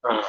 Uh,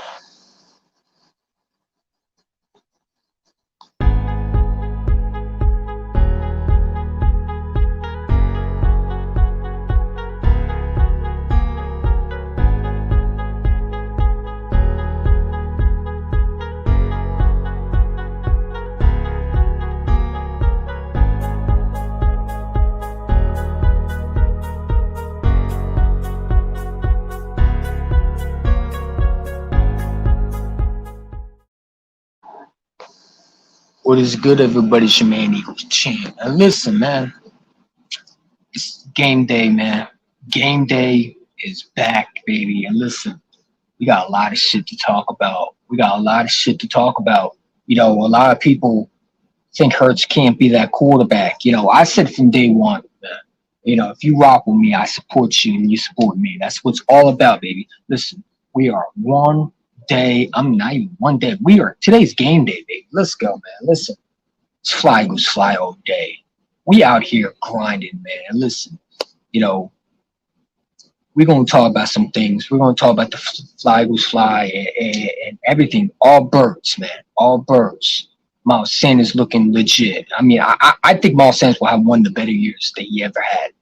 what is good, everybody? It's your man Eagles Champ. And listen, man, it's game day, man. Game day is back, baby. And listen, we got a lot of shit to talk about. We got a lot of shit to talk about. A lot of people think Hurts can't be that quarterback. I said from day one, man, if you rock with me, I support you and you support me. That's what's all about, baby. Listen, we are one day. I'm not even one day. Today's game day, baby. Let's go, man. Listen, it's fly goes fly all day. We out here grinding, man. Listen, you know, we're going to talk about some things. We're going to talk about the fly goes fly and everything. All birds, man. All birds. Miles Sanders looking legit. I mean, I think Miles Sanders will have one of the better years that he ever had.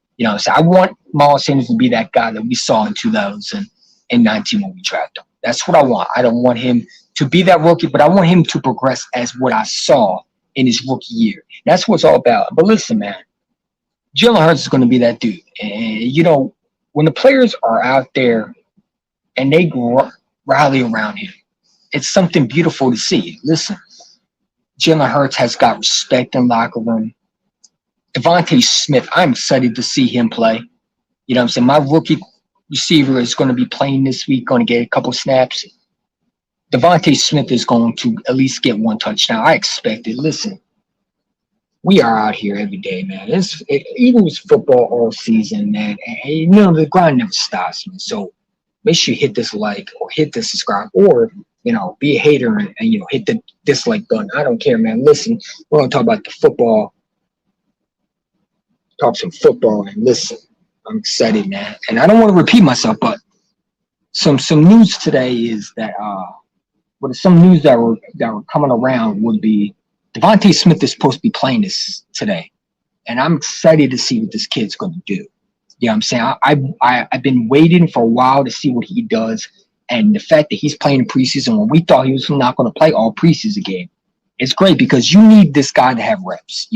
So I want Miles Sanders to be that guy that we saw in 2019 when we drafted him. That's what I want. I don't want him to be that rookie, but I want him to progress as what I saw in his rookie year. That's what it's all about. But listen, man, Jalen Hurts is going to be that dude. And, when the players are out there and they rally around him, it's something beautiful to see. Listen, Jalen Hurts has got respect in locker room. Devontae Smith, I'm excited to see him play. You know what I'm saying? My rookie receiver is going to be playing this week, going to get a couple snaps. Devontae Smith is going to at least get one touchdown. I expect it. Listen, we are out here every day, man. Eagles football all season, man. And, the grind never stops, man. So make sure you hit this like or hit the subscribe or, be a hater and hit the dislike button. I don't care, man. Listen, we're going to talk about the football. Talk some football and listen. I'm excited, man. And I don't want to repeat myself, but some news today is that some news that were coming around would be Devontae Smith is supposed to be playing this today. And I'm excited to see what this kid's going to do. You know what I'm saying? I've been waiting for a while to see what he does. And the fact that he's playing in preseason when we thought he was not going to play all preseason game, it's great because you need this guy to have reps.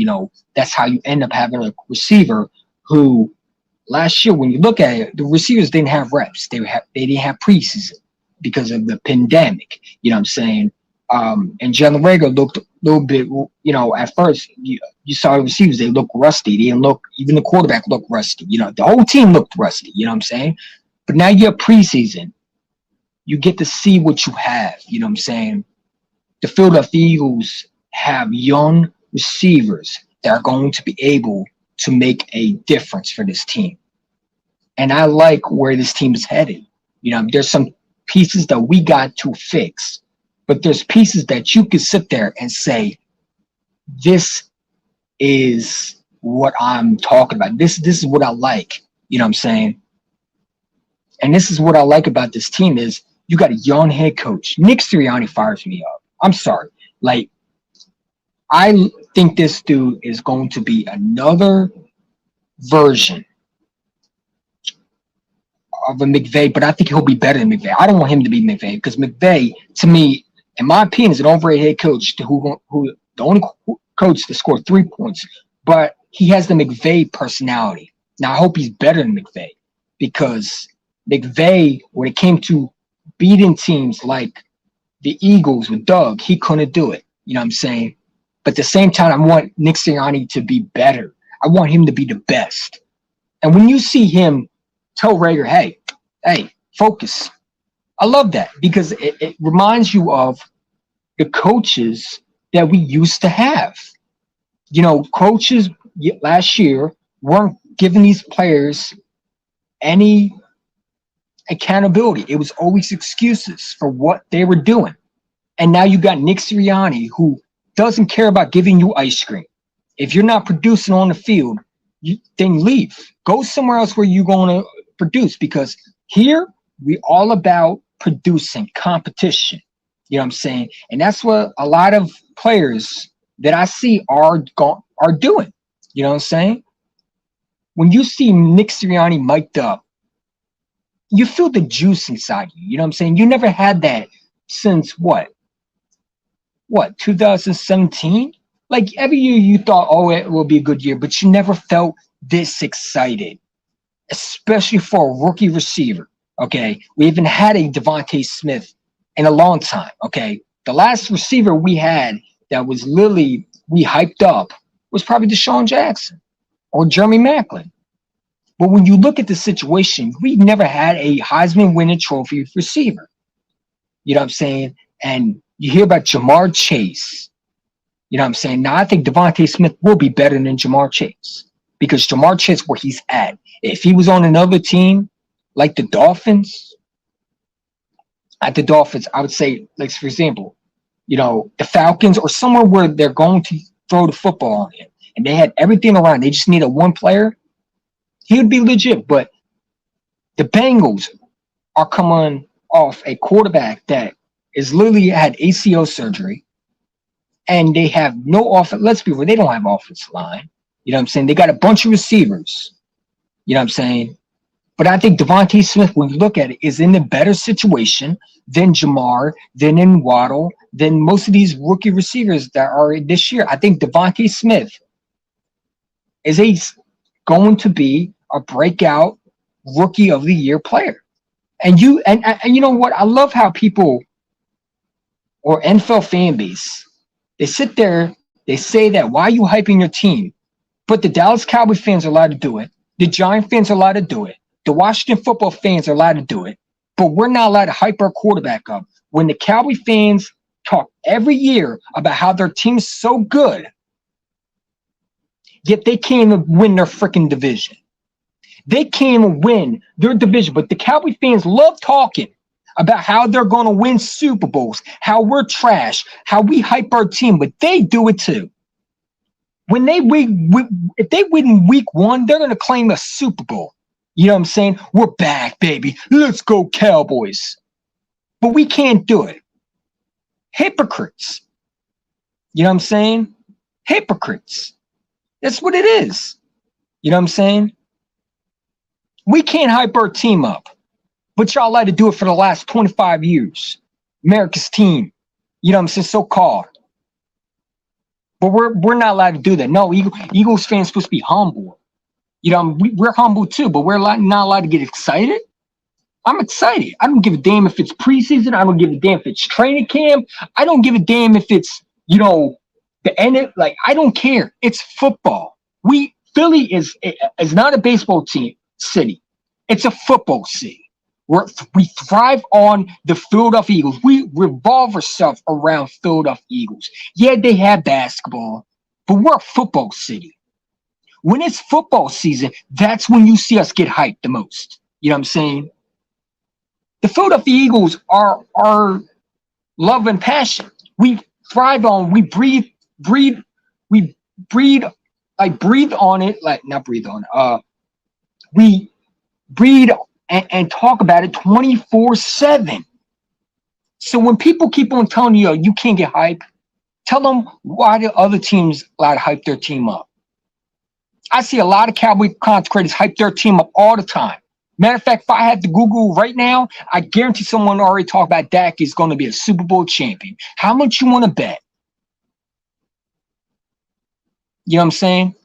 That's how you end up having a receiver who last year, when you look at it, the receivers didn't have reps. They didn't have preseason because of the pandemic. You know what I'm saying? And Jalen Reagor looked a little bit, at first you saw the receivers, they looked rusty. They didn't look, even the quarterback looked rusty. The whole team looked rusty, you know what I'm saying? But now you have preseason. You get to see what you have, you know what I'm saying? The Philadelphia Eagles have young receivers that are going to be able to make a difference for this team. And I like where this team is headed. There's some pieces that we got to fix. But there's pieces that you can sit there and say, this is what I'm talking about. This is what I like. You know what I'm saying? And this is what I like about this team is you got a young head coach. Nick Sirianni fires me up. I'm sorry. I think this dude is going to be another version of a McVay, but I think he'll be better than McVay. I don't want him to be McVay because McVay, to me, in my opinion, is an overrated head coach who the only coach to score 3 points, but he has the McVay personality. Now, I hope he's better than McVay because McVay, when it came to beating teams like the Eagles with Doug, he couldn't do it. You know what I'm saying? But at the same time, I want Nick Sirianni to be better. I want him to be the best. And when you see him tell Reagor, hey, focus. I love that because it reminds you of the coaches that we used to have. Coaches last year weren't giving these players any accountability. It was always excuses for what they were doing. And now you got Nick Sirianni who doesn't care about giving you ice cream. If you're not producing on the field, then leave. Go somewhere else where you're going to produce because here we all about producing competition. You know what I'm saying? And that's what a lot of players that I see are doing. You know what I'm saying? When you see Nick Sirianni mic'd up, you feel the juice inside you. You know what I'm saying? You never had that since what? What, 2017? Like every year you thought, oh, it will be a good year, but you never felt this excited, especially for a rookie receiver. Okay. We haven't had a Devontae Smith in a long time. Okay. The last receiver we had that was literally we hyped up was probably Deshaun Jackson or Jeremy Maclin. But when you look at the situation, we've never had a Heisman winning trophy receiver. You know what I'm saying? And you hear about Jamar Chase. You know what I'm saying? Now, I think Devontae Smith will be better than Jamar Chase because Jamar Chase, where he's at, if he was on another team like the Dolphins, at the Dolphins, I would say, like, for example, you know, the Falcons or somewhere where they're going to throw the football on him and they had everything around. They just needed one player. He would be legit. But the Bengals are coming off a quarterback that is literally had ACL surgery. And they have no offense. Let's be real, they don't have offensive line. You know what I'm saying? They got a bunch of receivers. You know what I'm saying? But I think Devontae Smith, when you look at it, is in a better situation than Jamar, than in Waddle, than most of these rookie receivers that are this year. I think Devontae Smith is going to be a breakout rookie of the year player. And you know what? I love how people or NFL fan base, they sit there, they say that, why are you hyping your team? But the Dallas Cowboys fans are allowed to do it. The Giant fans are allowed to do it. The Washington football fans are allowed to do it. But we're not allowed to hype our quarterback up. When the Cowboy fans talk every year about how their team's so good, yet they can't even win their freaking division. They can't even win their division. But the Cowboy fans love talking about how they're going to win Super Bowls, how we're trash, how we hype our team, but they do it too. When if they win week 1, they're going to claim a Super Bowl. You know what I'm saying? We're back, baby. Let's go Cowboys. But we can't do it. Hypocrites. You know what I'm saying? Hypocrites. That's what it is. You know what I'm saying? We can't hype our team up. But y'all like to do it for the last 25 years. America's team. You know what I'm saying? So-called. But we're not allowed to do that. No, Eagles fans supposed to be humble. You know, we're humble too, but we're not allowed to get excited. I'm excited. I don't give a damn if it's preseason. I don't give a damn if it's training camp. I don't give a damn if it's, you know, the end of, like, I don't care. It's football. Philly is not a baseball city. It's a football city. We thrive on the Philadelphia Eagles. We revolve ourselves around Philadelphia Eagles. Yeah, they have basketball, but we're a football city. When it's football season, that's when you see us get hyped the most. You know what I'm saying? The Philadelphia Eagles are love and passion. We thrive on, we breathe on it, like not breathe on it. We breathe and talk about it 24/7. So when people keep on telling you, you can't get hype, tell them why the other teams allowed to hype their team up. I see a lot of Cowboy content creators hype their team up all the time. Matter of fact, if I had to Google right now, I guarantee someone already talked about Dak is going to be a Super Bowl champion. How much you want to bet? You know what I'm saying?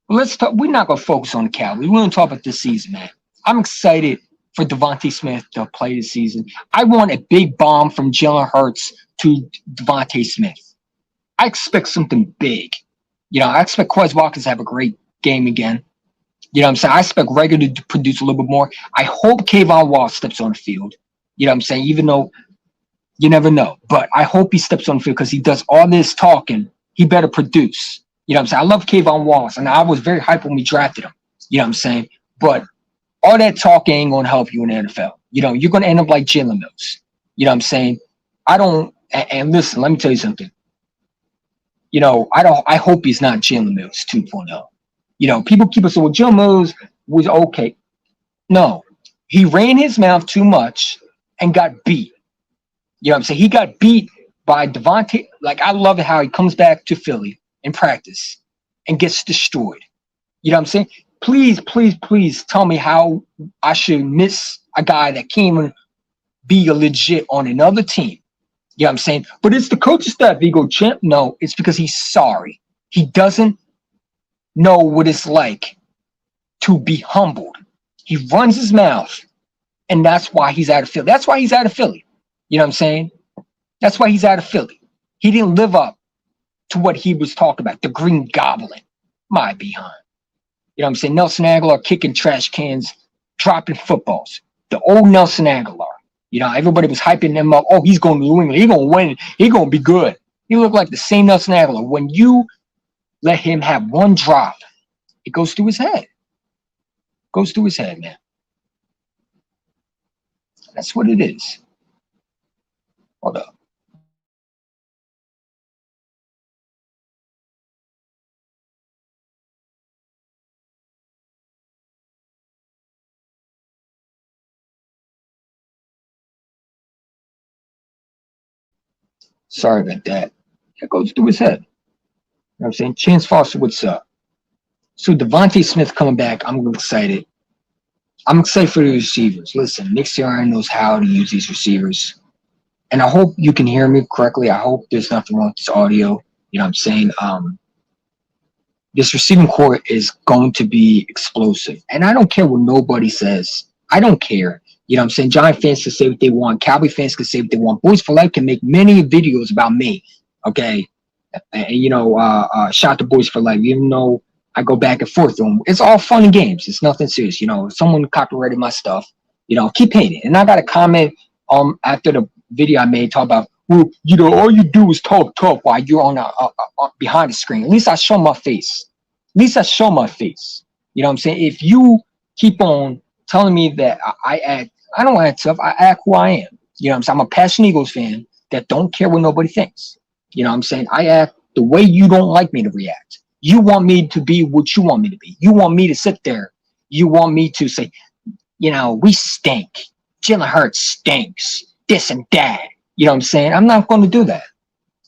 Well, let's talk. We're not going to focus on the Cowboys. We're going to talk about this season, man. I'm excited for Devontae Smith to play this season. I want a big bomb from Jalen Hurts to Devontae Smith. I expect something big. You know, I expect Quez Watkins to have a great game again. You know what I'm saying? I expect Reagor to produce a little bit more. I hope Kayvon Wallace steps on the field. You know what I'm saying? Even though you never know. But I hope he steps on the field because he does all this talking. He better produce. You know what I'm saying? I love Kayvon Wallace, and I was very hyped when we drafted him. You know what I'm saying? But all that talking ain't going to help you in the NFL. You know, you're going to end up like Jalen Mills. You know what I'm saying? And listen, let me tell you something. You know, I hope he's not Jalen Mills 2.0. You know, people keep us saying, well, Jalen Mills was okay. No, he ran his mouth too much, and got beat. You know what I'm saying? He got beat by Devontae. Like, I love it how he comes back to Philly in practice and gets destroyed. You know what I'm saying? Please, please, please tell me how I should miss a guy that can't even be a legit on another team. You know what I'm saying? But it's the coaching staff, Ego Champ. No, it's because he's sorry. He doesn't know what it's like to be humbled. He runs his mouth, and that's why he's out of Philly. That's why he's out of Philly. You know what I'm saying? That's why he's out of Philly. He didn't live up to what he was talking about, the Green Goblin. My behind. You know what I'm saying? Nelson Aguilar kicking trash cans, dropping footballs. The old Nelson Aguilar. You know, everybody was hyping him up. Oh, he's going to New England. He's going to win. He's going to be good. He looked like the same Nelson Aguilar. When you let him have one drop, it goes through his head. Goes through his head, man. That's what it is. Hold up. Sorry about that. That goes through his head. You know what I'm saying? Chance Foster, what's up? So Devontae Smith coming back. I'm excited. I'm excited for the receivers. Listen, Nick Sirianni knows how to use these receivers. And I hope you can hear me correctly. I hope there's nothing wrong with this audio. You know what I'm saying? This receiving core is going to be explosive. And I don't care what nobody says. I don't care. You know what I'm saying? Giant fans can say what they want. Cowboy fans can say what they want. Boys for Life can make many videos about me. Okay? And, you know, shout out to Boys for Life. Even though I go back and forth on them. It's all fun and games. It's nothing serious. You know, if someone copyrighted my stuff, you know, keep hating. And I got a comment after the video I made talk about, well, you know, all you do is talk while you're on behind the screen. At least I show my face. At least I show my face. You know what I'm saying? If you keep on telling me that I act, I don't act tough. I act who I am. You know what I'm saying? I'm a passionate Eagles fan that don't care what nobody thinks. You know what I'm saying? I act the way you don't like me to react. You want me to be what you want me to be. You want me to sit there. You want me to say, you know, we stink. Jalen Hurts stinks. This and that. You know what I'm saying? I'm not going to do that.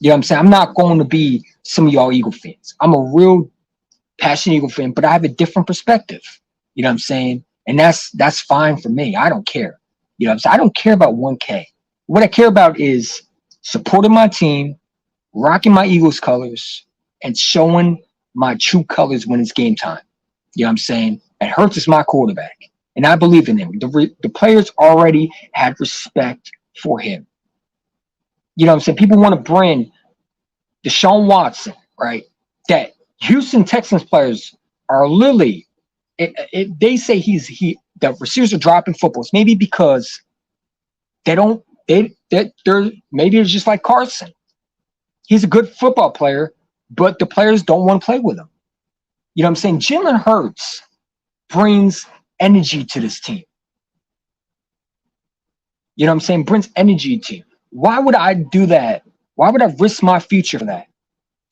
You know what I'm saying? I'm not going to be some of y'all Eagle fans. I'm a real passionate Eagle fan, but I have a different perspective. You know what I'm saying? And that's fine for me. I don't care. You know what I'm saying? I don't care about 1K. What I care about is supporting my team, rocking my Eagles colors, and showing my true colors when it's game time. You know what I'm saying? And Hurts is my quarterback. And I believe in him. The players already had respect for him. You know what I'm saying? People want to bring Deshaun Watson, right? That Houston Texans players are literally, they say the receivers are dropping footballs, maybe because they're maybe it's just like Carson. He's a good football player, but the players don't want to play with him. You know what I'm saying? Jalen Hurts brings energy to this team. You know what I'm saying? Brings energy to you. Why would I do that? Why would I risk my future for that?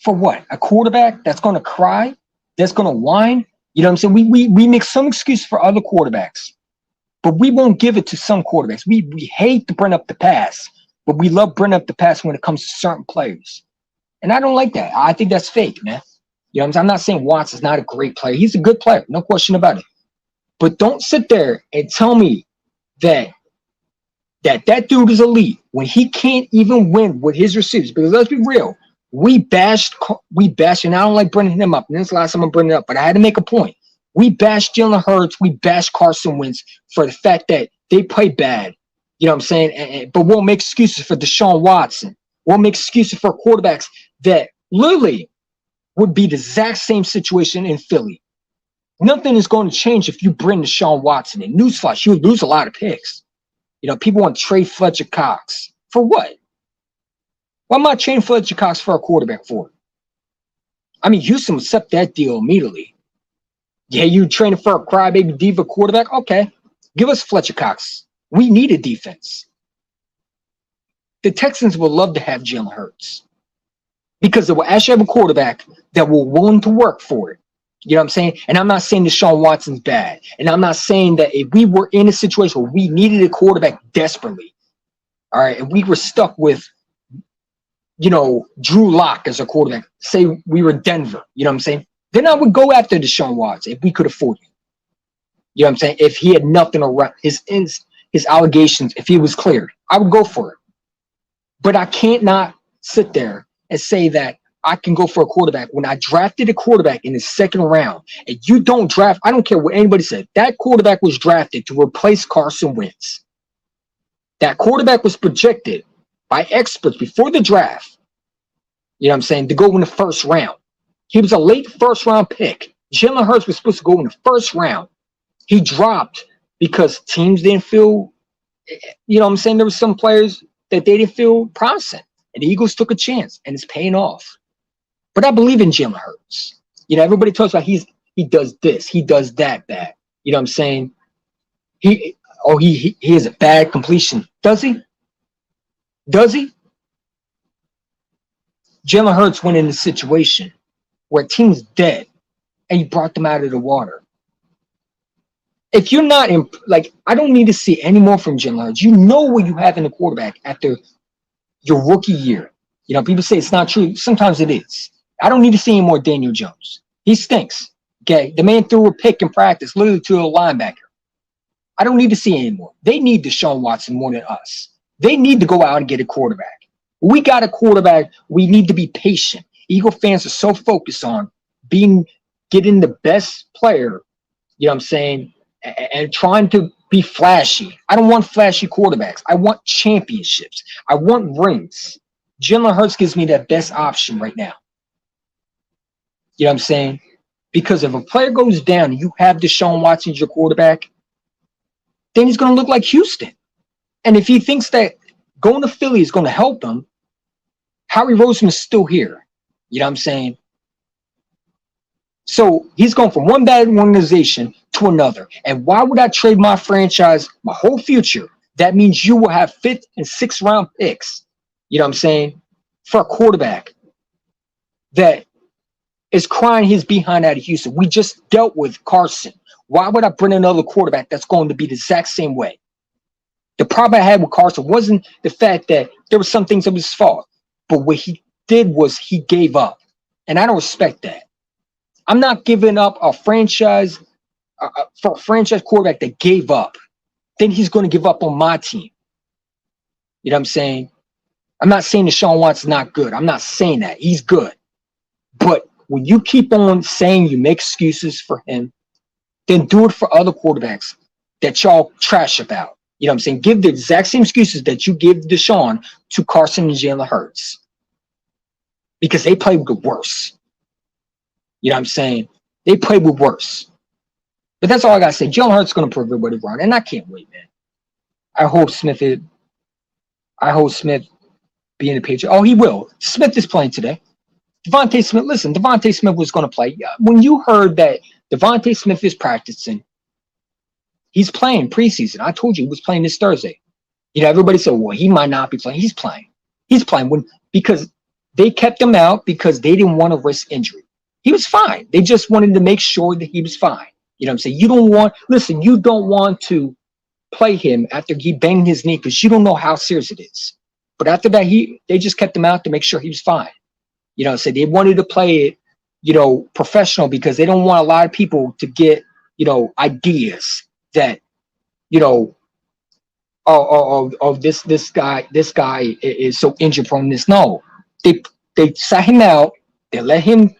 For what? A quarterback that's going to cry? That's going to whine? You know what I'm saying? We make some excuse for other quarterbacks, but we won't give it to some quarterbacks. We hate to bring up the pass, but we love bringing up the pass when it comes to certain players. And I don't like that. I think that's fake, man. You know what I'm saying? I'm not saying Watson's not a great player. He's a good player. No question about it. But don't sit there and tell me that dude is elite when he can't even win with his receivers. Because let's be real. We bashed, and I don't like bringing him up. And this is the last time I'm bringing it up, but I had to make a point. We bashed Jalen Hurts. We bashed Carson Wentz for the fact that they play bad. You know what I'm saying? But we'll make excuses for Deshaun Watson. We'll make excuses for quarterbacks that literally would be the exact same situation in Philly. Nothing is going to change if you bring Deshaun Watson in. Newsflash, you would lose a lot of picks. You know, people want to trade Fletcher Cox. For what? Why am I trading Fletcher Cox for a quarterback for? I mean, Houston would accept that deal immediately. Yeah, you training for a crybaby diva quarterback? Okay, give us Fletcher Cox. We need a defense. The Texans would love to have Jalen Hurts because they will actually have a quarterback that will willing to work for it. You know what I'm saying? And I'm not saying Deshaun Watson's bad. And I'm not saying that if we were in a situation where we needed a quarterback desperately, all right, and we were stuck with, Drew Lock as a quarterback, say we were Denver, you know what I'm saying? Then I would go after Deshaun Watson if we could afford him. You know what I'm saying? If he had nothing around his allegations, if he was cleared, I would go for it. But I can't not sit there and say that I can go for a quarterback when I drafted a quarterback in the second round, and you don't draft. I don't care what anybody said. That quarterback was drafted to replace Carson Wentz. That quarterback was projected by experts before the draft, you know what I'm saying, to go in the first round. He was a late first round pick. Jalen Hurts was supposed to go in the first round. He dropped because teams didn't feel, you know what I'm saying, there were some players that they didn't feel promising. And the Eagles took a chance, and it's paying off. But I believe in Jalen Hurts. Everybody talks about he does this, he does that. You know what I'm saying? He has a bad completion. Does he? Jalen Hurts went in a situation where a team's dead, and he brought them out of the water. If you're not I don't need to see any more from Jalen Hurts. You know what you have in the quarterback after your rookie year. People say it's not true. Sometimes it is. I don't need to see any more Daniel Jones. He stinks. Okay, the man threw a pick in practice, literally to a linebacker. I don't need to see any more. They need Deshaun Watson more than us. They need to go out and get a quarterback. We got a quarterback. We need to be patient. Eagle fans are so focused on getting the best player, you know what I'm saying, and trying to be flashy. I don't want flashy quarterbacks. I want championships. I want rings. Jalen Hurts gives me that best option right now. You know what I'm saying? Because if a player goes down and you have Deshaun Watson as your quarterback, then he's going to look like Houston. And if he thinks that going to Philly is going to help him, Howie Roseman is still here. You know what I'm saying? So he's going from one bad organization to another. And why would I trade my franchise, my whole future? That means you will have 5th and 6th round picks, you know what I'm saying, for a quarterback that is crying his behind out of Houston. We just dealt with Carson. Why would I bring another quarterback that's going to be the exact same way? The problem I had with Carson wasn't the fact that there were some things that was his fault, but what he did was he gave up. And I don't respect that. I'm not giving up a franchise for a franchise quarterback that gave up. Then he's going to give up on my team. You know what I'm saying? I'm not saying Deshaun Watson's not good. I'm not saying that. He's good. But when you keep on saying you make excuses for him, then do it for other quarterbacks that y'all trash about. You know what I'm saying? Give the exact same excuses that you give Deshaun to Carson and Jalen Hurts. Because they played with worse. You know what I'm saying? They played with worse. But that's all I got to say. Jalen Hurts is going to prove everybody wrong. And I can't wait, man. I hope Smith be in the Patriots. Oh, he will. Smith is playing today. Devontae Smith, listen, Devontae Smith was going to play. When you heard that Devontae Smith is practicing, he's playing preseason. I told you he was playing this Thursday. Everybody said, well, he might not be playing. He's playing. He's playing because they kept him out because they didn't want to risk injury. He was fine. They just wanted to make sure that he was fine. You know what I'm saying? You don't want to play him after he banged his knee because you don't know how serious it is. But after that, they just kept him out to make sure he was fine. So they wanted to play it, professional because they don't want a lot of people to get, ideas that, this guy is so injury prone. No, they sat him out. They let him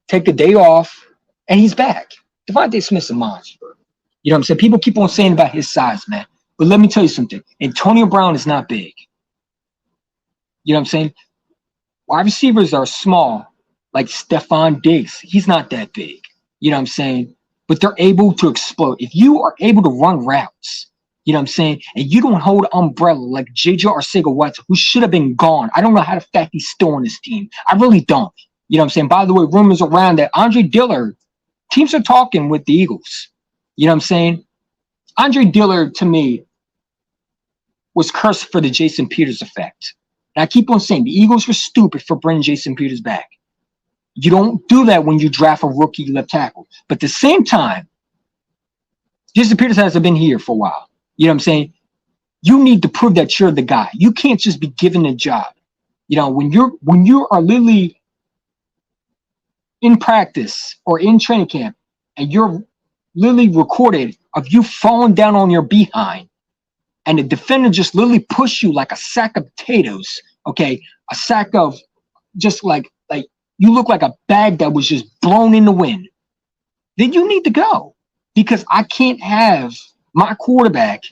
take the day off, and he's back. Devontae Smith's a monster. You know what I'm saying? People keep on saying about his size, man. But let me tell you something. Antonio Brown is not big. You know what I'm saying? Wide receivers are small, like Stephon Diggs. He's not that big. You know what I'm saying? But they're able to explode. If you are able to run routes, you know what I'm saying, and you don't hold an umbrella like J.J. Arcega-Whiteside, who should have been gone. I don't know how the fact he's still on this team. I really don't. You know what I'm saying? By the way, rumors around that Andre Dillard, teams are talking with the Eagles. You know what I'm saying? Andre Dillard, to me, was cursed for the Jason Peters effect. And I keep on saying the Eagles were stupid for bringing Jason Peters back. You don't do that when you draft a rookie left tackle. But at the same time, Jason Peters hasn't been here for a while. You know what I'm saying? you need to prove that you're the guy. You can't just be given a job. You know, when you are literally in practice or in training camp and you're literally recorded of you falling down on your behind and the defender just literally push you like a sack of potatoes, okay? A sack of just like you look like a bag that was just blown in the wind. Then you need to go, because I can't have my quarterback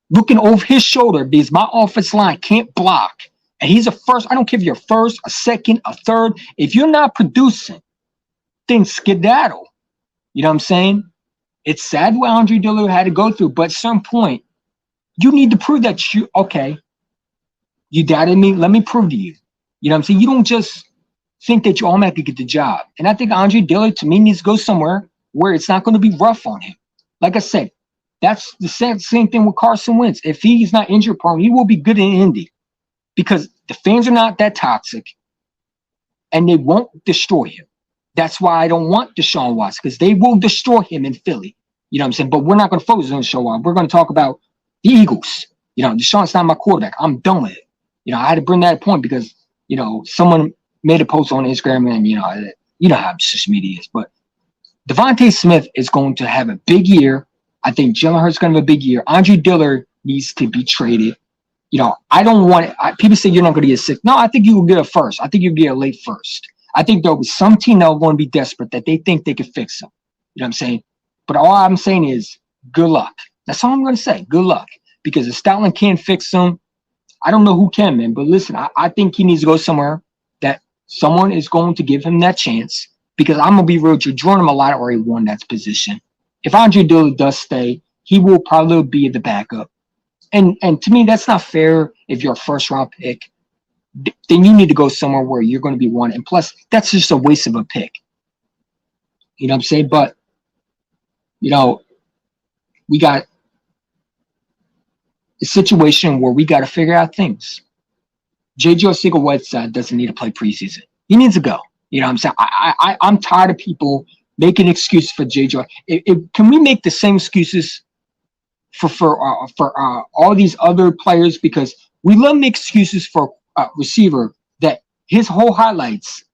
looking over his shoulder because my offense line can't block. And he's a first. I don't care if you're first, a second, a third. If you're not producing, then skedaddle. You know what I'm saying? It's sad what Andre Dillard had to go through, but at some point, you need to prove that you doubted me. Let me prove to you. You know what I'm saying? You don't just think that you automatically get the job. And I think Andre Dillard, to me, needs to go somewhere where it's not going to be rough on him. Like I said, that's the same thing with Carson Wentz. If he's not injury prone, he will be good in Indy, because the fans are not that toxic and they won't destroy him. That's why I don't want Deshaun Watson, because they will destroy him in Philly. You know what I'm saying? But we're not going to focus on Deshaun. We're going to talk about the Eagles. You know, Deshaun's not my quarterback. I'm done with it. You know, I had to bring that point because, you know, someone made a post on Instagram, and, you know how social media is. But Devontae Smith is going to have a big year. I think Jalen Hurts is going to have a big year. Andre Dillard needs to be traded. You know, I don't want it. People say you're not going to get a sixth. No, I think you will get a first. I think you'll get a late first. I think there'll be some team that will going to be desperate that they think they can fix him. You know what I'm saying? But all I'm saying is good luck. That's all I'm going to say. Good luck. Because if Stoutland can't fix him, I don't know who can, man. But listen, I think he needs to go somewhere that someone is going to give him that chance. Because I'm going to be real with you. Jordan Mailata already won that position. If Andre Dillard does stay, he will probably be the backup. And to me, that's not fair. If you're a first-round pick, then you need to go somewhere where you're going to be one. And plus, that's just a waste of a pick. You know what I'm saying? But, you know, we got a situation where we got to figure out things. J.J. Arcega-Whiteside doesn't need to play preseason. He needs to go. You know what I'm saying? I'm tired of people making excuses for J.J. Can we make the same excuses for all these other players? Because we love make excuses for a receiver that his whole highlights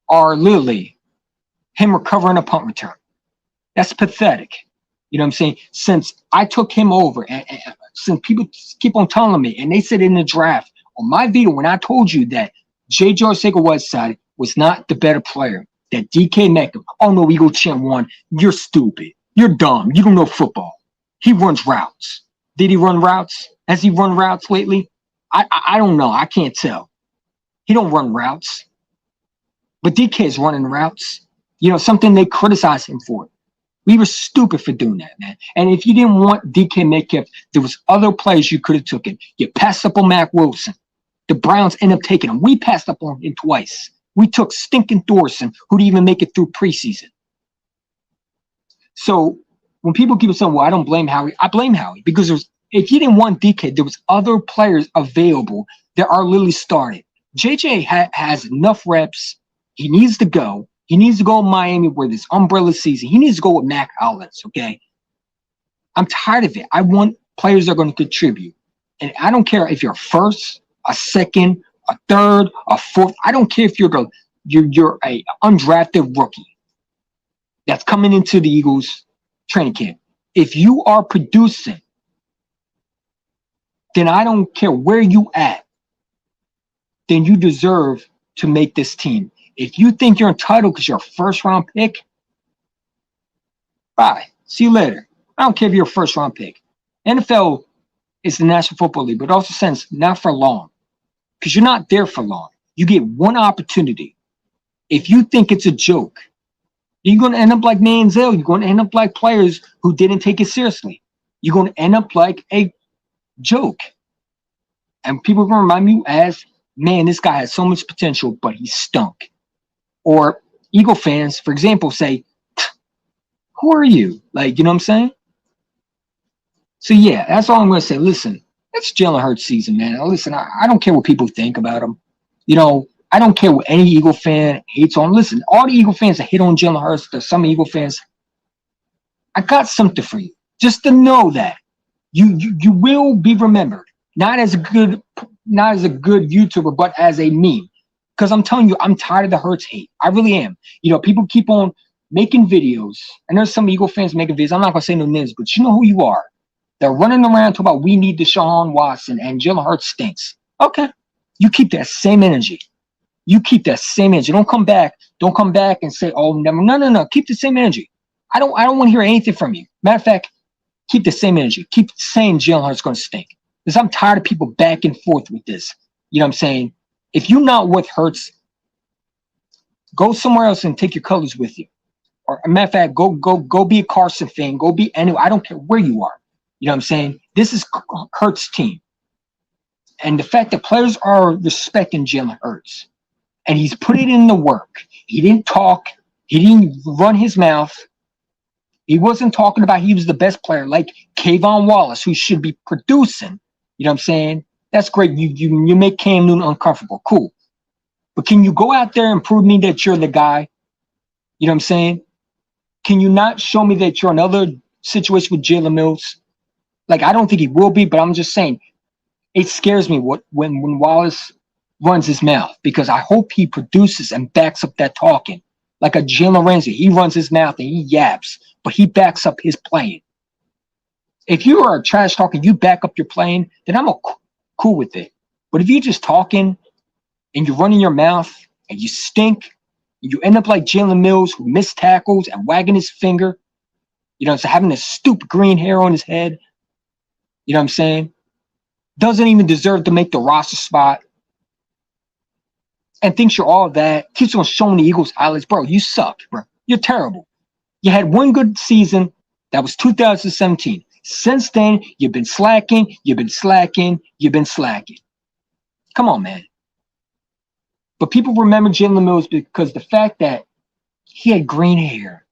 are literally him recovering a punt return. That's pathetic. You know what I'm saying? Since I took him over, and since people keep on telling me, and they said in the draft on my video when I told you that J.J. Arcega-Whiteside was not the better player, that DK Metcalf, oh no, Eagle champ won. You're stupid. You're dumb. You don't know football. He runs routes. Did he run routes? Has he run routes lately? I don't know. I can't tell. He don't run routes. But DK is running routes. You know, something they criticize him for. We were stupid for doing that, man. And if you didn't want DK Metcalf, there was other players you could have taken. You passed up on Mack Wilson. The Browns ended up taking him. We passed up on him twice. We took stinking Thorson, who didn't even make it through preseason. So when people keep saying, well, I don't blame Howie, I blame Howie, because if you didn't want DK, there was other players available that are literally started. JJ has enough reps. He needs to go. He needs to go to Miami where this umbrella season. He needs to go with Mac Hollins, okay? I'm tired of it. I want players that are going to contribute. And I don't care if you're a first, a second, a third, a fourth. I don't care if you're a undrafted rookie that's coming into the Eagles training camp. If you are producing, then I don't care where you at, then you deserve to make this team. If you think you're entitled because you're a first-round pick, bye. See you later. I don't care if you're a first-round pick. NFL is the National Football League, but also since not for long, because you're not there for long. You get one opportunity. If you think it's a joke, you're going to end up like Manziel. You're going to end up like players who didn't take it seriously. You're going to end up like a joke. And people are going to remind you as, man, this guy has so much potential, but he stunk. Or Eagle fans, for example, say, who are you? Like, you know what I'm saying? So, yeah, that's all I'm going to say. Listen, it's Jalen Hurts season, man. Listen, I don't care what people think about him. You know, I don't care what any Eagle fan hates on. Listen, all the Eagle fans that hate on Jalen Hurts, there's some Eagle fans, I got something for you. Just to know that You will be remembered, not as a good YouTuber, but as a meme. Because I'm telling you, I'm tired of the Hurts hate. I really am. You know, people keep on making videos, and there's some Eagle fans making videos. I'm not gonna say no names, but you know who you are. They're running around talking about we need Deshaun Watson and Jalen Hurts stinks. Okay, you keep that same energy. You keep that same energy. Don't come back. Don't come back and say, "Oh, never." No, no, no. Keep the same energy. I don't want to hear anything from you. Matter of fact, keep the same energy. Keep saying Jalen Hurts going to stink. Because I'm tired of people back and forth with this. You know what I'm saying? If you're not with Hurts, go somewhere else and take your colors with you. Or a matter of fact, go be a Carson fan. Go be anywhere. I don't care where you are. You know what I'm saying? This is Hurts' team. And the fact that players are respecting Jalen Hurts, and he's put it in the work. He didn't talk. He didn't run his mouth. He wasn't talking about he was the best player like Kayvon Wallace, who should be producing. You know what I'm saying? That's great. You make Cam Newton uncomfortable. Cool. But can you go out there and prove me that you're the guy? You know what I'm saying? Can you not show me that you're another situation with Jalen Mills? Like, I don't think he will be, but I'm just saying it scares me when Wallace runs his mouth, because I hope he produces and backs up that talking. Like a Jalen Ramsey, he runs his mouth and he yaps, but he backs up his playing. If you are trash talking, you back up your playing, then I'm cool with it. But if you're just talking and you're running your mouth and you stink, and you end up like Jalen Mills, who missed tackles and wagging his finger, you know, so having a stupid green hair on his head, you know what I'm saying? Doesn't even deserve to make the roster spot. And thinks you're all that. Keeps on showing the Eagles highlights. Bro, you suck, bro. You're terrible. You had one good season. That was 2017. Since then, you've been slacking. You've been slacking. You've been slacking. Come on, man. But people remember Jalen Mills because the fact that he had green hair.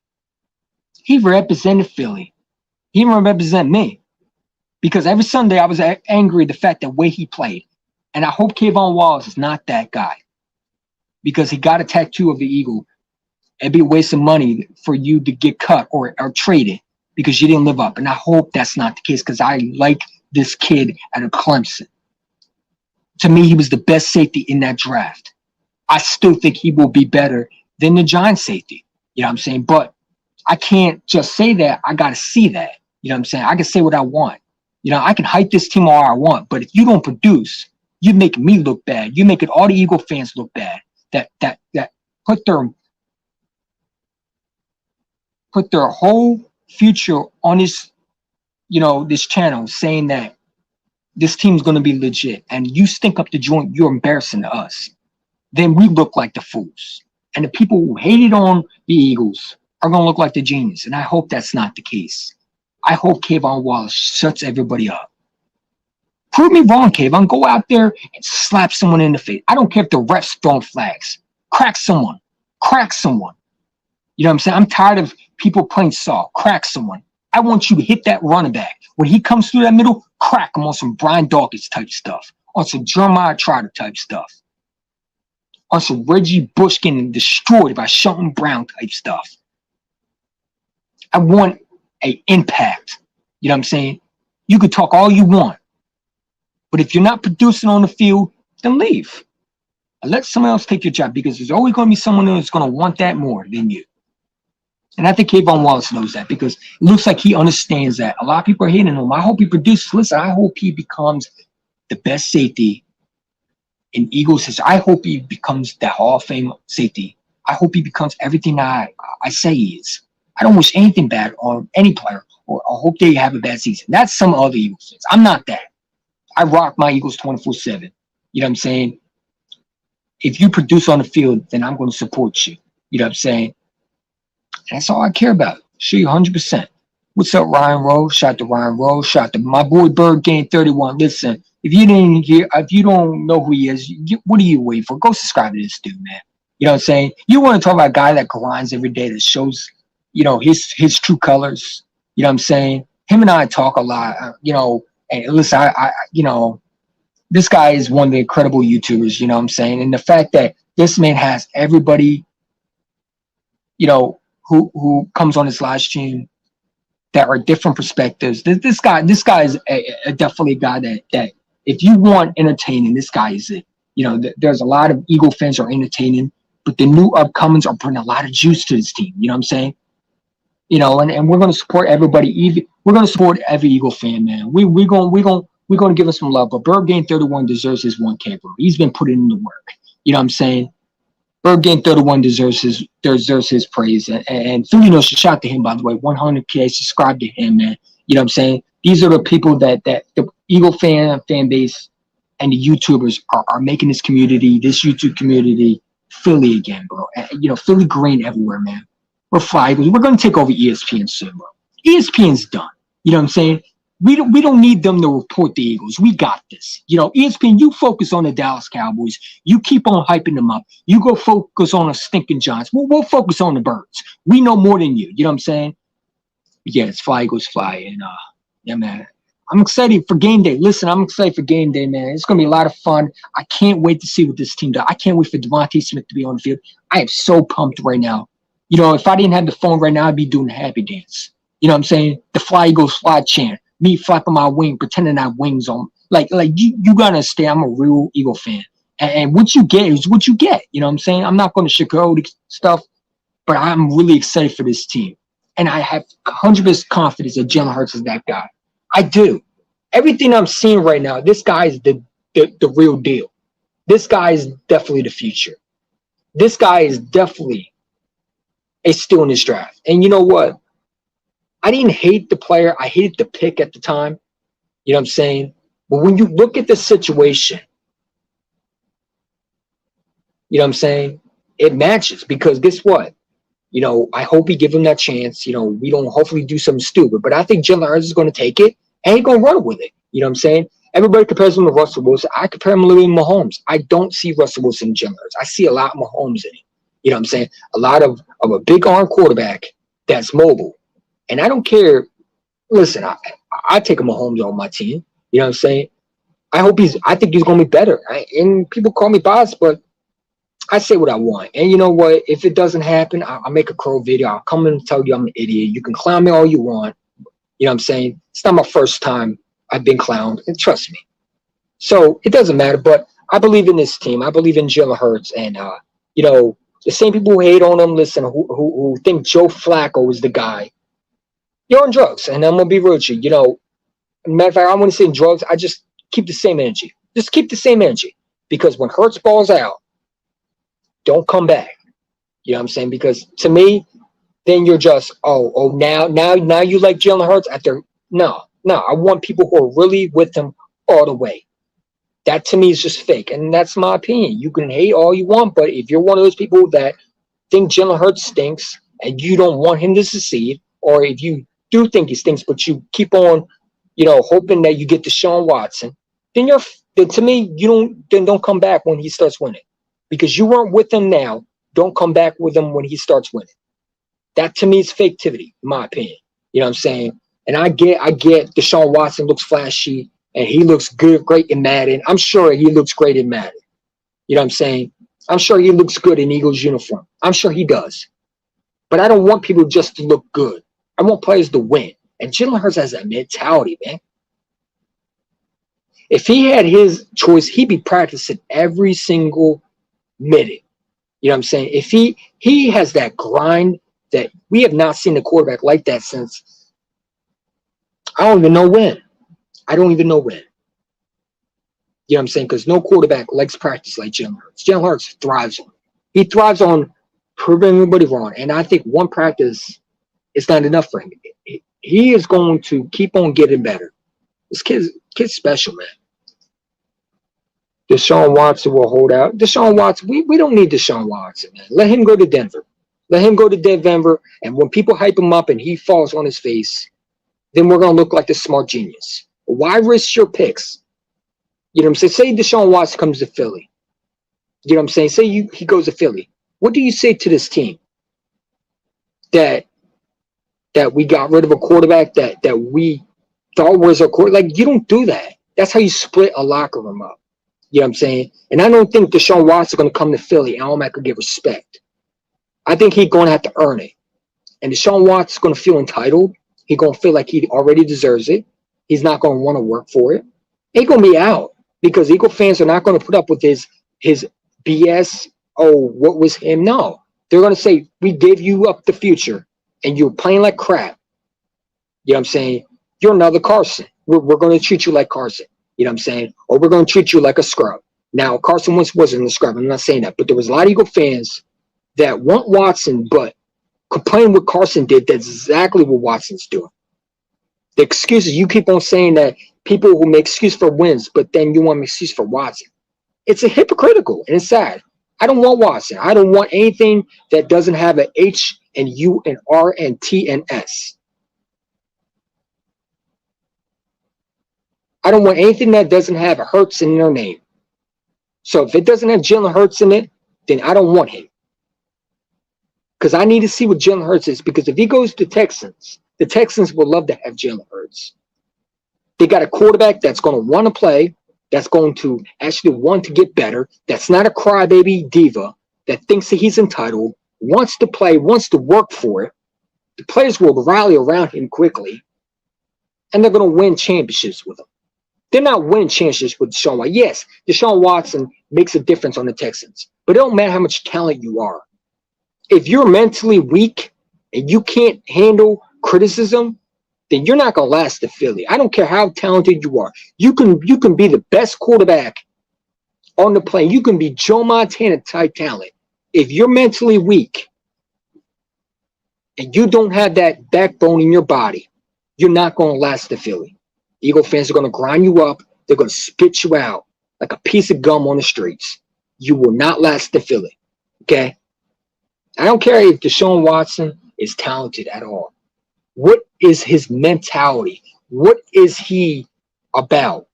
He represented Philly. He didn't represent me. Because every Sunday I was angry at the fact that way he played. And I hope Kayvon Wallace is not that guy. Because he got a tattoo of the Eagle. It'd be a waste of money for you to get cut or traded because you didn't live up. And I hope that's not the case, because I like this kid out of Clemson. To me, he was the best safety in that draft. I still think he will be better than the Giants safety. You know what I'm saying? But I can't just say that. I got to see that. You know what I'm saying? I can say what I want. You know, I can hype this team all I want. But if you don't produce, you make me look bad. You're making all the Eagle fans look bad. That put their whole future on this, you know, this channel, saying that this team's going to be legit, and you stink up the joint, you're embarrassing to us. Then we look like the fools, and the people who hated on the Eagles are going to look like the genius. And I hope that's not the case. I hope Kayvon Wallace shuts everybody up. Prove me wrong, Kayvon. Go out there and slap someone in the face. I don't care if the refs throwing flags. Crack someone. Crack someone. You know what I'm saying? I'm tired of people playing soft. Crack someone. I want you to hit that running back. When he comes through that middle, crack him on some Brian Dawkins type stuff. On some Jeremiah Trotter type stuff. On some Reggie Bush getting destroyed by Shelton Brown type stuff. I want an impact. You know what I'm saying? You could talk all you want. But if you're not producing on the field, then leave. And let someone else take your job, because there's always going to be someone that's going to want that more than you. And I think Kayvon Wallace knows that, because it looks like he understands that. A lot of people are hating him. I hope he produces. Listen, I hope he becomes the best safety in Eagles history. I hope he becomes the Hall of Fame safety. I hope he becomes everything I say he is. I don't wish anything bad on any player, or I hope they have a bad season. That's some other Eagles fans. I'm not that. I rock my Eagles 24/7. You know what I'm saying? If you produce on the field, then I'm going to support you. You know what I'm saying? That's all I care about. Show you 100%. What's up, Ryan Rose? Shout to Ryan Rose. Shout to my boy Bird Game 31. Listen, if you don't know who he is, what are you waiting for? Go subscribe to this dude, man. You know what I'm saying? You want to talk about a guy that grinds every day, that shows, you know, his true colors. You know what I'm saying? Him and I talk a lot. You know, and listen, I you know, this guy is one of the incredible YouTubers. You know what I'm saying? And the fact that this man has everybody, you know, who comes on his live stream that are different perspectives. This guy is definitely a guy that if you want entertaining, this guy is it. You know, there's a lot of Eagle fans are entertaining, but the new upcomings are bringing a lot of juice to this team. You know what I'm saying? You know, and we're gonna support everybody. Even we're gonna support every Eagle fan, man. We're gonna give him some love. But Bird Game 31 deserves his 1K, bro. He's been putting in the work. You know what I'm saying? Bird Game 31 deserves his praise. And Philly knows, shout out to him, by the way. 100K, subscribe to him, man. You know what I'm saying? These are the people that the Eagle fan base and the YouTubers are making this YouTube community, Philly again, bro. You know, Philly green everywhere, man. We're fly. We're going to take over ESPN soon, bro. ESPN's done. You know what I'm saying? We don't need them to report the Eagles. We got this. You know, ESPN, you focus on the Dallas Cowboys. You keep on hyping them up. You go focus on the stinking Giants. We'll focus on the Birds. We know more than you. You know what I'm saying? Yeah, it's Fly Eagles Fly. And, yeah, man. I'm excited for game day. Listen, I'm excited for game day, man. It's going to be a lot of fun. I can't wait to see what this team does. I can't wait for Devontae Smith to be on the field. I am so pumped right now. You know, if I didn't have the phone right now, I'd be doing the happy dance. You know what I'm saying? The Fly Eagles Fly chant. Me flapping my wing, pretending I have wings on. Like you gotta understand, I'm a real Eagle fan. And what you get is what you get. You know what I'm saying? I'm not going to sugarcoat stuff, but I'm really excited for this team. And I have 100% confidence that Jalen Hurts is that guy. I do. Everything I'm seeing right now, this guy is the real deal. This guy is definitely the future. This guy is definitely a steal in this draft. And you know what? I didn't hate the player. I hated the pick at the time. You know what I'm saying? But when you look at the situation, you know what I'm saying? It matches because guess what? You know, I hope we give him that chance. You know, we don't hopefully do something stupid. But I think Jalen Hurts is going to take it and he's going to run with it. You know what I'm saying? Everybody compares him to Russell Wilson. I compare him a little bit to Mahomes. I don't see Russell Wilson in Jalen Hurts. I see a lot of Mahomes in him. You know what I'm saying? A lot of a big arm quarterback that's mobile. And I don't care. Listen, I take a Mahomes on my team. You know what I'm saying? I think he's going to be better. And people call me biased, but I say what I want. And you know what? If it doesn't happen, I'll make a crow video. I'll come in and tell you I'm an idiot. You can clown me all you want. You know what I'm saying? It's not my first time I've been clowned. And trust me. So it doesn't matter. But I believe in this team. I believe in Jalen Hurts. And, you know, the same people who hate on him, listen, who think Joe Flacco is the guy, you're on drugs. And I'm going to be real with you. You know, matter of fact, I want to say drugs. I just keep the same energy. Just keep the same energy. Because when Hurts balls out, don't come back. You know what I'm saying? Because to me, then you're just, now you like Jalen Hurts no. I want people who are really with him all the way. That to me is just fake. And that's my opinion. You can hate all you want, but if you're one of those people that think Jalen Hurts stinks and you don't want him to succeed, or if you do think he stinks, but you keep on, you know, hoping that you get Deshaun Watson, then to me, don't come back when he starts winning. Because you weren't with him now, don't come back with him when he starts winning. That to me is faketivity, in my opinion. You know what I'm saying? And I get Deshaun Watson looks flashy and he looks good, great in Madden. I'm sure he looks great in Madden. You know what I'm saying? I'm sure he looks good in Eagles uniform. I'm sure he does. But I don't want people just to look good. I want players to win. And Jalen Hurts has that mentality, man. If he had his choice, he'd be practicing every single minute. You know what I'm saying? If he has that grind that we have not seen a quarterback like that since I don't even know when. You know what I'm saying? Because no quarterback likes practice like Jalen Hurts. Jalen Hurts thrives on it. He thrives on proving everybody wrong. And I think one practice is not enough for him. He is going to keep on getting better. This kid's special, man. Deshaun Watson will hold out. Deshaun Watson, we don't need Deshaun Watson, man. Let him go to Denver. And when people hype him up and he falls on his face, then we're going to look like the smart genius. Why risk your picks? You know what I'm saying? Say Deshaun Watson comes to Philly. You know what I'm saying? Say he goes to Philly. What do you say to this team? That we got rid of a quarterback that we thought was a quarterback? Like, you don't do that. That's how you split a locker room up. You know what I'm saying? And I don't think Deshaun Watson is going to come to Philly and Almac could get respect. I think he's going to have to earn it. And Deshaun Watson is going to feel entitled. He gonna feel like he already deserves it. He's not gonna want to work for it. He gonna be out because Eagle fans are not gonna put up with his BS. Oh, what was him? No, they're gonna say we gave you up the future, and you're playing like crap. You know what I'm saying? You're another Carson. We're going to treat you like Carson. You know what I'm saying? Or we're going to treat you like a scrub. Now, Carson Wentz wasn't a scrub. I'm not saying that. But there was a lot of Eagle fans that want Watson, but complain what Carson did. That's exactly what Watson's doing. The excuses, you keep on saying that people will make excuse for wins, but then you want an excuse for Watson. It's a hypocritical, and it's sad. I don't want Watson. I don't want anything that doesn't have an H and U and R and T and S. I don't want anything that doesn't have a Hurts in their name. So if it doesn't have Jalen Hurts in it, then I don't want him. Because I need to see what Jalen Hurts is. Because if he goes to Texans, the Texans would love to have Jalen Hurts. They got a quarterback that's going to want to play, that's going to actually want to get better, that's not a crybaby diva, that thinks that he's entitled, wants to play, wants to work for it. The players will rally around him quickly, and they're going to win championships with him. They're not winning championships with Deshaun Watson. Yes, Deshaun Watson makes a difference on the Texans, but it don't matter how much talent you are. If you're mentally weak and you can't handle criticism, then you're not going to last in Philly. I don't care how talented you are. You can be the best quarterback on the plane. You can be Joe Montana type talent. If you're mentally weak and you don't have that backbone in your body, you're not going to last in Philly. Eagle fans are going to grind you up. They're going to spit you out like a piece of gum on the streets. You will not last in Philly. Okay? I don't care if Deshaun Watson is talented at all. What is his mentality? What is he about?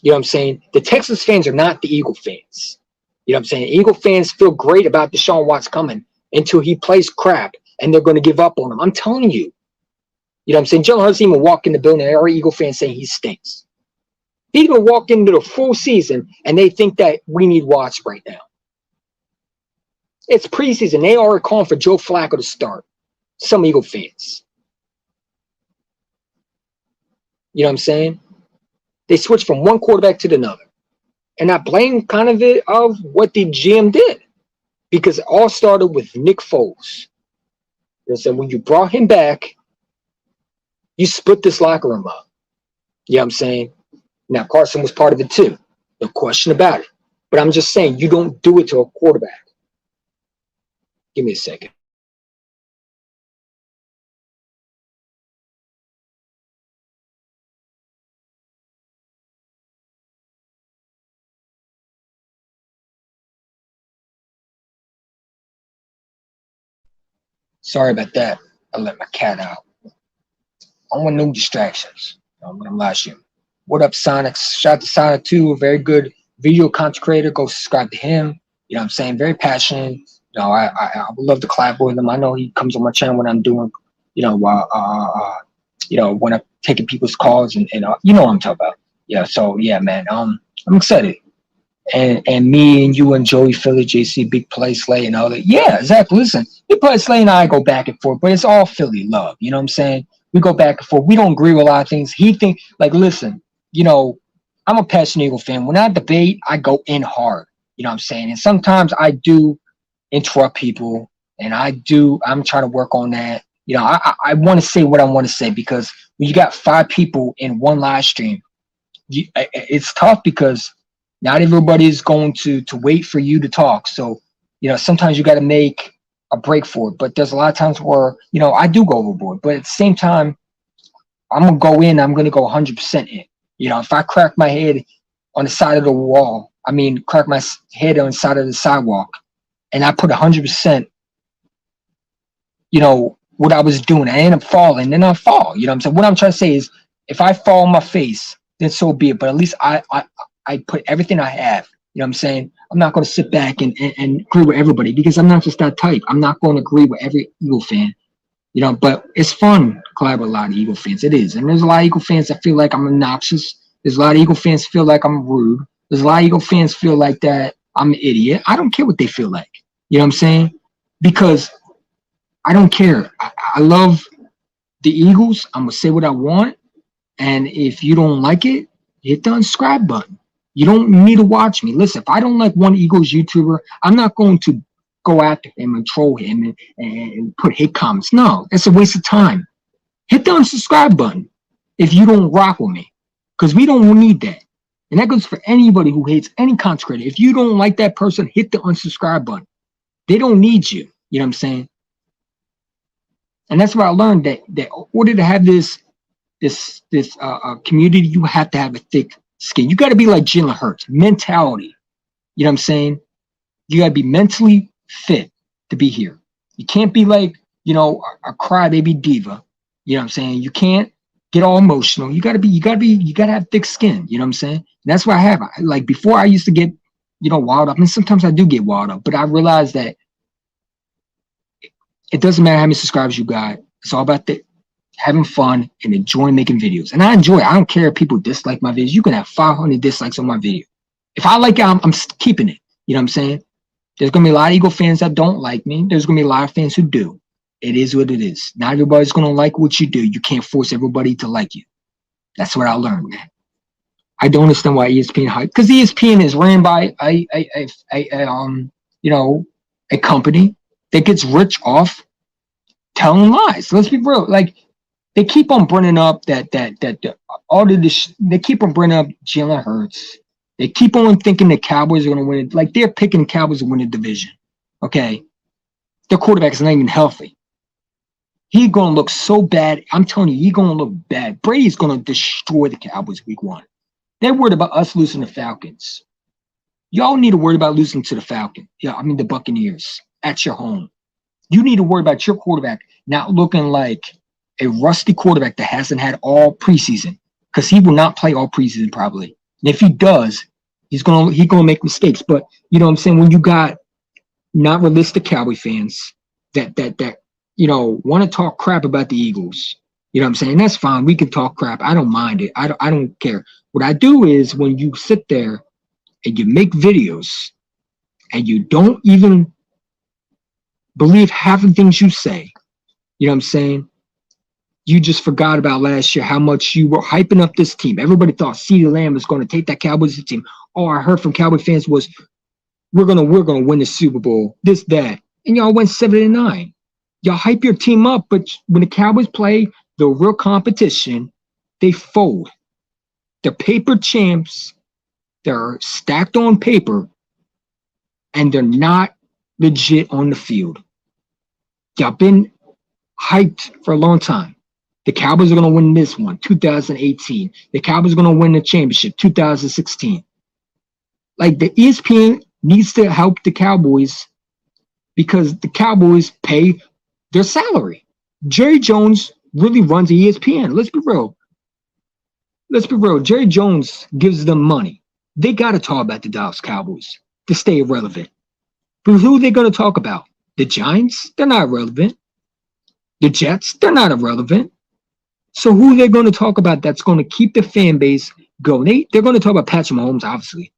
You know what I'm saying? The Texas fans are not the Eagle fans. You know what I'm saying? Eagle fans feel great about Deshaun Watson coming until he plays crap and they're going to give up on him. I'm telling you. You know what I'm saying? Jalen Hurts even walk in the building and every Eagle fan saying he stinks. He even walk into the full season and they think that we need Watts right now. It's preseason. They are calling for Joe Flacco to start. Some Eagle fans. You know what I'm saying? They switched from one quarterback to another. And I blame kind of it of what the GM did. Because it all started with Nick Foles. You know what I'm saying? When you brought him back, you split this locker room up. You know what I'm saying? Now, Carson was part of it too. No question about it. But I'm just saying, you don't do it to a quarterback. Give me a second. Sorry about that. I let my cat out. I want no distractions. I'm going to lie to you. What up, Sonic? Shout out to Sonic 2, a very good video content creator. Go subscribe to him. You know what I'm saying? Very passionate. You know, I would love to collaborate with him. I know he comes on my channel when I'm doing, when I'm taking people's calls and you know what I'm talking about. Yeah, so yeah, man. I'm excited. And me and you and Joey Philly, JC, Big Play, Slay, and all that. Yeah, exactly. Listen, Big Play, Slay, and I go back and forth, but it's all Philly love. You know what I'm saying? We go back and forth. We don't agree with a lot of things. He think like, listen, I'm a passionate Eagle fan. When I debate, I go in hard. You know what I'm saying? And sometimes I do interrupt people, and I'm trying to work on that. You know, I want to say what I want to say because when you got 5 people in one live stream, it's tough because not everybody is going to wait for you to talk. So, sometimes you got to make a break for it. But there's a lot of times where, I do go overboard. But at the same time, I'm going to go in. I'm going to go 100% in. If I crack my head on the side of the wall, crack my head on the side of the sidewalk, and I put 100%, what I was doing, I end up falling, then I fall. You know what I'm saying? What I'm trying to say is if I fall on my face, then so be it. But at least I put everything I have. You know what I'm saying? I'm not going to sit back and agree with everybody because I'm not just that type. I'm not going to agree with every Eagle fan. But it's fun to collaborate with a lot of Eagle fans. It is. And there's a lot of Eagle fans that feel like I'm obnoxious. There's a lot of Eagle fans feel like I'm rude. There's a lot of Eagle fans feel like that I'm an idiot. I don't care what they feel like. You know what I'm saying? Because I don't care. I love the Eagles, I'm gonna say what I want, and if you don't like it, hit the unsubscribe button. You don't need to watch me. Listen, if I don't like one Eagles YouTuber, I'm not going to go after him and troll him and put hate comments. No, that's a waste of time. Hit the unsubscribe button if you don't rock with me, because we don't need that. And that goes for anybody who hates any content creator. If you don't like that person, hit the unsubscribe button. They don't need you. You know what I'm saying? And that's where I learned that in order to have this community, you have to have a thick skin. You got to be like Jalen Hurts, mentality. You know what I'm saying? You got to be mentally fit to be here. You can't be like, a crybaby diva. You know what I'm saying? You can't get all emotional. You gotta have thick skin. You know what I'm saying? And that's what I have. Like before, I used to get, wild up, and sometimes I do get wild up. But I realized that it doesn't matter how many subscribers you got. It's all about having fun and enjoying making videos. And I enjoy it. I don't care if people dislike my videos. You can have 500 dislikes on my video. If I like it, I'm keeping it. You know what I'm saying? There's gonna be a lot of Eagle fans that don't like me. There's gonna be a lot of fans who do. It is what it is. Not everybody's gonna like what you do. You can't force everybody to like you. That's what I learned, man. I don't understand why ESPN hype, because ESPN is ran by a company that gets rich off telling lies. Let's be real. Like they keep on bringing up they keep on bringing up Jalen Hurts. They keep on thinking the Cowboys are going to win it. Like they're picking the Cowboys to win the division. Okay, their quarterback is not even healthy. He's going to look so bad. I'm telling you, he's going to look bad. Brady's going to destroy the Cowboys week 1. They're worried about us losing the Falcons. Y'all need to worry about losing to the Falcons. The Buccaneers at your home. You need to worry about your quarterback not looking like a rusty quarterback that hasn't had all preseason, because he will not play all preseason probably. And if he does, he's gonna make mistakes. But you know what I'm saying? When you got not realistic Cowboy fans that want to talk crap about the Eagles, you know what I'm saying? That's fine. We can talk crap. I don't mind it. I don't care. What I do is when you sit there and you make videos and you don't even believe half the things you say, you know what I'm saying? You just forgot about last year how much you were hyping up this team. Everybody thought CeeDee Lamb was going to take that Cowboys team. Oh, I heard from Cowboy fans was we're gonna win the Super Bowl. This, that, and y'all went 7-9. Y'all hype your team up, but when the Cowboys play the real competition, they fold. They're paper champs. They're stacked on paper, and they're not legit on the field. Y'all been hyped for a long time. The Cowboys are going to win this one, 2018. The Cowboys are going to win the championship, 2016. Like the ESPN needs to help the Cowboys because the Cowboys pay their salary. Jerry Jones really runs ESPN. Let's be real. Jerry Jones gives them money. They got to talk about the Dallas Cowboys to stay relevant. But who are they going to talk about? The Giants? They're not relevant. The Jets? They're not irrelevant. So who are they going to talk about that's going to keep the fan base going? They're going to talk about Patrick Mahomes, obviously.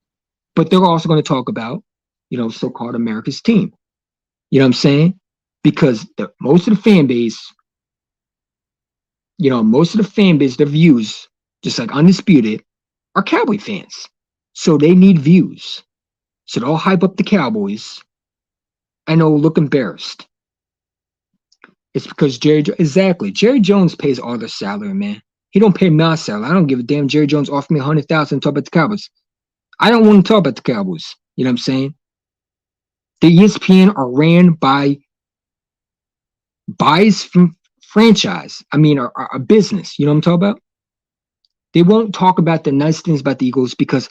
But they're also going to talk about, so-called America's team. You know what I'm saying? Because most of the fan base, their views, just like Undisputed, are Cowboy fans. So they need views. So they'll hype up the Cowboys and they'll look embarrassed. It's because Jerry Jones pays all their salary, man. He don't pay my salary. I don't give a damn. Jerry Jones offered me $100,000 to talk about the Cowboys. I don't want to talk about the Cowboys. You know what I'm saying? The ESPN are ran by franchise. A business. You know what I'm talking about? They won't talk about the nice things about the Eagles because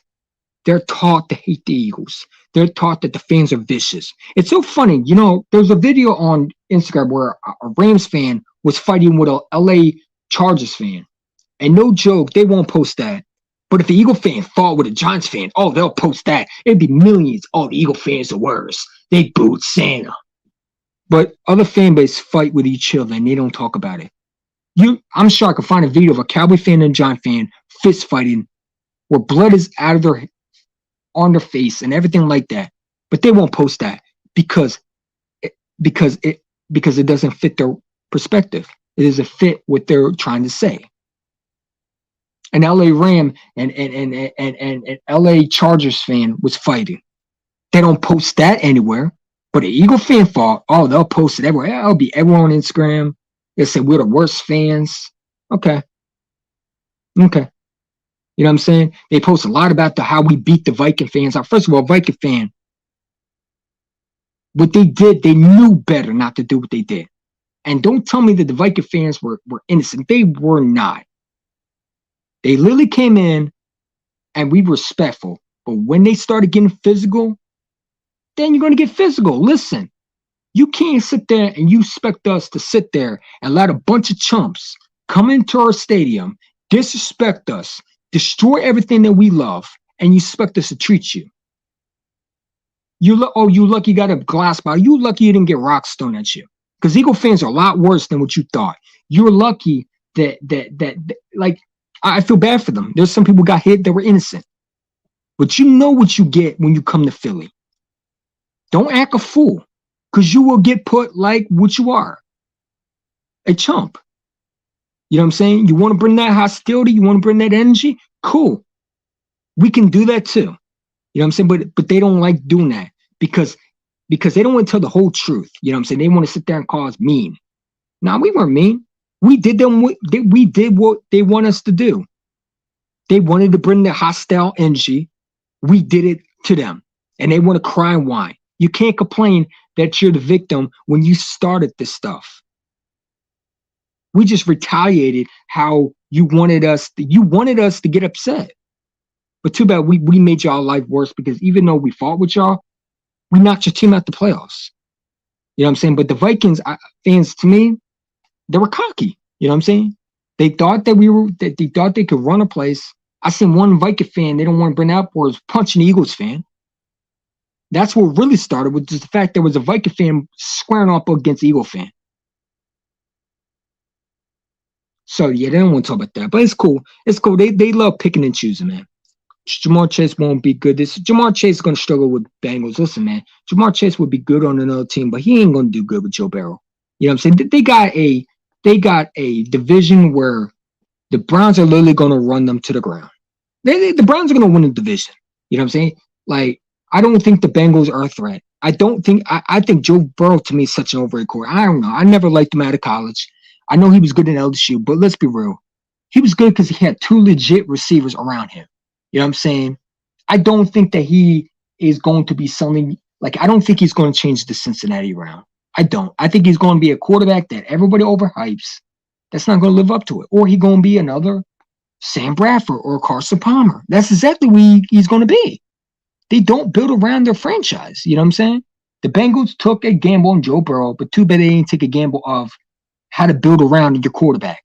they're taught to hate the Eagles. They're taught that the fans are vicious. It's so funny. There's a video on Instagram where a Rams fan was fighting with a LA Chargers fan. And no joke, they won't post that. But if the Eagle fan fought with a Giants fan, they'll post that. It'd be millions. The Eagle fans are worse. They booed Santa. But other fan bases fight with each other and they don't talk about it. I'm sure I could find a video of a Cowboy fan and a Giant fan fist fighting where blood is on their face and everything like that. But they won't post that because it doesn't fit their perspective. It doesn't fit what they're trying to say. An LA Ram and LA Chargers fan was fighting. They don't post that anywhere. But an Eagle fan thought, oh, they'll post it everywhere. It'll be everyone on Instagram. They say we're the worst fans. Okay. Okay. You know what I'm saying? They post a lot about how we beat the Viking fans out. First of all, Viking fan, what they did, they knew better not to do what they did. And don't tell me that the Viking fans were innocent. They were not. They literally came in and we were respectful. But when they started getting physical, then you're going to get physical. Listen, you can't sit there and you expect us to sit there and let a bunch of chumps come into our stadium, disrespect us, destroy everything that we love, and you expect us to treat you. You lucky you got a glass bottle. You lucky you didn't get rocks thrown at you. Because Eagle fans are a lot worse than what you thought. You're lucky that like, I feel bad for them. There's some people got hit that were innocent. But you know what you get when you come to Philly. Don't act a fool, because you will get put like what you are, a chump. You know what I'm saying? You want to bring that hostility? You want to bring that energy? Cool. We can do that too. You know what I'm saying? But they don't like doing that because they don't want to tell the whole truth. You know what I'm saying? They want to sit there and call us mean. Nah, we weren't mean. We did what they want us to do. They wanted to bring the hostile energy. We did it to them. And they want to cry and whine. You can't complain that you're the victim when you started this stuff. We just retaliated how you wanted us to get upset. But too bad we made y'all life worse, because even though we fought with y'all, we knocked your team out the playoffs. You know what I'm saying? But the Vikings fans, to me, they were cocky. You know what I'm saying? They thought that they thought they could run a place. I seen one Viking fan they don't want to bring up was punching the Eagles fan. That's what really started with just the fact there was a Viking fan squaring up against Eagle fan. So yeah, they don't want to talk about that, but it's cool. It's cool. They love picking and choosing, man. Ja'Marr Chase won't be good. Ja'Marr Chase is going to struggle with Bengals. Listen, man, Ja'Marr Chase would be good on another team, but he ain't going to do good with Joe Burrow. You know what I'm saying? They got a division where the Browns are literally going to run them to the ground. The Browns are going to win the division. You know what I'm saying? Like, I don't think the Bengals are a threat. I think Joe Burrow, to me, is such an overrated quarterback. I don't know. I never liked him out of college. I know he was good in LSU, but let's be real. He was good because he had two legit receivers around him. You know what I'm saying? I don't think that he is going to be something like, I don't think he's going to change the Cincinnati around. I don't. I think he's going to be a quarterback that everybody overhypes. That's not going to live up to it. Or he's going to be another Sam Bradford or Carson Palmer. That's exactly what he's going to be. They don't build around their franchise. You know what I'm saying? The Bengals took a gamble on Joe Burrow, but too bad they didn't take a gamble of how to build around your quarterback.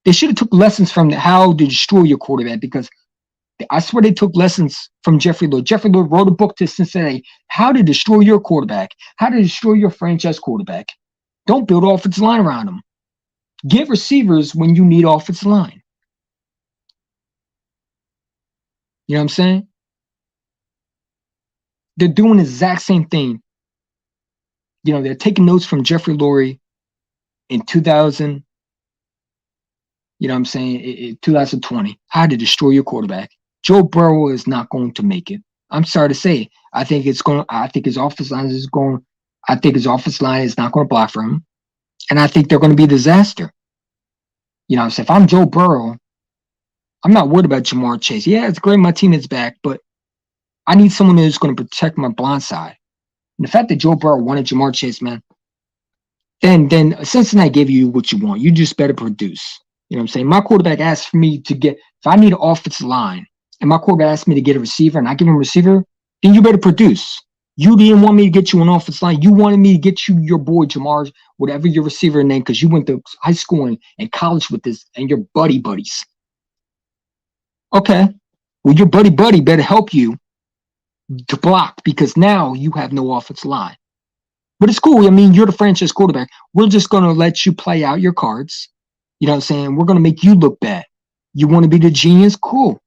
They should have took lessons from how to destroy your quarterback, because I swear they took lessons from Jeffrey Lurie. Jeffrey Lurie wrote a book to Cincinnati, how to destroy your quarterback, how to destroy your franchise quarterback. Don't build offensive line around them. Get receivers when you need offensive line. You know what I'm saying? They're doing the exact same thing. You know, they're taking notes from Jeffrey Lurie in 2000. You know what I'm saying? In 2020, how to destroy your quarterback. Joe Burrow is not going to make it. I'm sorry to say. I think his offensive line is not going to block for him. And I think they're going to be a disaster. You know what I'm saying? If I'm Joe Burrow, I'm not worried about Ja'Marr Chase. Yeah, it's great my team is back, but I need someone who's going to protect my blind side. And the fact that Joe Burrow wanted Ja'Marr Chase, man, then Cincinnati gave you what you want. You just better produce. You know what I'm saying? My quarterback asked for me to get, if I need an offensive line, and my quarterback asked me to get a receiver, and I give him a receiver, then you better produce. You didn't want me to get you an offensive line. You wanted me to get you your boy Ja'Marr, whatever your receiver name, because you went to high school and college with this, and your buddies. Okay. Well, your buddy better help you to block, because now you have no offensive line. But it's cool. I mean, you're the franchise quarterback. We're just going to let you play out your cards. You know what I'm saying? We're going to make you look bad. You want to be the genius? Cool.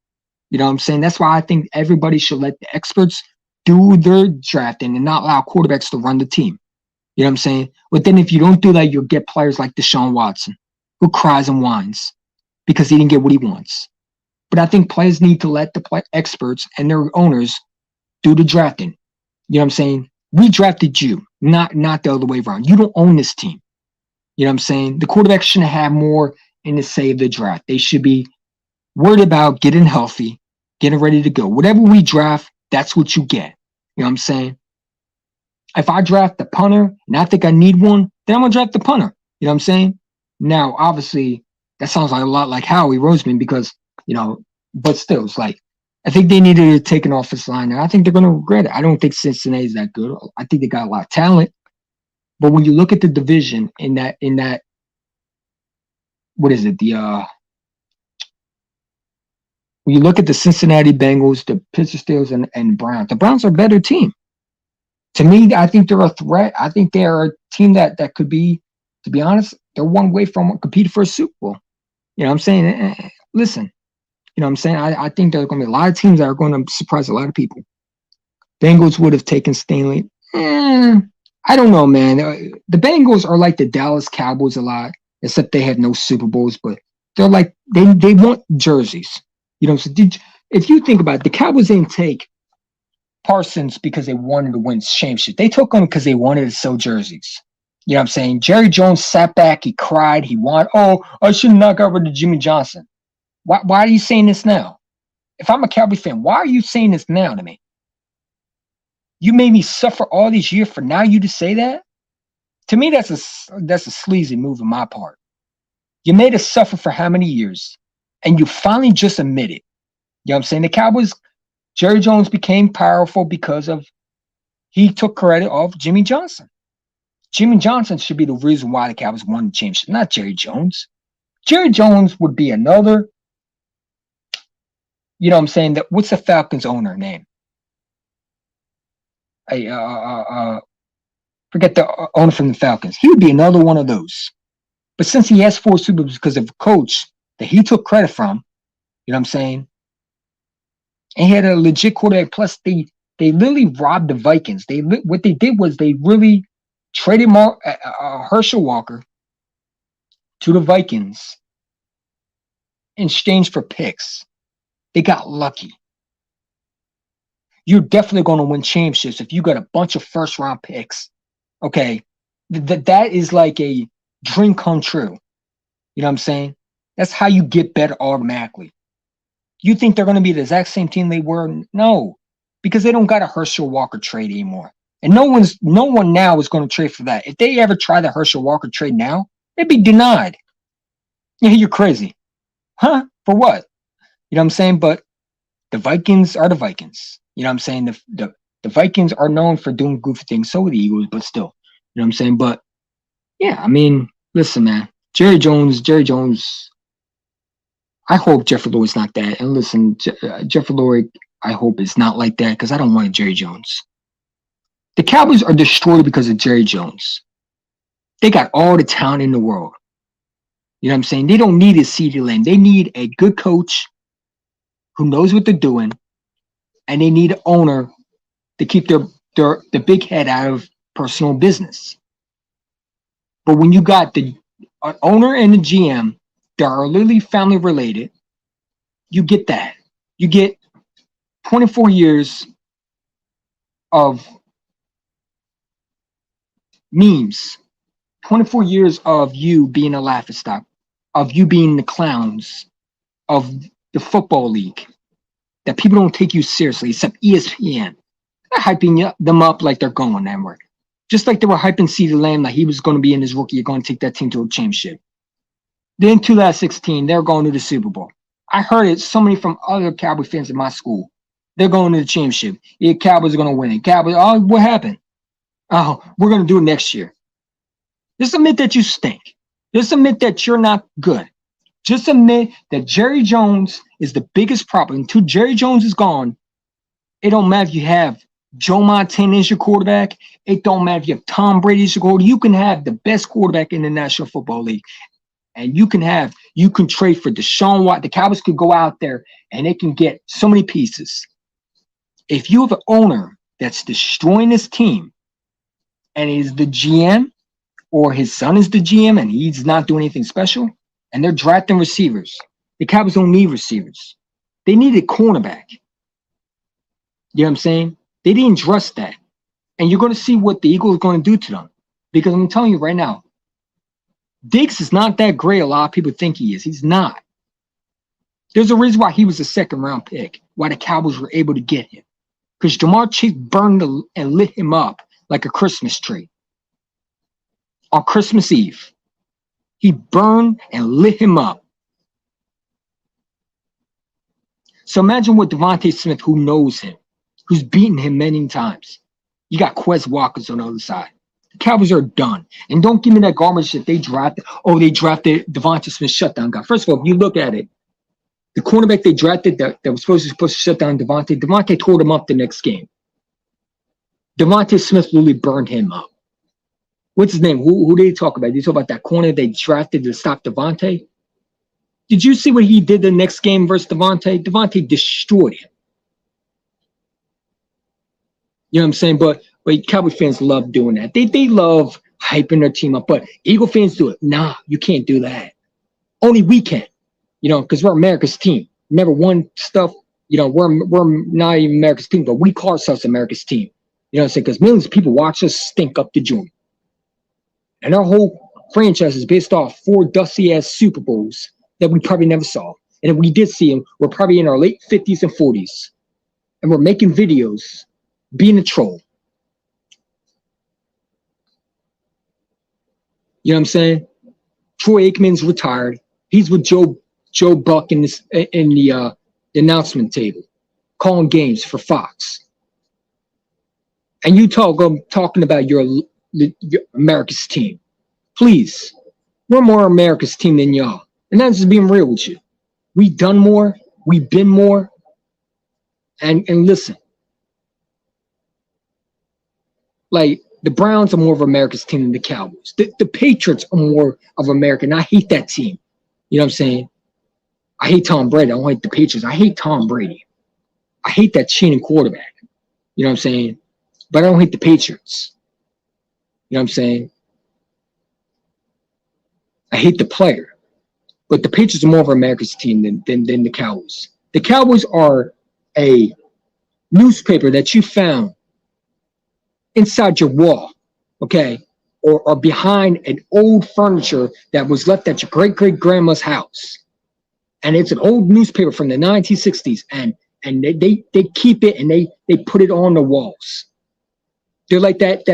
You know what I'm saying? That's why I think everybody should let the experts do their drafting and not allow quarterbacks to run the team. You know what I'm saying? But then if you don't do that, you'll get players like Deshaun Watson. who cries and whines because he didn't get what he wants. But I think players need to let the experts and their owners do the drafting. You know what I'm saying? We drafted you, not the other way around. You don't own this team. You know what I'm saying? The quarterbacks shouldn't have more in the say of the draft. They should be worried about getting healthy, getting ready to go. Whatever we draft, that's what you get. You know what I'm saying? If I draft the punter and I think I need one, then I'm going to draft the punter. You know what I'm saying? Now, obviously, that sounds like a lot like Howie Roseman because, but still, it's like, I think they needed to take an offensive line, and I think they're going to regret it. I don't think Cincinnati's that good. I think they got a lot of talent. But when you look at the division in that, what is it? When you look at the Cincinnati Bengals, the Pittsburgh Steelers, and Browns, the Browns are a better team. To me, I think they're a threat. I think they're a team that could be, to be honest, they're one way from competing for a Super Bowl. You know what I'm saying? Listen, you know what I'm saying? I think there are going to be a lot of teams that are going to surprise a lot of people. Bengals would have taken Stanley. I don't know, man. The Bengals are like the Dallas Cowboys a lot, except they have no Super Bowls, but they're like, they want jerseys. So if you think about it, the Cowboys didn't take Parsons because they wanted to win championship. They took him because they wanted to sell jerseys. You know what I'm saying? Jerry Jones sat back, he cried, he wanted, I should not got rid of Jimmy Johnson. Why are you saying this now? If I'm a Cowboy fan, why are you saying this now to me? You made me suffer all these years for now you to say that? To me, that's a sleazy move on my part. You made us suffer for how many years? And you finally just admit it. You know what I'm saying? The Cowboys, Jerry Jones became powerful because he took credit off Jimmy Johnson. Jimmy Johnson should be the reason why the Cowboys won the championship, not Jerry Jones. Jerry Jones would be another, you know what I'm saying? What's the Falcons owner name? Forget the owner from the Falcons. He would be another one of those. But since he has 4 Super Bowls because of a coach that he took credit from, you know what I'm saying? And he had a legit quarterback. Plus, they literally robbed the Vikings. What they did was they really traded Herschel Walker to the Vikings in exchange for picks. They got lucky. You're definitely going to win championships if you got a bunch of first-round picks. Okay, that is like a dream come true. You know what I'm saying? That's how you get better automatically. You think they're going to be the exact same team they were? No, because they don't got a Herschel Walker trade anymore. And no one now is going to trade for that. If they ever try the Herschel Walker trade now, they'd be denied. Yeah, you're crazy. Huh? For what? You know what I'm saying? But the Vikings are the Vikings. You know what I'm saying? The Vikings are known for doing goofy things. So are the Eagles, but still. You know what I'm saying? But, yeah, I mean, listen, man. Jerry Jones, I hope Jeffrey Lloyd's not that. And listen, Jeffrey Lloyd, I hope it's not like that because I don't want Jerry Jones. The Cowboys are destroyed because of Jerry Jones. They got all the talent in the world. You know what I'm saying? They don't need a CeeDee Lamb. They need a good coach who knows what they're doing, and they need an owner to keep the big head out of personal business. But when you got the owner and the GM that are literally family related, you get that. You get 24 years of memes, 24 years of you being a laughingstock, of you being the clowns of the football league, that people don't take you seriously except ESPN. They're hyping them up like they're going that way. Just like they were hyping CeeDee Lamb like he was going to be in his rookie, going to take that team to a championship. Then 2016, they're going to the Super Bowl. I heard it so many from other Cowboy fans in my school. They're going to the championship. Yeah, Cowboys are going to win it. Cowboys, what happened? Oh, we're going to do it next year. Just admit that you stink. Just admit that you're not good. Just admit that Jerry Jones is the biggest problem. Until Jerry Jones is gone, it don't matter if you have Joe Montana as your quarterback. It don't matter if you have Tom Brady as your quarterback. You can have the best quarterback in the National Football League. And you can trade for Deshaun Watson. The Cowboys could go out there and they can get so many pieces. If you have an owner that's destroying this team and is the GM, or his son is the GM and he's not doing anything special, and they're drafting receivers. The Cowboys don't need receivers. They needed cornerback. You know what I'm saying? They didn't dress that. And you're going to see what the Eagles are going to do to them. Because I'm telling you right now, Diggs is not that great. A lot of people think he is. He's not. There's a reason why he was a second-round pick, why the Cowboys were able to get him. Because Jamar Chase burned and lit him up like a Christmas tree. On Christmas Eve, he burned and lit him up. So imagine what Devontae Smith, who knows him, who's beaten him many times. You got Quez Walkers on the other side. The Cowboys are done. And don't give me that garbage that they drafted. Oh, they drafted Devontae Smith shutdown guy. First of all, if you look at it, the cornerback they drafted that was supposed to shut down Devontae tore him up the next game. Devontae Smith literally burned him up. What's his name? Who did they talk about? Did they talk about that corner they drafted to stop Devontae? Did you see what he did the next game versus Devontae? Devontae destroyed him. You know what I'm saying? But Cowboy fans love doing that. They love hyping their team up. But Eagle fans do it. Nah, you can't do that. Only we can. You know, because we're America's team. Never won stuff. You know, we're not even America's team, but we call ourselves America's team. You know what I'm saying? Because millions of people watch us stink up the joint. And our whole franchise is based off 4 dusty-ass Super Bowls that we probably never saw. And if we did see them, we're probably in our late 50s and 40s. And we're making videos, being a troll. You know what I'm saying? Troy Aikman's retired. He's with Joe Buck in the announcement table, calling games for Fox. And you talking about your America's team. Please, we're more America's team than y'all. And that's just being real with you. We've done more. We've been more. And listen, like the Browns are more of America's team than the Cowboys. The Patriots are more of America. And I hate that team. You know what I'm saying? I hate Tom Brady. I don't hate the Patriots. I hate Tom Brady. I hate that cheating quarterback. You know what I'm saying? But I don't hate the Patriots. You know what I'm saying? I hate the player. But the Patriots are more of America's team than the Cowboys. The Cowboys are a newspaper that you found inside your wall, okay? Or behind an old furniture that was left at your great-great-grandma's house. And it's an old newspaper from the 1960s. And they keep it and they put it on the walls. They're like that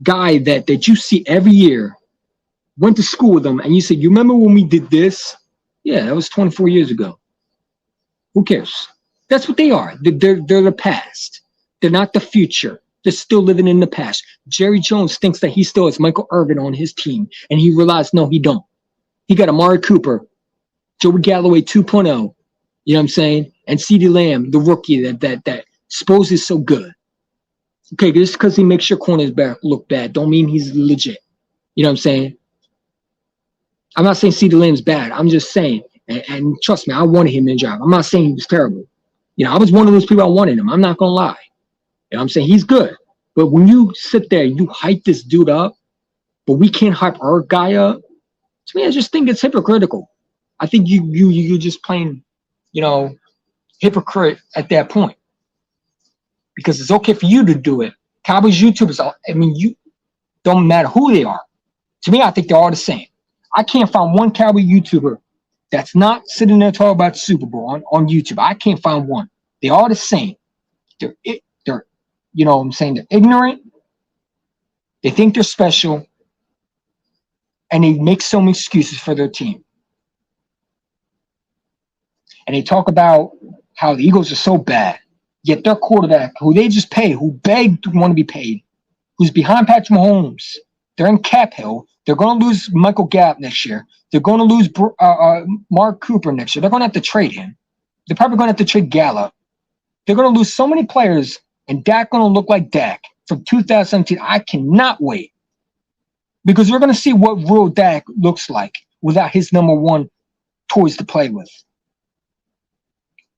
guy that you see every year, went to school with them, and you say, you remember when we did this? Yeah, that was 24 years ago. Who cares? That's what they are. They're the past. They're not the future. They're still living in the past. Jerry Jones thinks that he still has Michael Irvin on his team, and he realized, no, he don't. He got Amari Cooper, Joey Galloway 2.0, you know what I'm saying? And CeeDee Lamb, the rookie that supposedly is so good. Okay, just because he makes your corners look bad don't mean he's legit. You know what I'm saying? I'm not saying CeeDee Lamb's bad. I'm just saying, and trust me, I wanted him in the job. I'm not saying he was terrible. You know, I was one of those people I wanted him. I'm not going to lie. You know what I'm saying? He's good. But when you sit there, you hype this dude up, but we can't hype our guy up, to me, I just think it's hypocritical. I think you're just playing, you know, hypocrite at that point. Because it's okay for you to do it. Cowboys YouTubers, I mean, you don't matter who they are. To me, I think they're all the same. I can't find one Cowboy YouTuber that's not sitting there talking about the Super Bowl on YouTube. I can't find one. They're all the same. They're you know what I'm saying? They're ignorant. They think they're special. And they make so many excuses for their team. And they talk about how the Eagles are so bad. Yet their quarterback, who they just paid, who begged to want to be paid, who's behind Patrick Mahomes, they're in cap hell. They're going to lose Michael Gallup next year. They're going to lose Mark Cooper next year. They're going to have to trade him. They're probably going to have to trade Gallup. They're going to lose so many players, and Dak going to look like Dak from 2017. I cannot wait. Because we're going to see what real Dak looks like without his number one toys to play with.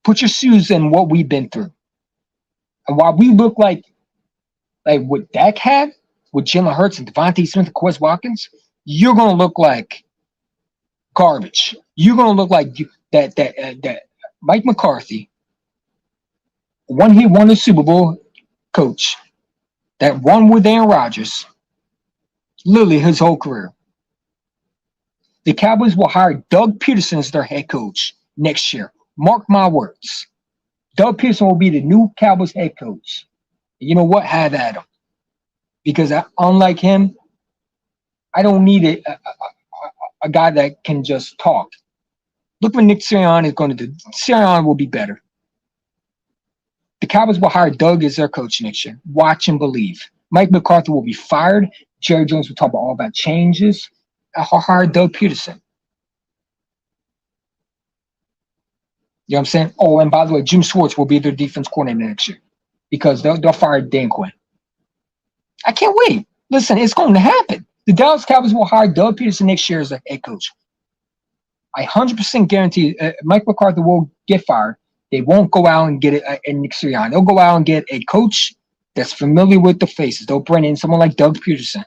Put your shoes in what we've been through. And while we look like what Dak had, with Jalen Hurts and Devontae Smith and Quez Watkins, you're gonna look like garbage. You're gonna look like that Mike McCarthy, when he won the Super Bowl coach, that won with Aaron Rodgers, literally his whole career. The Cowboys will hire Doug Peterson as their head coach next year. Mark my words. Doug Peterson will be the new Cowboys head coach. You know what? Have at him. Because unlike him, I don't need a guy that can just talk. Look what Nick Sirianni is going to do. Sirianni will be better. The Cowboys will hire Doug as their coach next year. Watch and believe. Mike McCarthy will be fired. Jerry Jones will talk all about changes. I'll hire Doug Peterson. You know what I'm saying? Oh, and by the way, Jim Schwartz will be their defense coordinator next year because they'll fire Dan Quinn. I can't wait. Listen, it's going to happen. The Dallas Cowboys will hire Doug Peterson next year as a head coach. I 100% guarantee Mike McCarthy will get fired. They won't go out and get a Nick Sirianni. They'll go out and get a coach that's familiar with the faces. They'll bring in someone like Doug Peterson.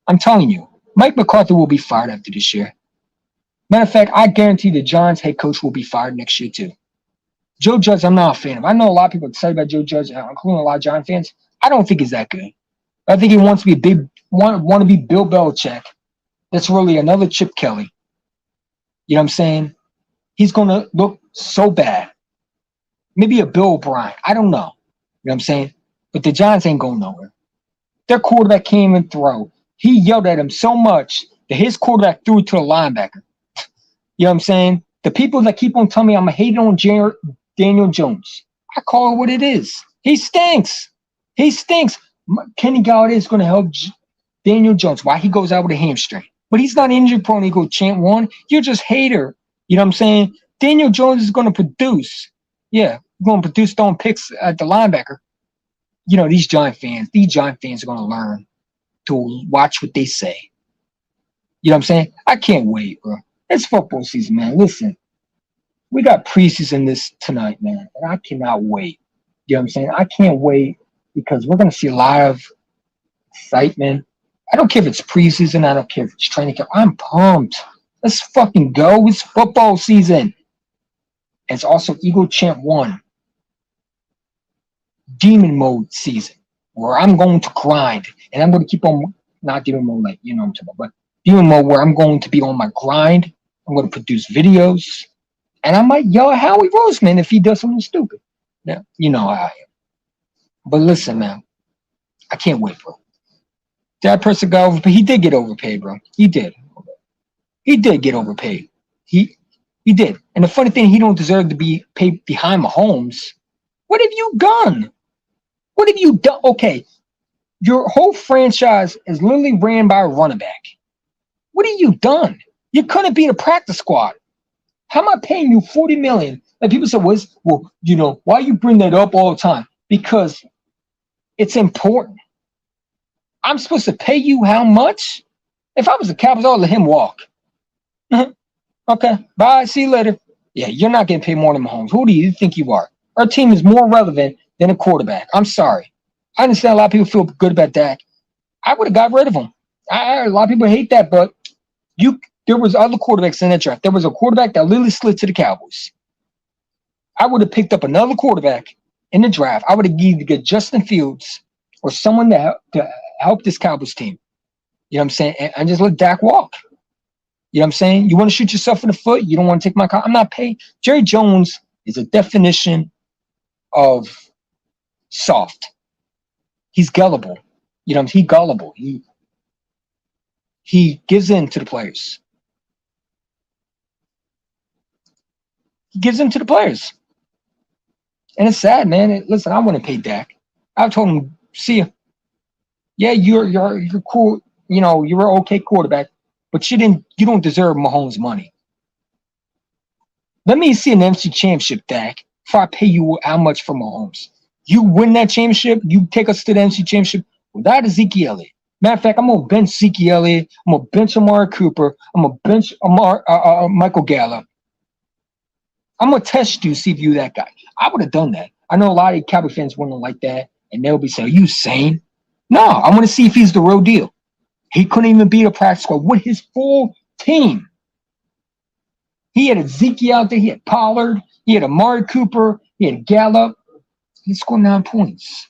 I'm telling you, Mike McCarthy will be fired after this year. Matter of fact, I guarantee the Giants head coach will be fired next year too. Joe Judge, I'm not a fan of. I know a lot of people excited about Joe Judge, including a lot of Giant fans. I don't think he's that good. I think he wants to be want to be Bill Belichick. That's really another Chip Kelly. You know what I'm saying? He's going to look so bad. Maybe a Bill O'Brien. I don't know. You know what I'm saying? But the Giants ain't going nowhere. Their quarterback can't even throw. He yelled at him so much that his quarterback threw it to the linebacker. You know what I'm saying? The people that keep on telling me I'm hating on Daniel Jones, I call it what it is. He stinks. He stinks. Kenny Galladay is going to help Daniel Jones. Why? He goes out with a hamstring. But he's not injury prone. He go chant one. You're just hater. You know what I'm saying? Daniel Jones is going to produce. Yeah, going to produce throwing picks at the linebacker. You know, these Giant fans are going to learn to watch what they say. You know what I'm saying? I can't wait, bro. It's football season, man. Listen, we got preseason this tonight, man, and I cannot wait. You know what I'm saying? I can't wait because we're going to see a lot of excitement. I don't care if it's preseason. I don't care if it's training camp. I'm pumped. Let's fucking go. It's football season. And it's also Eagle Champ 1 demon mode season where I'm going to grind and I'm going to keep on, not demon mode like, you know what I'm talking about, but demon mode where I'm going to be on my grind. I'm going to produce videos and I might yell at Howie Roseman if he does something stupid. Now, you know how I am. But listen, man, I can't wait, bro. That person got overpaid. He did get overpaid, bro. He did. He did get overpaid. He did. And the funny thing, he don't deserve to be paid behind Mahomes. What have you done? What have you done? Okay, your whole franchise is literally ran by a running back. What have you done? You couldn't be in a practice squad. How am I paying you $40 million? And people say, well, you know, why you bring that up all the time? Because it's important. I'm supposed to pay you how much? If I was the Cowboys, I'd let him walk. Okay, bye. See you later. Yeah, you're not getting paid more than Mahomes. Who do you think you are? Our team is more relevant than a quarterback. I'm sorry. I understand a lot of people feel good about Dak. I would have got rid of him. A lot of people hate that, but there was other quarterbacks in that draft. There was a quarterback that literally slid to the Cowboys. I would have picked up another quarterback in the draft. I would have either get Justin Fields or someone to help this Cowboys team. You know what I'm saying? And just let Dak walk. You know what I'm saying? You want to shoot yourself in the foot? You don't want to take my car? I'm not paying. Jerry Jones is a definition of soft. He's gullible. You know, he's gullible. He gives in to the players. He gives in to the players. And it's sad, man. Listen, I wouldn't pay Dak. I told him, see ya. Yeah, you're cool. You know, you're an okay quarterback, but you don't deserve Mahomes' money. Let me see an NFC championship, Dak, before I pay you how much for Mahomes. You win that championship, you take us to the NFC championship without Ezekiel Elliott. Matter of fact, I'm going to bench Ezekiel Elliott. I'm going to bench Amari Cooper. I'm going to bench Michael Gallup. I'm going to test you, see if you're that guy. I would have done that. I know a lot of Cowboy fans wouldn't like that. And they'll be saying, "Are you insane?" No, I want to see if he's the real deal. He couldn't even beat a practice squad with his full team. He had Ezekiel out there. He had Pollard. He had Amari Cooper. He had Gallup. He scored 9 points.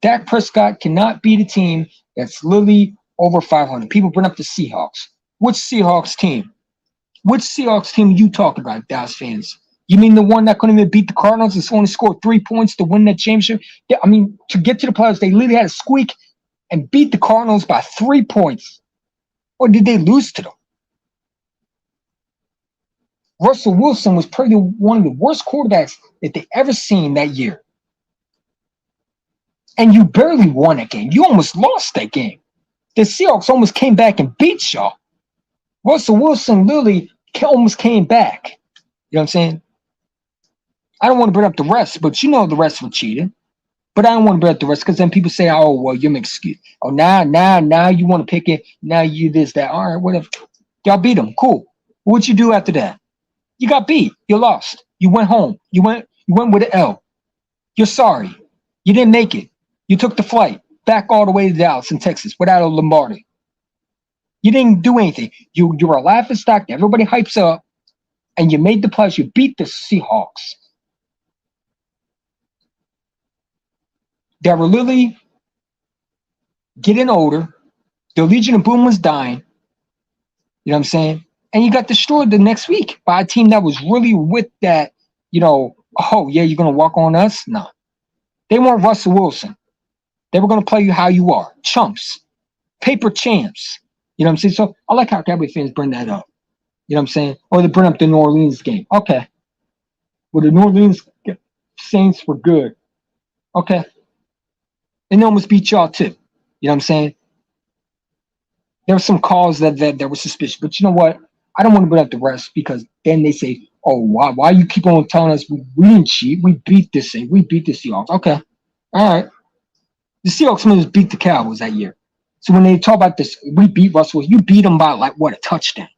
Dak Prescott cannot beat a team that's literally over 500. People bring up the Seahawks. Which Seahawks team? Which Seahawks team are you talking about, Dallas fans? You mean the one that couldn't even beat the Cardinals and only scored 3 points to win that championship? Yeah, I mean, to get to the playoffs, they literally had to squeak and beat the Cardinals by 3 points. Or did they lose to them? Russell Wilson was probably one of the worst quarterbacks that they ever seen that year. And you barely won that game. You almost lost that game. The Seahawks almost came back and beat y'all. Russell Wilson literally almost came back. You know what I'm saying? I don't want to bring up the rest, but you know the rest were cheating. But I don't want to bring up the rest because then people say, "Oh, well, you're an excuse. Oh, now you want to pick it. Now you this, that. All right, whatever. Y'all beat them. Cool. What'd you do after that? You got beat. You lost. You went home. You went with an L. You're sorry. You didn't make it. You took the flight back all the way to Dallas in Texas without a Lombardi. You didn't do anything. You were a laughing stock. Everybody hypes up, and you made the playoffs. You beat the Seahawks. They were literally getting older. The Legion of Boom was dying. You know what I'm saying? And you got destroyed the next week by a team that was really with that, oh, yeah, you're going to walk on us? No. They weren't Russell Wilson. They were going to play you how you are. Chumps. Paper champs. You know what I'm saying? So I like how Cowboy fans bring that up. You know what I'm saying? Or they bring up the New Orleans game. Okay. Well, the New Orleans Saints were good. Okay. And they almost beat y'all too. You know what I'm saying? There were some calls that were suspicious. But you know what? I don't want to bring up the rest because then they say, "Oh, why you keep on telling us we didn't cheat? We beat this thing. We beat the Seahawks." Okay. All right. The Seahawks just beat the Cowboys that year. So when they talk about this, we beat Russell, you beat him by a touchdown.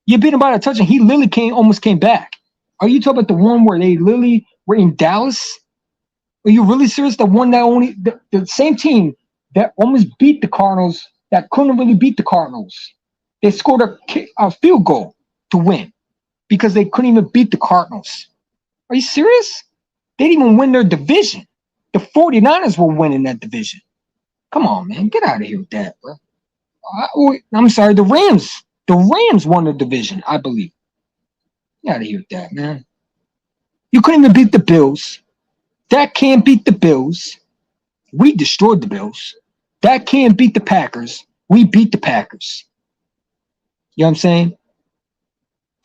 You beat him by a touchdown. He literally almost came back. Are you talking about the one where they literally were in Dallas? Are you really serious? The one that the same team that almost beat the Cardinals, that couldn't really beat the Cardinals. They scored a field goal to win because they couldn't even beat the Cardinals. Are you serious? They didn't even win their division. The 49ers were winning that division. Come on, man. Get out of here with that, bro. I'm sorry, the Rams. The Rams won the division, I believe. Get out of here with that, man. You couldn't even beat the Bills. That can't beat the Bills. We destroyed the Bills. That can't beat the Packers. We beat the Packers. You know what I'm saying?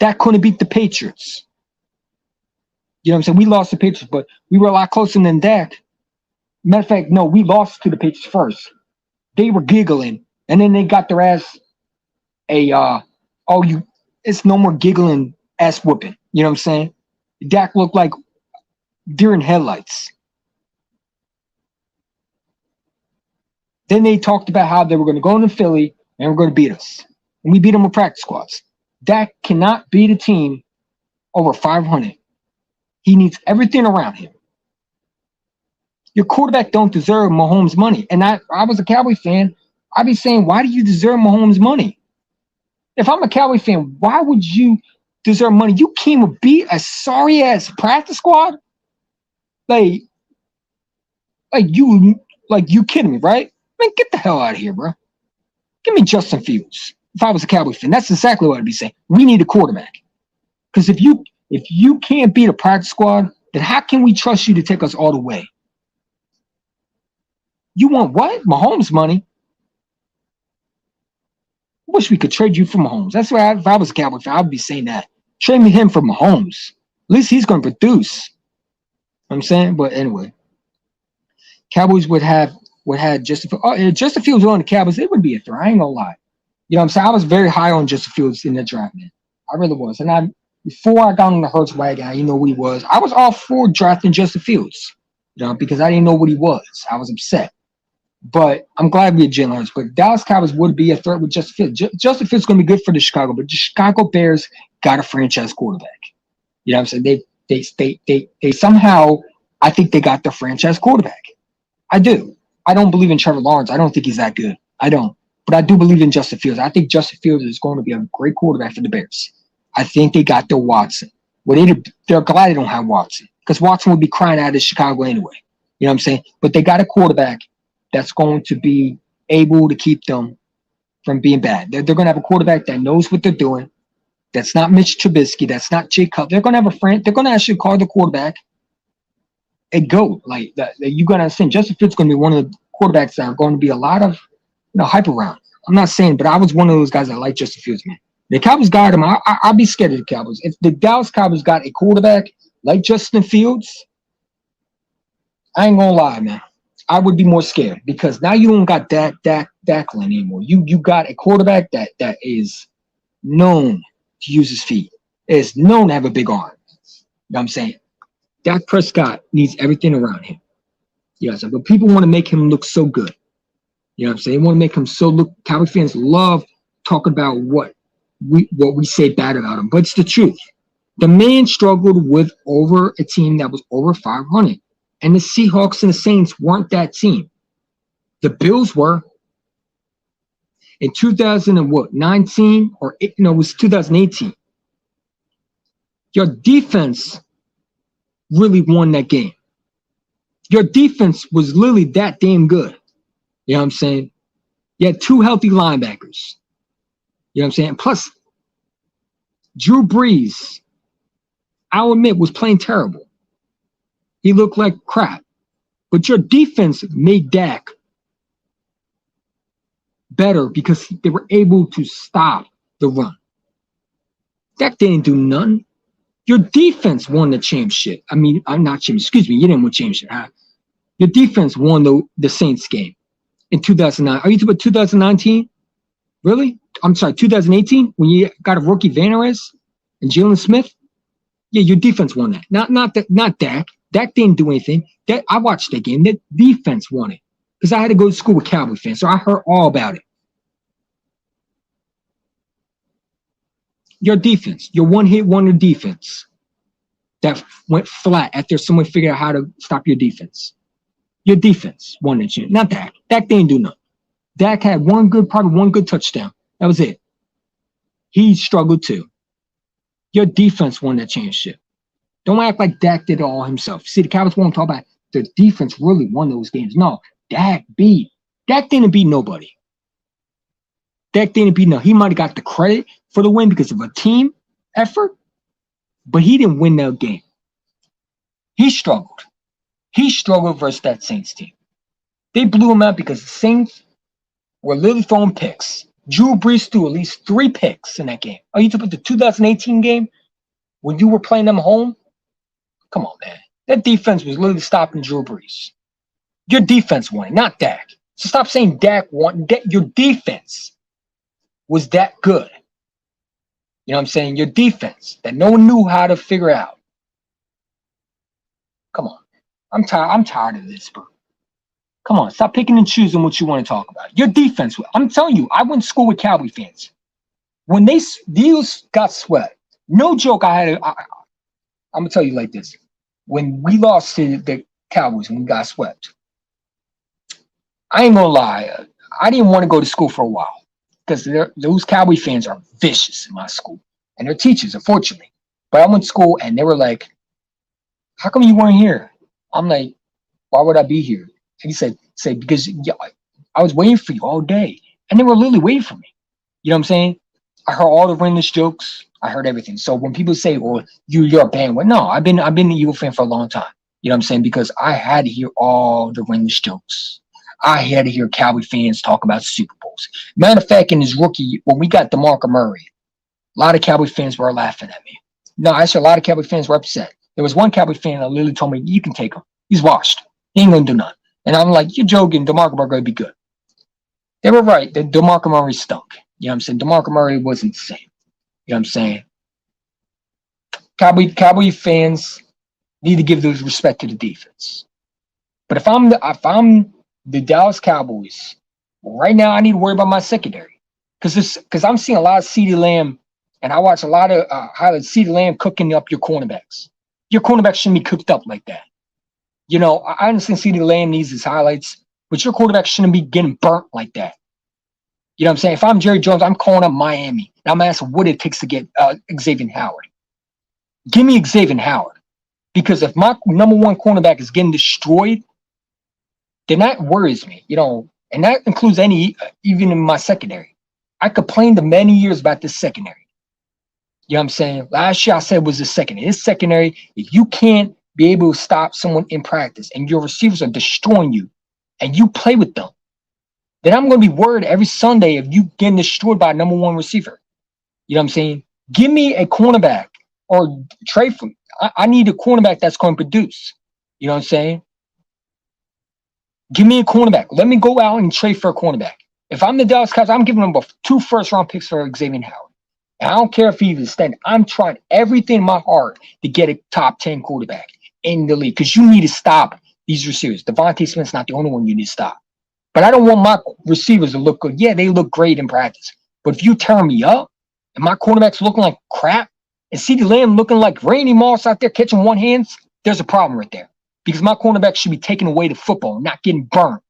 That couldn't beat the Patriots. You know what I'm saying? We lost the Patriots, but we were a lot closer than that. Matter of fact, no, we lost to the Patriots first. They were giggling, and then they got their ass it's no more giggling ass whooping. You know what I'm saying? Dak looked like deer in headlights. Then they talked about how they were going to go into Philly and were going to beat us. And we beat them with practice squads. Dak cannot beat a team over 500. He needs everything around him. Your quarterback don't deserve Mahomes' money. And I was a Cowboy fan. I'd be saying, why do you deserve Mahomes' money? If I'm a Cowboy fan, why would you deserve money? You came to beat a sorry-ass practice squad? Like you kidding me, right? Man, get the hell out of here, bro. Give me Justin Fields. If I was a Cowboy fan, that's exactly what I'd be saying. We need a quarterback. Because if you can't beat a practice squad, then how can we trust you to take us all the way? You want what? Mahomes' money? I wish we could trade you for Mahomes. That's why if I was a Cowboy fan, I would be saying that. Trade me him for Mahomes. At least he's going to produce. You know what I'm saying? But anyway, Cowboys would have Justin Fields. If Justin Fields on the Cowboys, it would be a threat. I ain't gonna lie. You know what I'm saying? I was very high on Justin Fields in that draft, man. I really was. And before I got on the Hurts wagon, you know what he was. I was all for drafting Justin Fields, because I didn't know what he was. I was upset. But I'm glad we had Jalen Hurts. But Dallas Cowboys would be a threat with Justin Fields. Justin Fields is going to be good for the Chicago, but the Chicago Bears got a franchise quarterback. You know what I'm saying? They somehow I think they got the franchise quarterback. I do. I don't believe in Trevor Lawrence. I don't think he's that good. I don't. But I do believe in Justin Fields. I think Justin Fields is going to be a great quarterback for the Bears. I think they got their Watson. Well, they're glad they don't have Watson because Watson would be crying out of Chicago anyway. You know what I'm saying? But they got a quarterback that's going to be able to keep them from being bad. They're going to have a quarterback that knows what they're doing. That's not Mitch Trubisky. That's not Jay Cutler. They're going to have a friend. They're going to actually call the quarterback a GOAT. Like that, you got to understand, Justin Fields is going to be one of the quarterbacks that are going to be a lot of hype around. I'm not saying, but I was one of those guys that like Justin Fields, man. The Cowboys got him. I'd be scared of the Cowboys. If the Dallas Cowboys got a quarterback like Justin Fields, I ain't gonna lie, man. I would be more scared because now you don't got Dak anymore. You got a quarterback that is known to use his feet, is known to have a big arm. You know what I'm saying? Dak Prescott needs everything around him. Yes, but people want to make him look so good. You know what I'm saying? They want to make him so look. Cowboy fans love talking about what we say bad about him, but it's the truth. The man struggled with over a team that was over 500. And the Seahawks and the Saints weren't that team. The Bills were. In 2019 or it was 2018. Your defense really won that game. Your defense was literally that damn good. You know what I'm saying? You had two healthy linebackers. You know what I'm saying? Plus, Drew Brees, I'll admit, was playing terrible. He looked like crap. But your defense made Dak better because they were able to stop the run. Dak didn't do nothing. Your defense won the championship. I mean, I'm not championship. Excuse me, you didn't win championship. Huh? Your defense won the Saints game in 2009. Are you talking about 2019? Really? I'm sorry, 2018 when you got a rookie Van Ness and Jalen Smith? Yeah, your defense won that. Not Dak. Dak didn't do anything. I watched that game. That defense won it because I had to go to school with Cowboy fans, so I heard all about it. Your defense, your one-hit wonder defense that went flat after someone figured out how to stop your defense. Your defense won the championship, not Dak. Dak didn't do nothing. Dak had probably one good touchdown. That was it. He struggled too. Your defense won that championship. Don't act like Dak did it all himself. See, the Cowboys won't talk about the defense really won those games. No, Dak didn't beat nobody. Dak didn't beat no. He might have got the credit for the win because of a team effort, but he didn't win that game. He struggled. He struggled versus that Saints team. They blew him out because the Saints were literally throwing picks. Drew Brees threw at least 3 picks in that game. Are you talking about the 2018 game when you were playing them home? Come on, man. That defense was literally stopping Drew Brees. Your defense won it, not Dak. So stop saying Dak won. Your defense was that good. You know what I'm saying? Your defense that no one knew how to figure out. Come on. I'm tired of this, bro. Come on, stop picking and choosing what you want to talk about. Your defense, I'm telling you, I went to school with Cowboy fans. When these got swept, no joke, I'm going to tell you like this. When we lost to the Cowboys, when we got swept, I ain't going to lie, I didn't want to go to school for a while because those Cowboy fans are vicious in my school. And they're teachers, unfortunately. But I went to school and they were like, how come you weren't here? I'm like, why would I be here? And he said, because I was waiting for you all day. And they were literally waiting for me. You know what I'm saying? I heard all the brainless jokes. I heard everything. So when people say, well, you're a bandwagon. No, I've been an Eagle fan for a long time. You know what I'm saying? Because I had to hear all the brainless jokes. I had to hear Cowboy fans talk about Super Bowls. Matter of fact, in his rookie, when we got DeMarco Murray, a lot of Cowboy fans were laughing at me. No, actually, a lot of Cowboy fans were upset. There was one Cowboy fan that literally told me, you can take him. He's washed. He ain't going to do nothing. And I'm like, you're joking. DeMarco Murray going to be good. They were right. DeMarco Murray stunk. You know what I'm saying? DeMarco Murray wasn't the same. You know what I'm saying? Cowboy fans need to give those respect to the defense. But if I'm the Dallas Cowboys, right now I need to worry about my secondary. Because I'm seeing a lot of CeeDee Lamb, and I watch a lot of highlights CeeDee Lamb cooking up your cornerbacks. Your cornerbacks shouldn't be cooked up like that. You know, I understand CeeDee Lamb needs his highlights, but your quarterback shouldn't be getting burnt like that. You know what I'm saying? If I'm Jerry Jones, I'm calling up Miami. And I'm asking what it takes to get Xavier Howard. Give me Xavier Howard. Because if my number one cornerback is getting destroyed, then that worries me, you know, and that includes even in my secondary. I complained many years about this secondary. You know what I'm saying? Last year I said was the secondary. This secondary, if you can't be able to stop someone in practice and your receivers are destroying you and you play with them, then I'm going to be worried every Sunday if you getting destroyed by a number one receiver. You know what I'm saying? Give me a cornerback or trade for me. I need a cornerback that's going to produce. You know what I'm saying? Give me a cornerback. Let me go out and trade for a cornerback. If I'm the Dallas Cowboys, I'm giving them 2 first-round picks for Xavier Howard. And I don't care if he's extended. I'm trying everything in my heart to get a top 10 quarterback in the league because you need to stop these receivers. Devontae Smith's not the only one you need to stop. But I don't want my receivers to look good. Yeah, they look great in practice. But if you turn me up and my quarterback's looking like crap and CeeDee Lamb looking like Randy Moss out there catching one hands, there's a problem right there. Because my cornerback should be taking away the football, not getting burnt.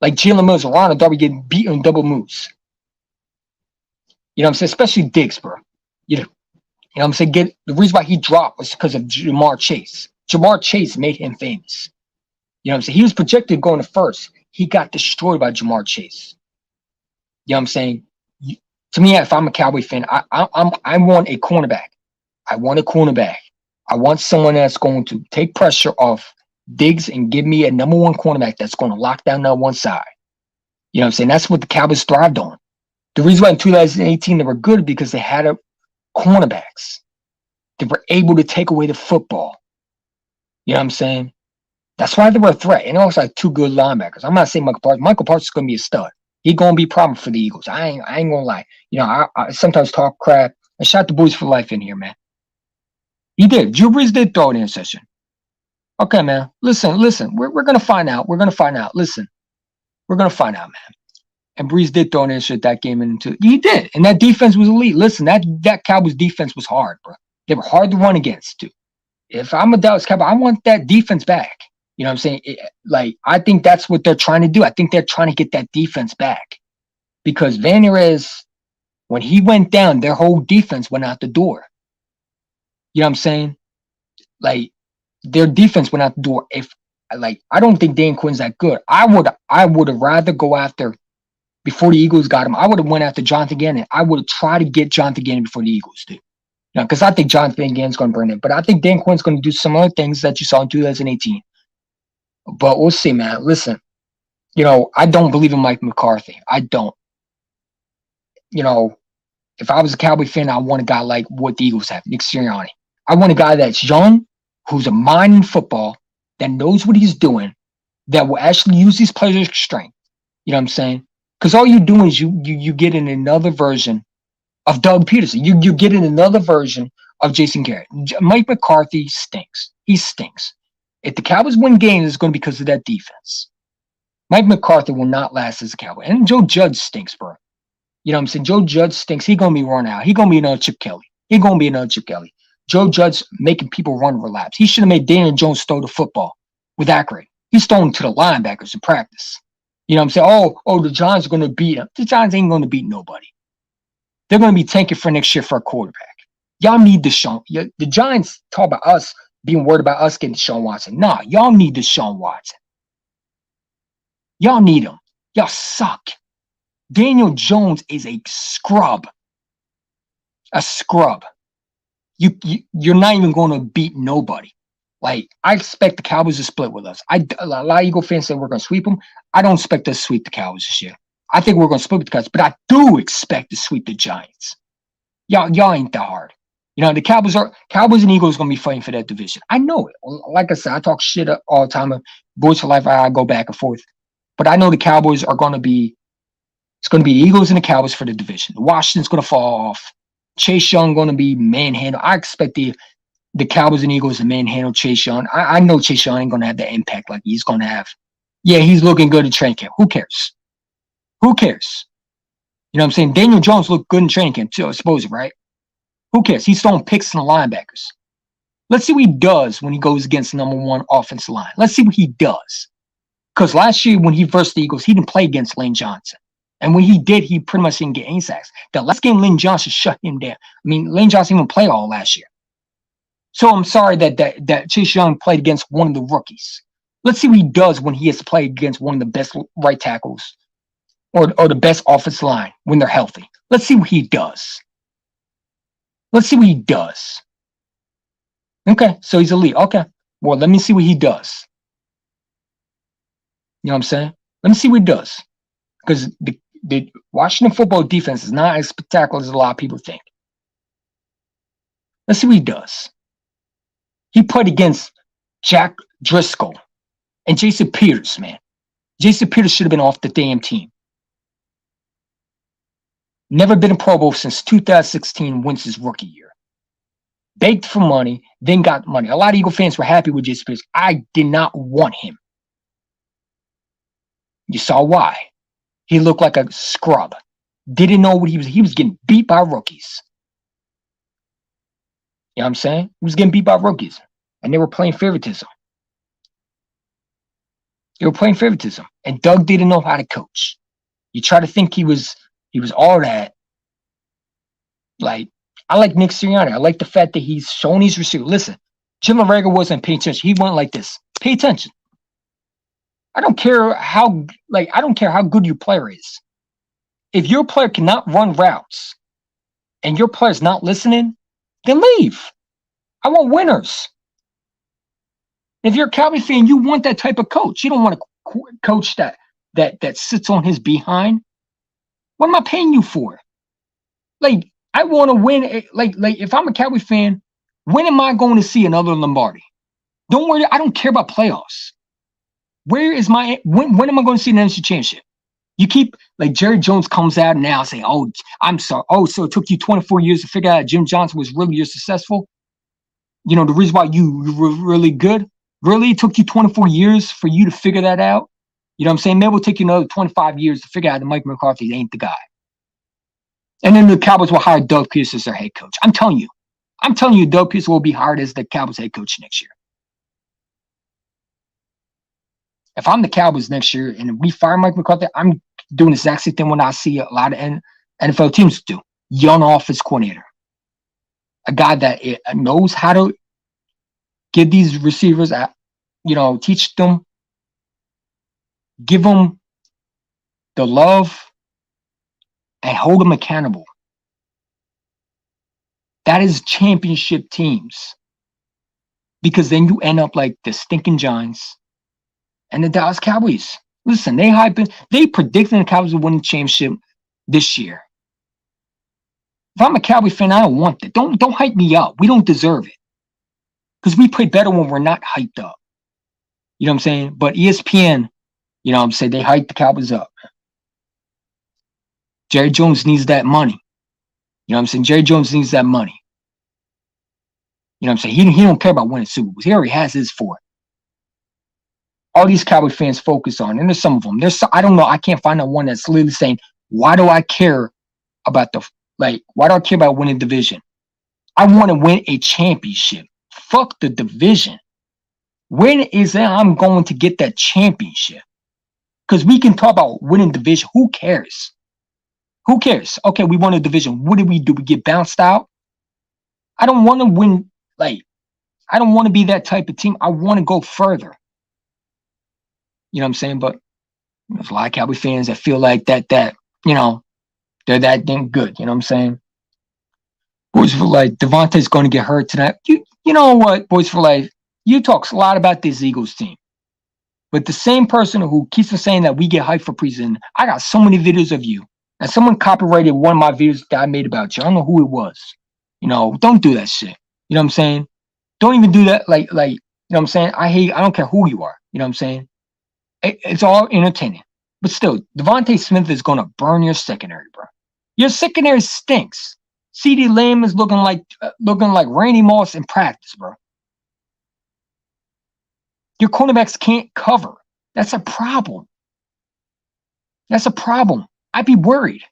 Like Jalen Mills or Ronald Darby getting beaten in double moves. You know what I'm saying? Especially Diggs, bro. You know what I'm saying? The reason why he dropped was because of Jamar Chase. Jamar Chase made him famous. You know what I'm saying? He was projected going to first. He got destroyed by Jamar Chase. You know what I'm saying? To me, if I'm a Cowboy fan, I want a cornerback. I want a cornerback. I want someone that's going to take pressure off Diggs and give me a number one cornerback that's going to lock down that one side. You know what I'm saying? That's what the Cowboys thrived on. The reason why in 2018 they were good because they had cornerbacks. They were able to take away the football. You know what I'm saying? That's why they were a threat. And also like 2 good linebackers. I'm not saying Michael Parsons. Michael Parsons is going to be a stud. He's going to be a problem for the Eagles. I ain't going to lie. You know, I sometimes talk crap. I shot the boys for life in here, man. He did. Drew Brees did throw an interception. Okay, man. Listen. We're going to find out. Listen. We're going to find out, man. And Brees did throw an interception that game into. He did. And that defense was elite. Listen, that Cowboys defense was hard, bro. They were hard to run against, too. If I'm a Dallas Cowboy, I want that defense back. You know what I'm saying? I think that's what they're trying to do. I think they're trying to get that defense back. Because Van Eres, when he went down, their whole defense went out the door. You know what I'm saying? Their defense went out the door. I don't think Dan Quinn's that good. I would have rather go after, before the Eagles got him, I would have went after Jonathan Gannon. I would have tried to get Jonathan Gannon before the Eagles did. Because I think Jonathan Gannon's going to burn it. But I think Dan Quinn's going to do some other things that you saw in 2018. But we'll see, man. Listen, you know, I don't believe in Mike McCarthy. I don't. You know, if I was a Cowboy fan, I want a guy like what the Eagles have, Nick Sirianni. I want a guy that's young, who's a mind in football, that knows what he's doing, that will actually use these players' strength. You know what I'm saying? Because all you're doing is you get in another version of Doug Peterson. You get in another version of Jason Garrett. Mike McCarthy stinks. He stinks. If the Cowboys win games, it's going to be because of that defense. Mike McCarthy will not last as a Cowboy. And Joe Judge stinks, bro. You know what I'm saying? Joe Judge stinks. He's going to be run out. He's going to be another Chip Kelly. Joe Judge making people run over laps. He should have made Daniel Jones throw the football with accuracy. He's throwing to the linebackers in practice. You know what I'm saying? Oh, the Giants are going to beat him. The Giants ain't going to beat nobody. They're going to be tanking for next year for a quarterback. Y'all need Deshaun. The Giants talk about us being worried about us getting Deshaun Watson. Nah, y'all need Deshaun Watson. Y'all need him. Y'all suck. Daniel Jones is a scrub. A scrub. You're not even going to beat nobody. I expect the Cowboys to split with us. A lot of Eagle fans say we're going to sweep them. I don't expect us to sweep the Cowboys this year. I think we're going to split with the Cowboys, but I do expect to sweep the Giants. Y'all ain't that hard. You know, the Cowboys and Eagles going to be fighting for that division. I know it. Like I said, I talk shit all the time. Boys for life, I go back and forth. But I know the Cowboys are going to be, it's going to be the Eagles and the Cowboys for the division. Washington's going to fall off. Chase Young going to be manhandled. I expect the Cowboys and Eagles to manhandle Chase Young. I know Chase Young ain't going to have the impact like he's going to have. Yeah, he's looking good at training camp. Who cares? Who cares? You know what I'm saying? Daniel Jones looked good in training camp too, I suppose, right? Who cares? He's throwing picks to the linebackers. Let's see what he does when he goes against the number one offensive line. Let's see what he does. Because last year when he versed the Eagles, he didn't play against Lane Johnson. And when he did, he pretty much didn't get any sacks. The last game, Lane Johnson shut him down. I mean, Lane Johnson even played all last year. So I'm sorry that Chase Young played against one of the rookies. Let's see what he does when he has to play against one of the best right tackles or the best offensive line when they're healthy. Let's see what he does. Let's see what he does. Okay, so he's elite. Okay, well, let me see what he does. You know what I'm saying? Let me see what he does. Because the Washington football defense is not as spectacular as a lot of people think. Let's see what he does. He played against Jack Driscoll and Jason Peters, man. Jason Peters should have been off the damn team. Never been in Pro Bowl since 2016, Wentz's rookie year. Begged for money, then got money. A lot of Eagle fans were happy with Jason Peters. I did not want him. You saw why. He looked like a scrub. Didn't know what he was. He was getting beat by rookies. You know what I'm saying? He was getting beat by rookies. And they were playing favoritism. They were playing favoritism. And Doug didn't know how to coach. You try to think he was all that. Like, I like Nick Sirianni. I like the fact that he's showing his receiver. Listen, Jim LaRega wasn't paying attention. He went like this. Pay attention. I don't care how good your player is. If your player cannot run routes and your player's not listening, then leave. I want winners. If you're a Cowboy fan, you want that type of coach. You don't want a coach that sits on his behind. What am I paying you for? Like, I want to win. Like if I'm a Cowboy fan, when am I going to see another Lombardi? Don't worry. I don't care about playoffs. Where is my when am I going to see an NFC Championship? You keep like Jerry Jones comes out now and say, "Oh, I'm sorry. Oh, so it took you 24 years to figure out Jim Johnson was really successful. You know the reason why you were really good. Really, it took you 24 years for you to figure that out. You know what I'm saying? Maybe it'll take you another 25 years to figure out that Mike McCarthy ain't the guy. And then the Cowboys will hire Doug Peterson as their head coach. I'm telling you, Doug Peterson will be hired as the Cowboys head coach next year. If I'm the Cowboys next year and we fire Mike McCarthy, I'm doing the exact same thing when I see a lot of NFL teams do. Young offense coordinator. A guy that knows how to give these receivers, teach them, give them the love, and hold them accountable. That is championship teams. Because then you end up like the stinking Giants and the Dallas Cowboys. Listen, they predicted the Cowboys would win the championship this year. If I'm a Cowboy fan, I don't want that. Don't hype me up. We don't deserve it. Because we play better when we're not hyped up. You know what I'm saying? But ESPN, you know what I'm saying, they hype the Cowboys up. Jerry Jones needs that money. You know what I'm saying? Jerry Jones needs that money. You know what I'm saying? He don't care about winning Super Bowls. He already has his four. All these Cowboy fans focus on, and there's some of them. I don't know. I can't find that one that's literally saying, why do I care about why do I care about winning division? I want to win a championship. Fuck the division. When is that I'm going to get that championship? Because we can talk about winning division. Who cares? Who cares? Okay, we won a division. What do? We get bounced out? I don't want to win. I don't want to be that type of team. I want to go further. You know what I'm saying? But there's a lot of Cowboy fans that feel like that they're that damn good. You know what I'm saying? Boys for Life, Devontae's going to get hurt tonight. You know what, Boys for Life? You talk a lot about this Eagles team. But the same person who keeps on saying that we get hyped for preseason, I got so many videos of you. And someone copyrighted one of my videos that I made about you. I don't know who it was. Don't do that shit. You know what I'm saying? Don't even do that. You know what I'm saying? I don't care who you are. You know what I'm saying? It's all entertaining. But still, Devontae Smith is going to burn your secondary, bro. Your secondary stinks. CeeDee Lamb is looking like Randy Moss in practice, bro. Your cornerbacks can't cover. That's a problem. That's a problem. I'd be worried.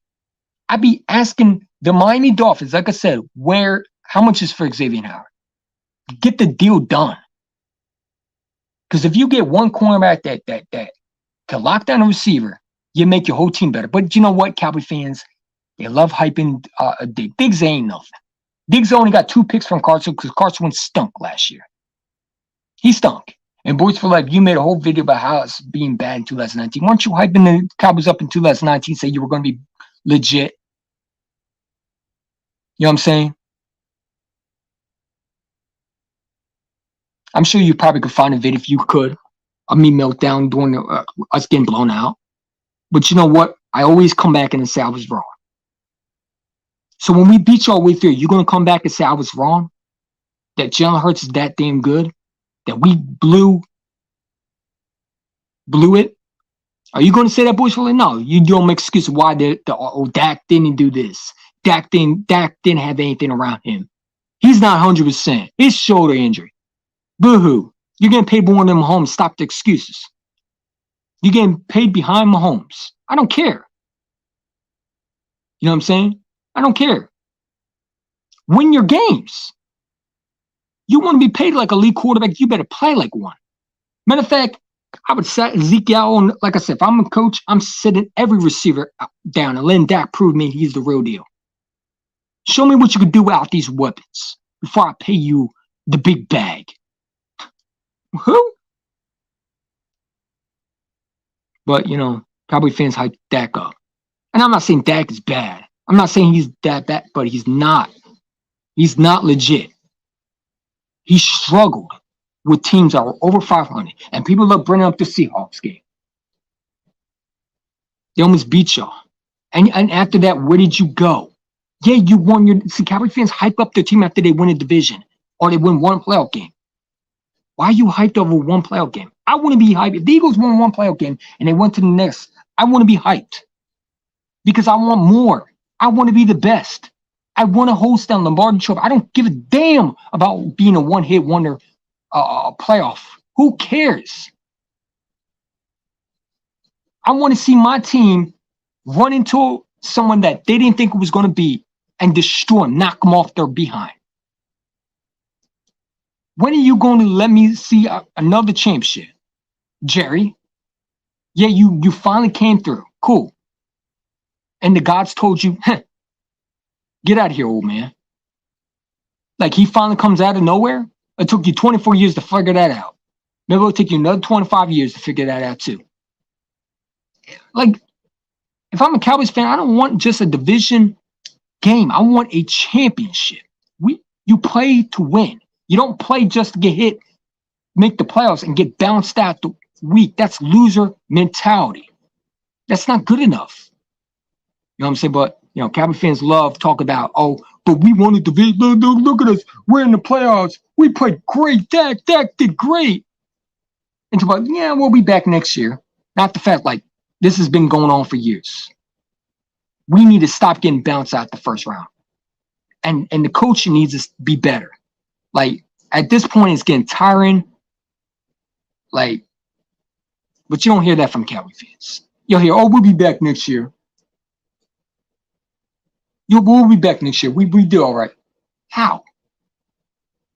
I'd be asking the Miami Dolphins, like I said, how much is for Xavier Howard? Get the deal done. Because if you get one cornerback that can lock down a receiver, you make your whole team better. But you know what, Cowboy fans? They love hyping Diggs. Diggs ain't nothing. Diggs only got 2 picks from Carson because Carson Wentz stunk last year. He stunk. And Boys for Life, you made a whole video about how it's being bad in 2019. Weren't you hyping the Cowboys up in 2019, say you were going to be legit? You know what I'm saying? I'm sure you probably could find a video if you could of me meltdown during us getting blown out. But you know what? I always come back and say I was wrong. So when we beat you all the way through, you're going to come back and say I was wrong? That Jalen Hurts is that damn good? That we blew it? Are you going to say that, Boys? No, you don't make excuses why Dak didn't do this. Dak didn't have anything around him. He's not 100%. His shoulder injury. Boo-hoo. You're getting paid more than Mahomes. Stop the excuses. You're getting paid behind Mahomes. I don't care. You know what I'm saying? I don't care. Win your games. You want to be paid like a league quarterback, you better play like one. Matter of fact, I would set Zeke out on, like I said, if I'm a coach, I'm sitting every receiver down and letting Dak prove me he's the real deal. Show me what you can do without these weapons before I pay you the big bag. Who? But, you know, Cowboy fans hype Dak up. And I'm not saying Dak is bad. I'm not saying he's that bad, but he's not. He's not legit. He struggled with teams that were over 500. And people love bringing up the Seahawks game. They almost beat y'all. And after that, where did you go? Yeah, you won your... See, Cowboy fans hype up their team after they win a division or they win one playoff game. Why are you hyped over one playoff game? I want to be hyped. If the Eagles won one playoff game and they went to the next, I want to be hyped. Because I want more. I want to be the best. I want to host that Lombardi Trophy. I don't give a damn about being a one-hit wonder playoff. Who cares? I want to see my team run into someone that they didn't think it was going to be and destroy them, knock them off their behind. When are you going to let me see another championship? Jerry? Yeah, you finally came through. Cool. And the gods told you, get out of here, old man. Like he finally comes out of nowhere? It took you 24 years to figure that out. Maybe it'll take you another 25 years to figure that out too. Like, if I'm a Cowboys fan, I don't want just a division game. I want a championship. You play to win. You don't play just to get hit, make the playoffs, and get bounced out the week. That's loser mentality. That's not good enough. You know what I'm saying? But, you know, Cowboy fans love talk about, oh, but we won the division. Look at us. We're in the playoffs. We played great. Dak did great. And about, yeah, we'll be back next year. Not the fact, like, this has been going on for years. We need to stop getting bounced out the first round. And the coaching needs to be better. Like, at this point, it's getting tiring. Like, but you don't hear that from Cowboy fans. You'll hear, oh, we'll be back next year. We'll be back next year. We do all right. How?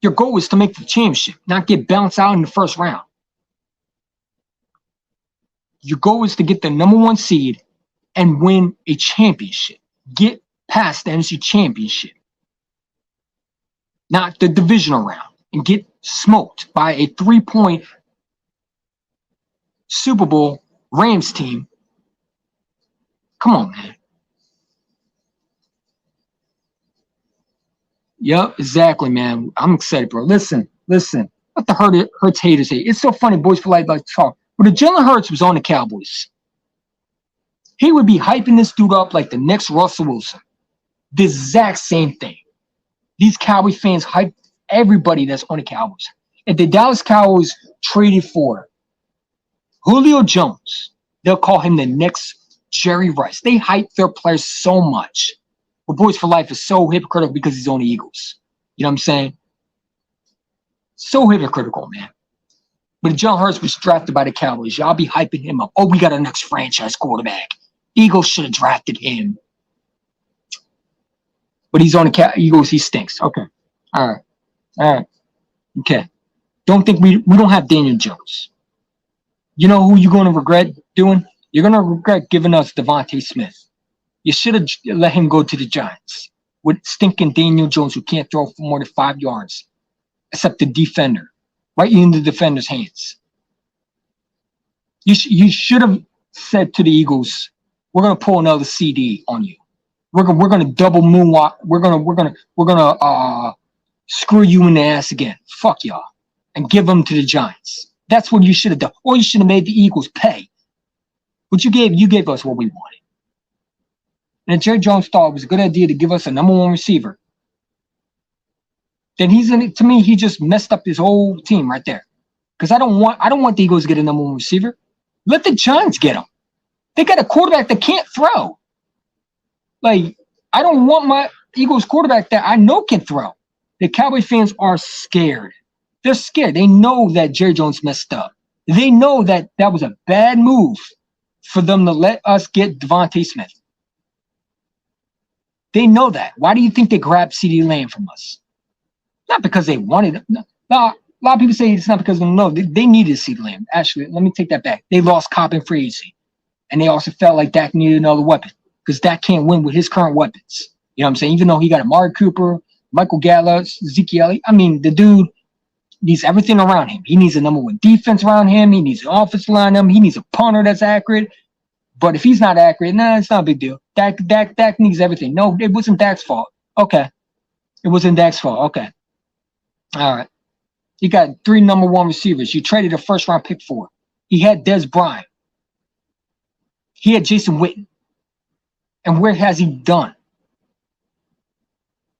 Your goal is to make the championship, not get bounced out in the first round. Your goal is to get the #1 seed and win a championship. Get past the NFC Championship. Not the divisional round. And get smoked by a 3-point Super Bowl Rams team. Come on, man. Yep, exactly, man. I'm excited, bro. Listen. What the Hurts haters say. It's so funny, Boys for Life like to talk. But if Jalen Hurts was on the Cowboys, he would be hyping this dude up like the next Russell Wilson. The exact same thing. These Cowboy fans hype everybody that's on the Cowboys. If the Dallas Cowboys traded for Julio Jones, they'll call him the next Jerry Rice. They hype their players so much. But Boys for Life is so hypocritical because he's on the Eagles. You know what I'm saying? So hypocritical, man. But if Jalen Hurts was drafted by the Cowboys, y'all be hyping him up. Oh, we got our next franchise quarterback. Eagles should have drafted him. But he's on the Eagles. He stinks. Okay. All right. Okay. Don't think we don't have Daniel Jones. You know who you're going to regret doing? You're going to regret giving us Devontae Smith. You should have let him go to the Giants with stinking Daniel Jones, who can't throw for more than 5 yards, except the defender, right in the defender's hands. You should have said to the Eagles, "We're going to pull another CD on you. We're going to double moonwalk. We're gonna screw you in the ass again. Fuck y'all," and give them to the Giants. That's what you should have done. Or you should have made the Eagles pay. But you gave us what we wanted. And if Jerry Jones thought it was a good idea to give us a number 1 receiver, then to me, he just messed up his whole team right there. Because I don't want the Eagles to get a number 1 receiver. Let the Giants get him. They got a quarterback that can't throw. Like, I don't want my Eagles quarterback that I know can throw. The Cowboy fans are scared. They're scared. They know that Jerry Jones messed up. They know that that was a bad move for them to let us get Devontae Smith. They know that. Why do you think they grabbed CeeDee Lamb from us? Not because they wanted it. No, a lot of people say it's not because they needed CeeDee Lamb. Actually, let me take that back. They lost Cobb in free agency. And they also felt like Dak needed another weapon because Dak can't win with his current weapons. You know what I'm saying? Even though he got Amari Cooper, Michael Gallup, Zeke Elliott. I mean, the dude needs everything around him. He needs a number 1 defense around him. He needs an offensive line him. He needs a punter that's accurate. But if he's not accurate, it's not a big deal. Dak needs everything. No, it wasn't Dak's fault. Okay. It wasn't Dak's fault. Okay. All right. You got 3 number 1 receivers. You traded a first-round pick for. He had Dez Bryant. He had Jason Witten. And where has he done?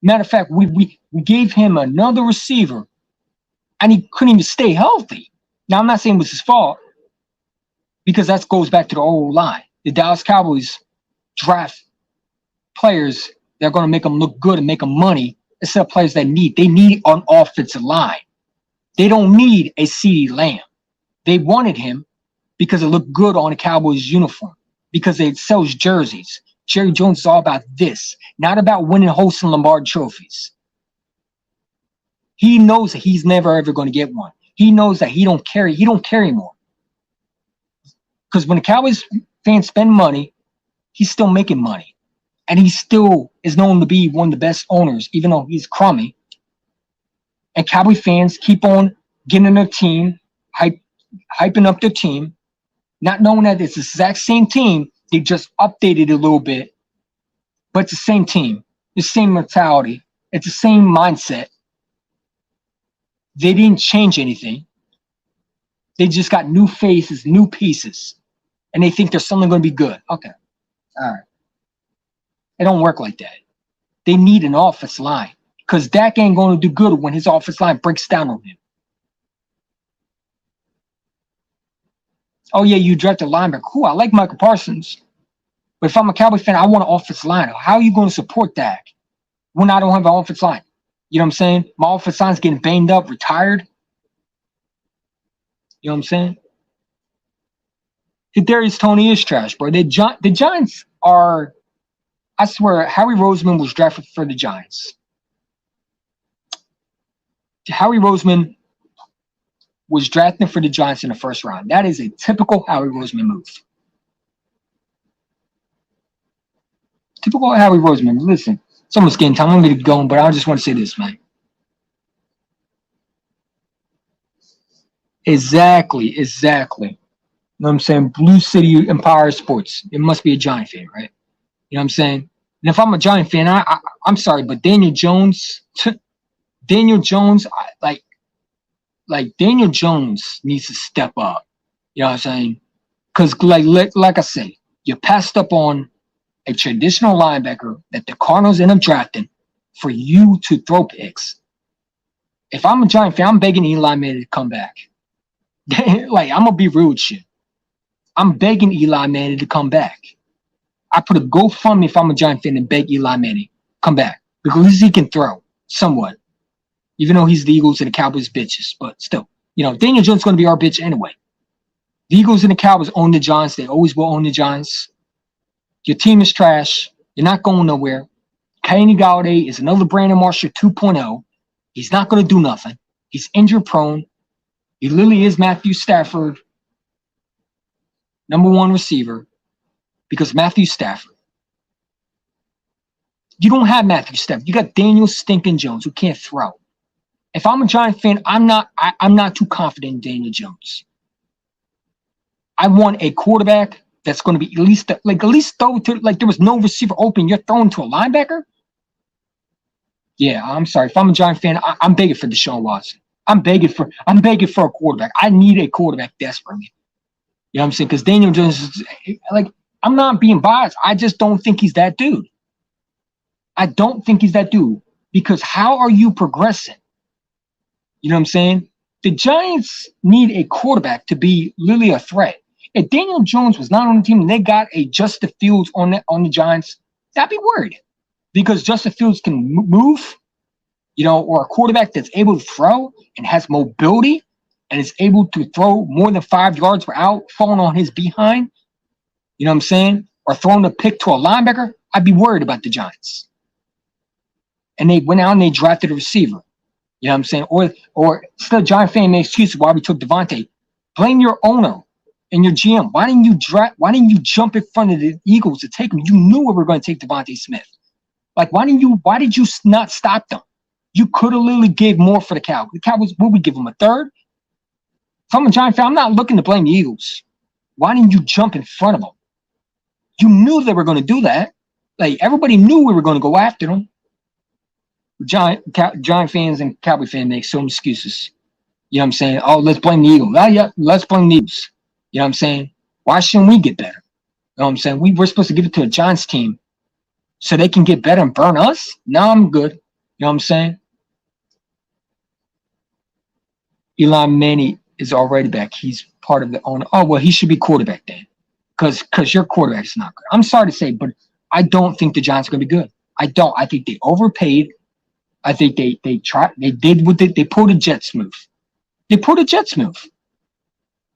Matter of fact, we gave him another receiver, and he couldn't even stay healthy. Now, I'm not saying it was his fault, because that goes back to the old line. The Dallas Cowboys draft players that are going to make them look good and make them money instead of players they need an offensive line. They don't need a CeeDee Lamb. They wanted him because it looked good on a Cowboys uniform, because it sells jerseys. Jerry Jones is all about this, not about winning, hosting Lombardi trophies. He knows that he's never ever going to get one. He knows that he don't carry more. Because when the Cowboys fans spend money, he's still making money. And he still is known to be one of the best owners, even though he's crummy. And Cowboy fans keep on getting their team, hyping up their team, not knowing that it's the exact same team. They just updated it a little bit. But it's the same team, the same mentality. It's the same mindset. They didn't change anything. They just got new faces, new pieces. And they think there's something going to be good. Okay. All right. It don't work like that. They need an offensive line. Because Dak ain't going to do good when his offensive line breaks down on him. Oh, yeah, you drafted a linebacker. Cool, I like Michael Parsons. But if I'm a Cowboy fan, I want an offensive line. How are you going to support Dak when I don't have an offensive line? You know what I'm saying? My offensive line's getting banged up, retired. You know what I'm saying? Kadarius Toney is trash, bro. The Giants are, I swear, Howie Roseman was drafted for the Giants. Howie Roseman was drafted for the Giants in the first round. That is a typical Howie Roseman move. Typical Howie Roseman. Listen, it's almost getting time. I'm going to get going, but I just want to say this, man. Exactly. You know what I'm saying? Blue City Empire Sports. It must be a Giant fan, right? You know what I'm saying? And if I'm a Giant fan, I'm sorry, but Daniel Jones, Daniel Jones needs to step up. You know what I'm saying? Because like I say, you passed up on a traditional linebacker that the Cardinals end up drafting for you to throw picks. If I'm a Giant fan, I'm begging Eli Manning to come back. Like, I'm going to be real with you. I'm begging Eli Manning to come back. I put a GoFundMe if I'm a Giant fan and beg Eli Manning, come back. Because at least he can throw somewhat. Even though he's the Eagles and the Cowboys bitches. But still, you know, Daniel Jones is going to be our bitch anyway. The Eagles and the Cowboys own the Giants. They always will own the Giants. Your team is trash. You're not going nowhere. Kenny Golladay is another Brandon Marshall 2.0. He's not going to do nothing. He's injury prone. He literally is Matthew Stafford, number one receiver, because Matthew Stafford. You don't have Matthew Stafford. You got Daniel Stinking Jones who can't throw. If I'm a Giant fan, I'm not too confident in Daniel Jones. I want a quarterback that's going to be at least throw to, like, there was no receiver open. You're throwing to a linebacker? Yeah, I'm sorry. If I'm a Giant fan, I'm begging for Deshaun Watson. I'm begging for a quarterback. I need a quarterback desperately. You know what I'm saying? Because Daniel Jones is, like, I'm not being biased. I just don't think he's that dude. I don't think he's that dude. Because how are you progressing? You know what I'm saying? The Giants need a quarterback to be really a threat. If Daniel Jones was not on the team and they got a Justin Fields on the Giants, that'd be weird. Because Justin Fields can move, or a quarterback that's able to throw and has mobility and is able to throw more than 5 yards without falling on his behind, you know what I'm saying? Or throwing a pick to a linebacker, I'd be worried about the Giants. And they went out and they drafted a receiver. You know what I'm saying? Or still, Giant fan makes excuses why we took Devontae. Blame your owner and your GM. Why didn't you jump in front of the Eagles to take him? You knew we were going to take Devontae Smith. Like, why did you not stop them? You could have literally gave more for the Cowboys. The Cowboys, would we give them a third? If I'm a Giant fan, I'm not looking to blame the Eagles. Why didn't you jump in front of them? You knew they were going to do that. Like, everybody knew we were going to go after them. Giant fans and Cowboy fans make some excuses. You know what I'm saying? Oh, let's blame the Eagles. Oh, yeah, let's blame the Eagles. You know what I'm saying? Why shouldn't we get better? You know what I'm saying? We're supposed to give it to a Giants team so they can get better and burn us? No, I'm good. You know what I'm saying? Eli Manning is already back. He's part of the owner. Oh, well, he should be quarterback then. Because your quarterback is not good. I'm sorry to say, but I don't think the Giants are going to be good. I don't. I think they overpaid. I think they pulled a Jets move. They pulled a Jets move.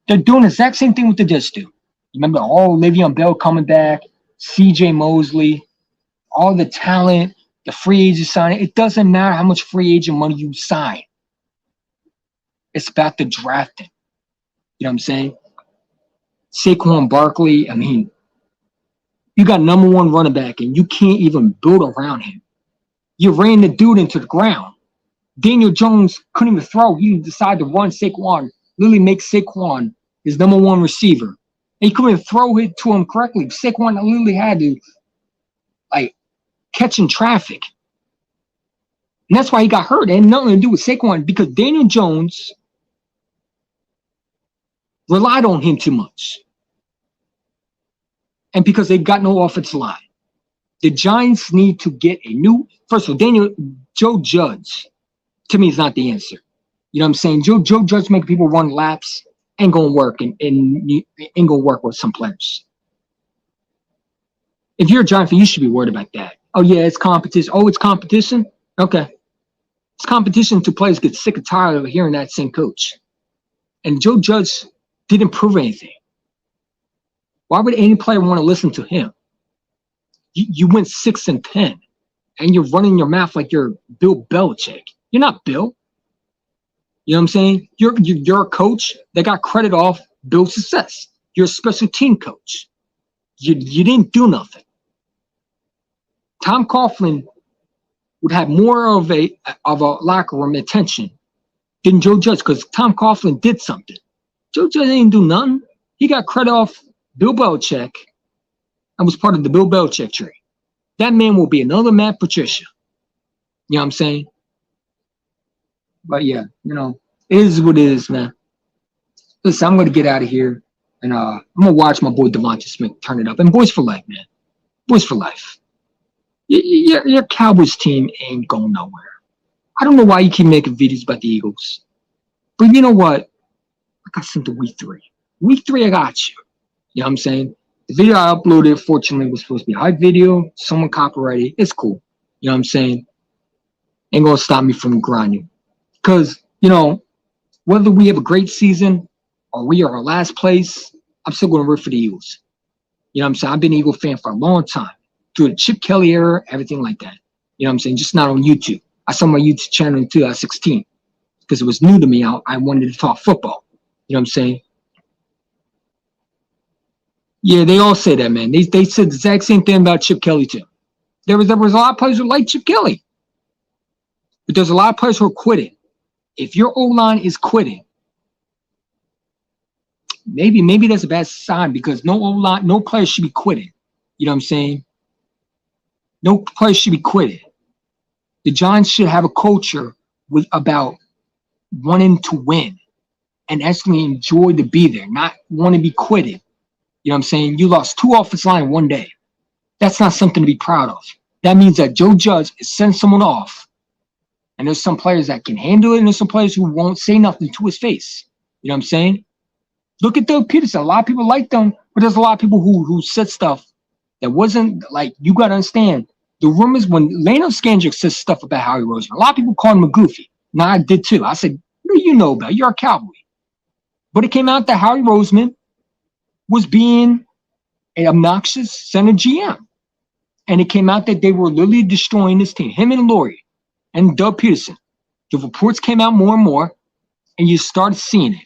They're doing the exact same thing with the Jets do. Remember, Le'Veon Bell coming back, C.J. Mosley, all the talent, the free agent signing. It doesn't matter how much free agent money you sign. It's about the drafting. You know what I'm saying? Saquon Barkley, I mean, you got number one running back and you can't even build around him. You ran the dude into the ground. Daniel Jones couldn't even throw. He decided to run Saquon, literally make Saquon his number one receiver. And he couldn't even throw it to him correctly. Saquon literally had to, like, catch in traffic. And that's why he got hurt. It had nothing to do with Saquon because Daniel Jones relied on him too much. And because they've got no offensive line. The Giants need to get a new, first of all, Joe Judge, to me, is not the answer. You know what I'm saying? Joe Judge making people run laps ain't going to work and ain't going to work with some players. If you're a Giant fan, you should be worried about that. Oh, yeah, it's competition. Oh, it's competition? Okay. It's competition until players get sick and tired of hearing that same coach. And Joe Judge didn't prove anything. Why would any player want to listen to him? You went 6-10, and you're running your mouth like you're Bill Belichick. You're not Bill. You know what I'm saying? You're a coach that got credit off Bill's success. You're a special team coach. You didn't do nothing. Tom Coughlin would have more of a locker room attention than Joe Judge because Tom Coughlin did something. Joe Judge didn't do nothing. He got credit off Bill Belichick and was part of the Bill Belichick tree. That man will be another Matt Patricia. You know what I'm saying? But yeah, it is what it is, man. Listen, I'm going to get out of here, and I'm going to watch my boy Devontae Smith turn it up. And boys for life, man. Boys for life. Your Cowboys team ain't going nowhere. I don't know why you keep making videos about the Eagles. But you know what? I got sent to week 3. Week 3, I got you. You know what I'm saying? The video I uploaded, fortunately, was supposed to be a hype video. Someone copyrighted. It's cool. You know what I'm saying? Ain't going to stop me from grinding. Because, whether we have a great season or we are our last place, I'm still going to root for the Eagles. You know what I'm saying? I've been an Eagle fan for a long time. Through the Chip Kelly era, everything like that. You know what I'm saying? Just not on YouTube. I saw my YouTube channel in 2016. because it was new to me. I wanted to talk football. You know what I'm saying? Yeah, they all say that, man. They said the exact same thing about Chip Kelly too. There was a lot of players who like Chip Kelly, but there's a lot of players who are quitting. If your O-line is quitting, maybe that's a bad sign, because no O-line, no player should be quitting. You know what I'm saying? No player should be quitting. The Giants should have a culture about wanting to win and actually enjoy to be there, not want to be quitting. You know what I'm saying? You lost 2 offensive line in one day. That's not something to be proud of. That means that Joe Judge is sending someone off, and there's some players that can handle it, and there's some players who won't say nothing to his face. You know what I'm saying? Look at Doug Peterson. A lot of people like them, but there's a lot of people who said stuff that wasn't like, you got to understand. The rumors when Lano Skandrick says stuff about Howie Roseman, a lot of people called him a goofy. Now, I did too. I said, what do you know about it? You're a Cowboy. But it came out that Howie Roseman was being an obnoxious center GM. And it came out that they were literally destroying this team, him and Laurie and Doug Peterson. The reports came out more and more, and you started seeing it.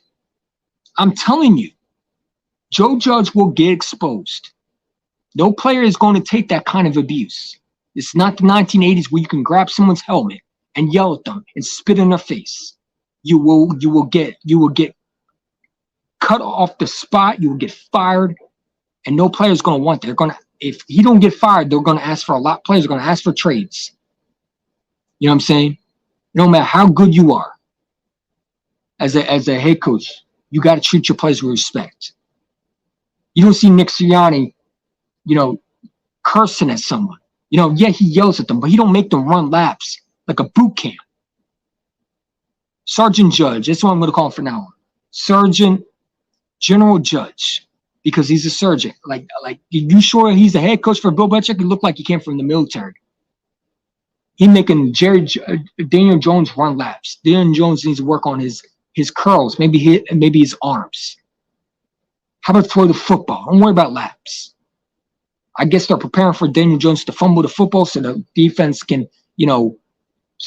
I'm telling you, Joe Judge will get exposed. No player is going to take that kind of abuse. It's not the 1980s where you can grab someone's helmet and yell at them and spit in their face. You will get cut off the spot. You will get fired, and no player is going to want that. They're going to, if he don't get fired, they're going to ask for a lot. Players are going to ask for trades. You know what I'm saying? No matter how good you are as a head coach, you got to treat your players with respect. You don't see Nick Sirianni, cursing at someone. Yeah, he yells at them, but he don't make them run laps like a boot camp. Sergeant Judge, that's what I'm going to call him for now on. General Judge, because he's a surgeon. Like, you sure he's the head coach for Bill Belichick? He looked like he came from the military. He making Daniel Jones run laps. Daniel Jones needs to work on his curls, maybe his arms. How about throw the football? Don't worry about laps. I guess they're preparing for Daniel Jones to fumble the football so the defense can, so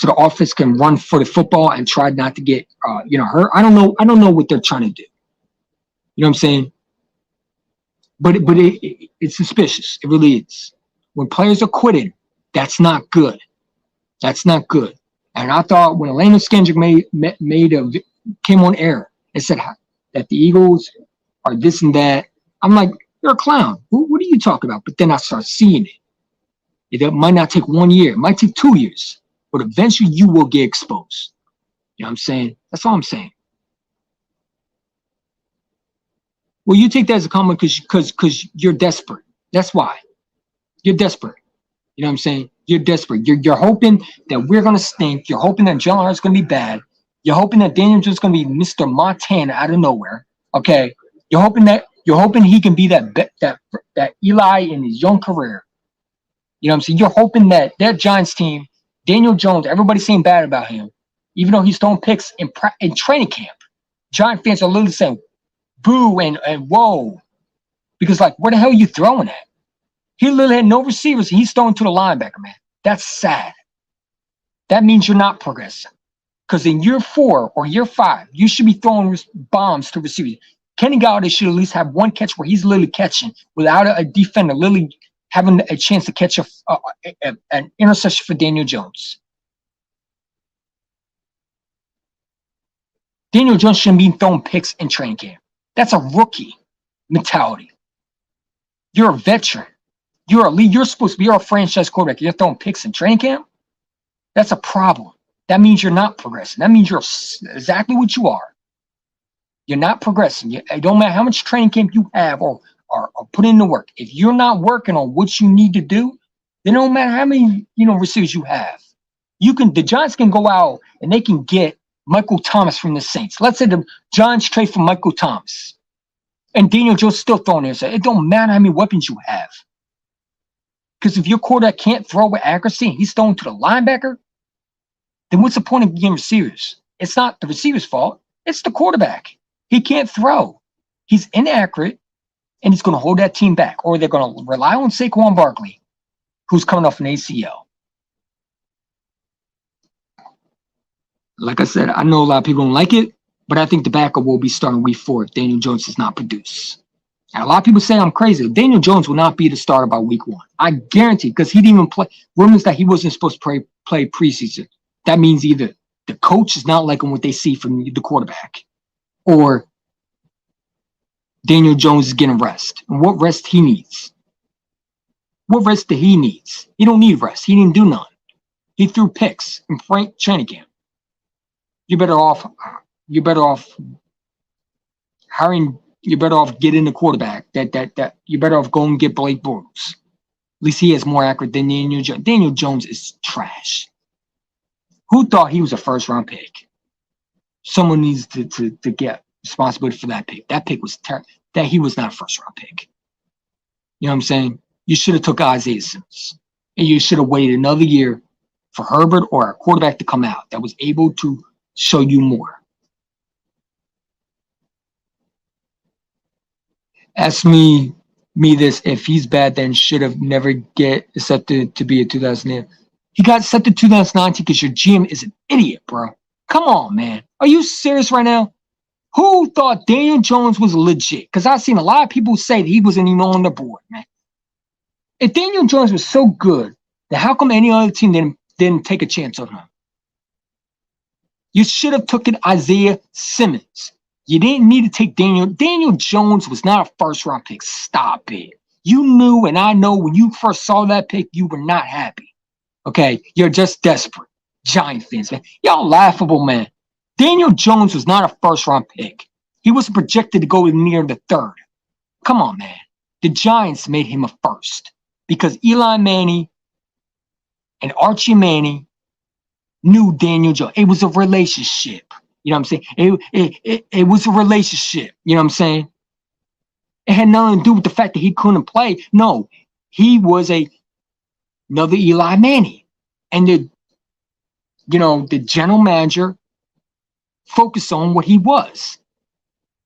the offense can run for the football and try not to get, hurt. I don't know what they're trying to do. You know what I'm saying? But it's suspicious. It really is. When players are quitting, that's not good. That's not good. And I thought when Lano Skandrick came on air and said that the Eagles are this and that, I'm like, you're a clown. What are you talking about? But then I start seeing it. It might not take 1 year. It might take 2 years. But eventually you will get exposed. You know what I'm saying? That's all I'm saying. Well, you take that as a comment because you're desperate. That's why. You're desperate. You know what I'm saying? You're desperate. You're hoping that we're going to stink. You're hoping that Jalen Hurts is going to be bad. You're hoping that Daniel Jones is going to be Mr. Montana out of nowhere. Okay? You're hoping he can be that Eli in his young career. You know what I'm saying? You're hoping that Giants team, Daniel Jones, everybody's saying bad about him, even though he's throwing picks in training camp. Giant fans are literally saying boo and whoa. Because, where the hell are you throwing at? He literally had no receivers. He's throwing to the linebacker, man. That's sad. That means you're not progressing. Because in year 4 or year 5, you should be throwing bombs to receivers. Kenny Golladay should at least have one catch where he's literally catching without a defender literally having a chance to catch an interception for Daniel Jones. Daniel Jones shouldn't be throwing picks in training camp. That's a rookie mentality. You're a veteran. You're a lead. You're supposed to be a franchise quarterback. You're throwing picks in training camp? That's a problem. That means you're not progressing. That means you're exactly what you are. You're not progressing. It don't matter how much training camp you have or put in the work. If you're not working on what you need to do, then it don't matter how many receivers you have. The Giants can go out and they can get Michael Thomas from the Saints. Let's say the Giants trade for Michael Thomas, and Daniel Jones still throwing there. So it don't matter how many weapons you have, because if your quarterback can't throw with accuracy and he's throwing to the linebacker, then what's the point of getting receivers? It's not the receiver's fault. It's the quarterback. He can't throw. He's inaccurate, and he's going to hold that team back. Or they're going to rely on Saquon Barkley, who's coming off an ACL. Like I said, I know a lot of people don't like it, but I think the backup will be starting week 4 if Daniel Jones does not produce. And a lot of people say I'm crazy. Daniel Jones will not be the starter by week 1. I guarantee, because he didn't even play. Rumors that he wasn't supposed to play preseason. That means either the coach is not liking what they see from the quarterback, or Daniel Jones is getting rest. And what rest he needs? What rest that he needs? He don't need rest. He didn't do none. He threw picks in Frank training camp. You're better off hiring. You're better off getting the quarterback. That you're better off going and get Blake Bortles. At least he is more accurate than Daniel Jones. Daniel Jones is trash. Who thought he was a first-round pick? Someone needs to get responsibility for that pick. That pick was terrible. That he was not a first-round pick. You know what I'm saying? You should have took Isaiah Simmons, and you should have waited another year for Herbert or a quarterback to come out that was able to show you more. Ask me this: if he's bad, then should have never get accepted to be a 2008. He got accepted 2019 because your GM is an idiot, bro. Come on, man. Are you serious right now? Who thought Daniel Jones was legit? Because I've seen a lot of people say that he wasn't even on the board, man. If Daniel Jones was so good, then how come any other team didn't take a chance on him? You should have taken Isaiah Simmons. You didn't need to take Daniel. Daniel Jones was not a first-round pick. Stop it. You knew, and I know when you first saw that pick, you were not happy. Okay? You're just desperate. Giant fans, man. Y'all laughable, man. Daniel Jones was not a first-round pick. He was projected to go near the 3rd. Come on, man. The Giants made him a first because Eli Manning and Archie Manning knew Daniel Jones. It was a relationship. You know what I'm saying? It was a relationship. You know what I'm saying? It had nothing to do with the fact that he couldn't play. No, he was another Eli Manning. And the general manager focused on what he was.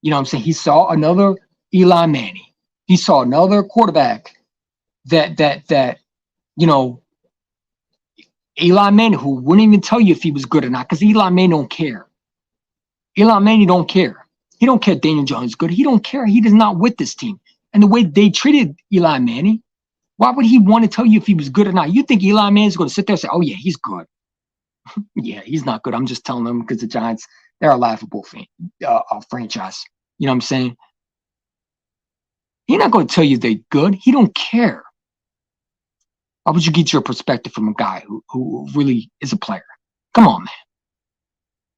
You know what I'm saying? He saw another Eli Manning. He saw another quarterback that Eli Manning, who wouldn't even tell you if he was good or not, because Eli Manning don't care. Eli Manning don't care. He don't care if Daniel Jones is good. He don't care. He is not with this team. And the way they treated Eli Manning, why would he want to tell you if he was good or not? You think Eli Manning is going to sit there and say, oh, yeah, he's good. Yeah, he's not good. I'm just telling them because the Giants, they're a laughable franchise. You know what I'm saying? He's not going to tell you they're good. He don't care. Why would you get your perspective from a guy who really is a player? Come on, man.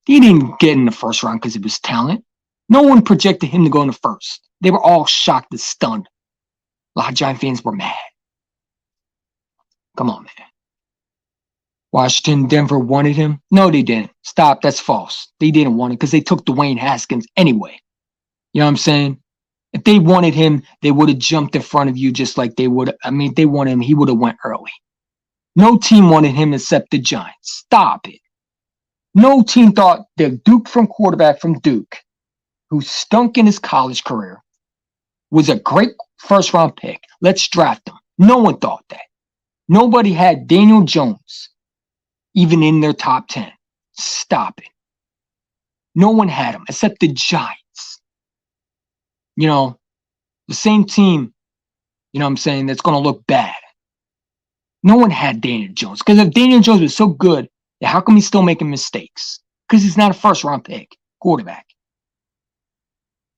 He didn't get in the first round because of his talent. No one projected him to go in the first. They were all shocked and stunned. A lot of Giant fans were mad. Come on, man. Washington, Denver wanted him? No, they didn't. Stop. That's false. They didn't want it because they took Dwayne Haskins anyway. You know what I'm saying? If they wanted him, they would have jumped in front of you just like they would. I mean, if they wanted him, he would have went early. No team wanted him except the Giants. Stop it. No team thought the Duke quarterback from Duke, who stunk in his college career, was a great first-round pick. Let's draft him. No one thought that. Nobody had Daniel Jones even in their top 10. Stop it. No one had him except the Giants. You know, the same team, you know what I'm saying, that's going to look bad. No one had Daniel Jones. Because if Daniel Jones was so good, then how come he's still making mistakes? Because he's not a first-round pick, quarterback.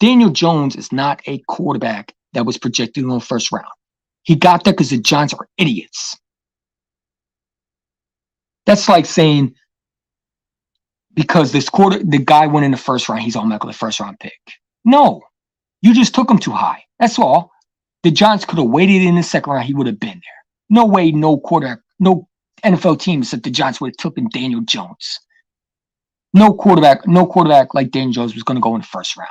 Daniel Jones is not a quarterback that was projected in the first round. He got there because the Giants are idiots. That's like saying because the guy went in the first round, he's automatically a first-round pick. No. You just took him too high. That's all. The Giants could have waited in the second round. He would have been there. No way, no quarterback, no NFL team except the Giants would have taken Daniel Jones. No quarterback like Daniel Jones was going to go in the first round.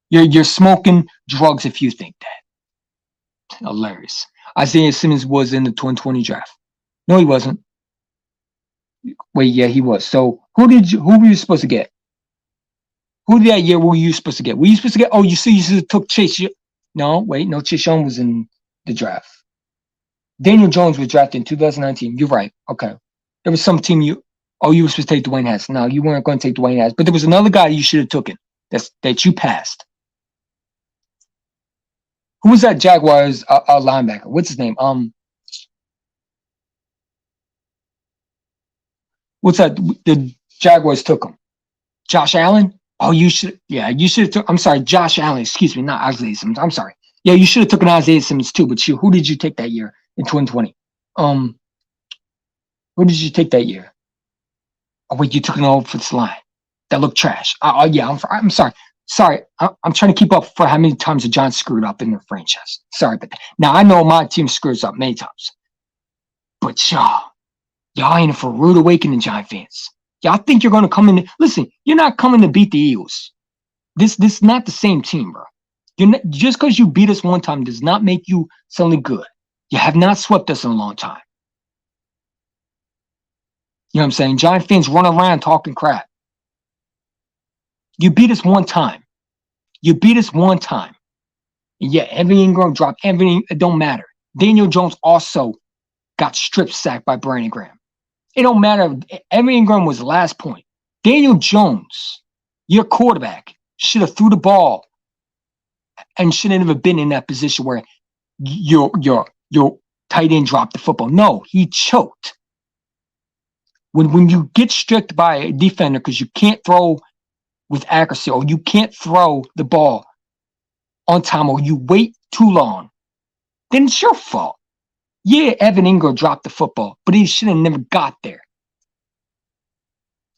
You're smoking drugs if you think that. Hilarious. Isaiah Simmons was in the 2020 draft. No, he wasn't. Wait, yeah, he was. So who were you supposed to get? Who that year were you supposed to get? Were you supposed to get? Oh, you took Chase. No, wait, no, Chase Young was in the draft. Daniel Jones was drafted in 2019. You're right. Okay, there was some team Oh, you were supposed to take Dwayne Haskins. No, you weren't going to take Dwayne Haskins. But there was another guy you should have taken that you passed. Who was that Jaguars linebacker? What's his name? What's that? The Jaguars took him. Josh Allen? Oh, you should. Yeah, you should have took. I'm sorry, Josh Allen. Excuse me, not Isaiah Simmons. I'm sorry. Yeah, you should have taken Isaiah Simmons too. But who did you take that year in 2020? Who did you take that year? Oh wait, you took an offensive line that looked trash. Oh yeah, I'm sorry. Sorry, I'm trying to keep up for how many times the Giants screwed up in their franchise. Sorry, but now I know my team screws up many times. But y'all ain't for a rude awakening, Giant fans. Y'all think you're going to come in? Listen, you're not coming to beat the Eagles. This is not the same team, bro. You're not, just because you beat us one time does not make you suddenly good. You have not swept us in a long time. You know what I'm saying? Giant fans run around talking crap. You beat us one time. You beat us one time. And yeah, Evan Ingram dropped everything. It don't matter. Daniel Jones also got strip sacked by Brandon Graham. It don't matter. Evan Ingram was the last point. Daniel Jones, your quarterback, should have threw the ball and should have never been in that position where your tight end dropped the football. No, he choked. When you get stripped by a defender because you can't throw with accuracy or you can't throw the ball on time or you wait too long, then it's your fault. Yeah, Evan Ingram dropped the football, but he should have never got there.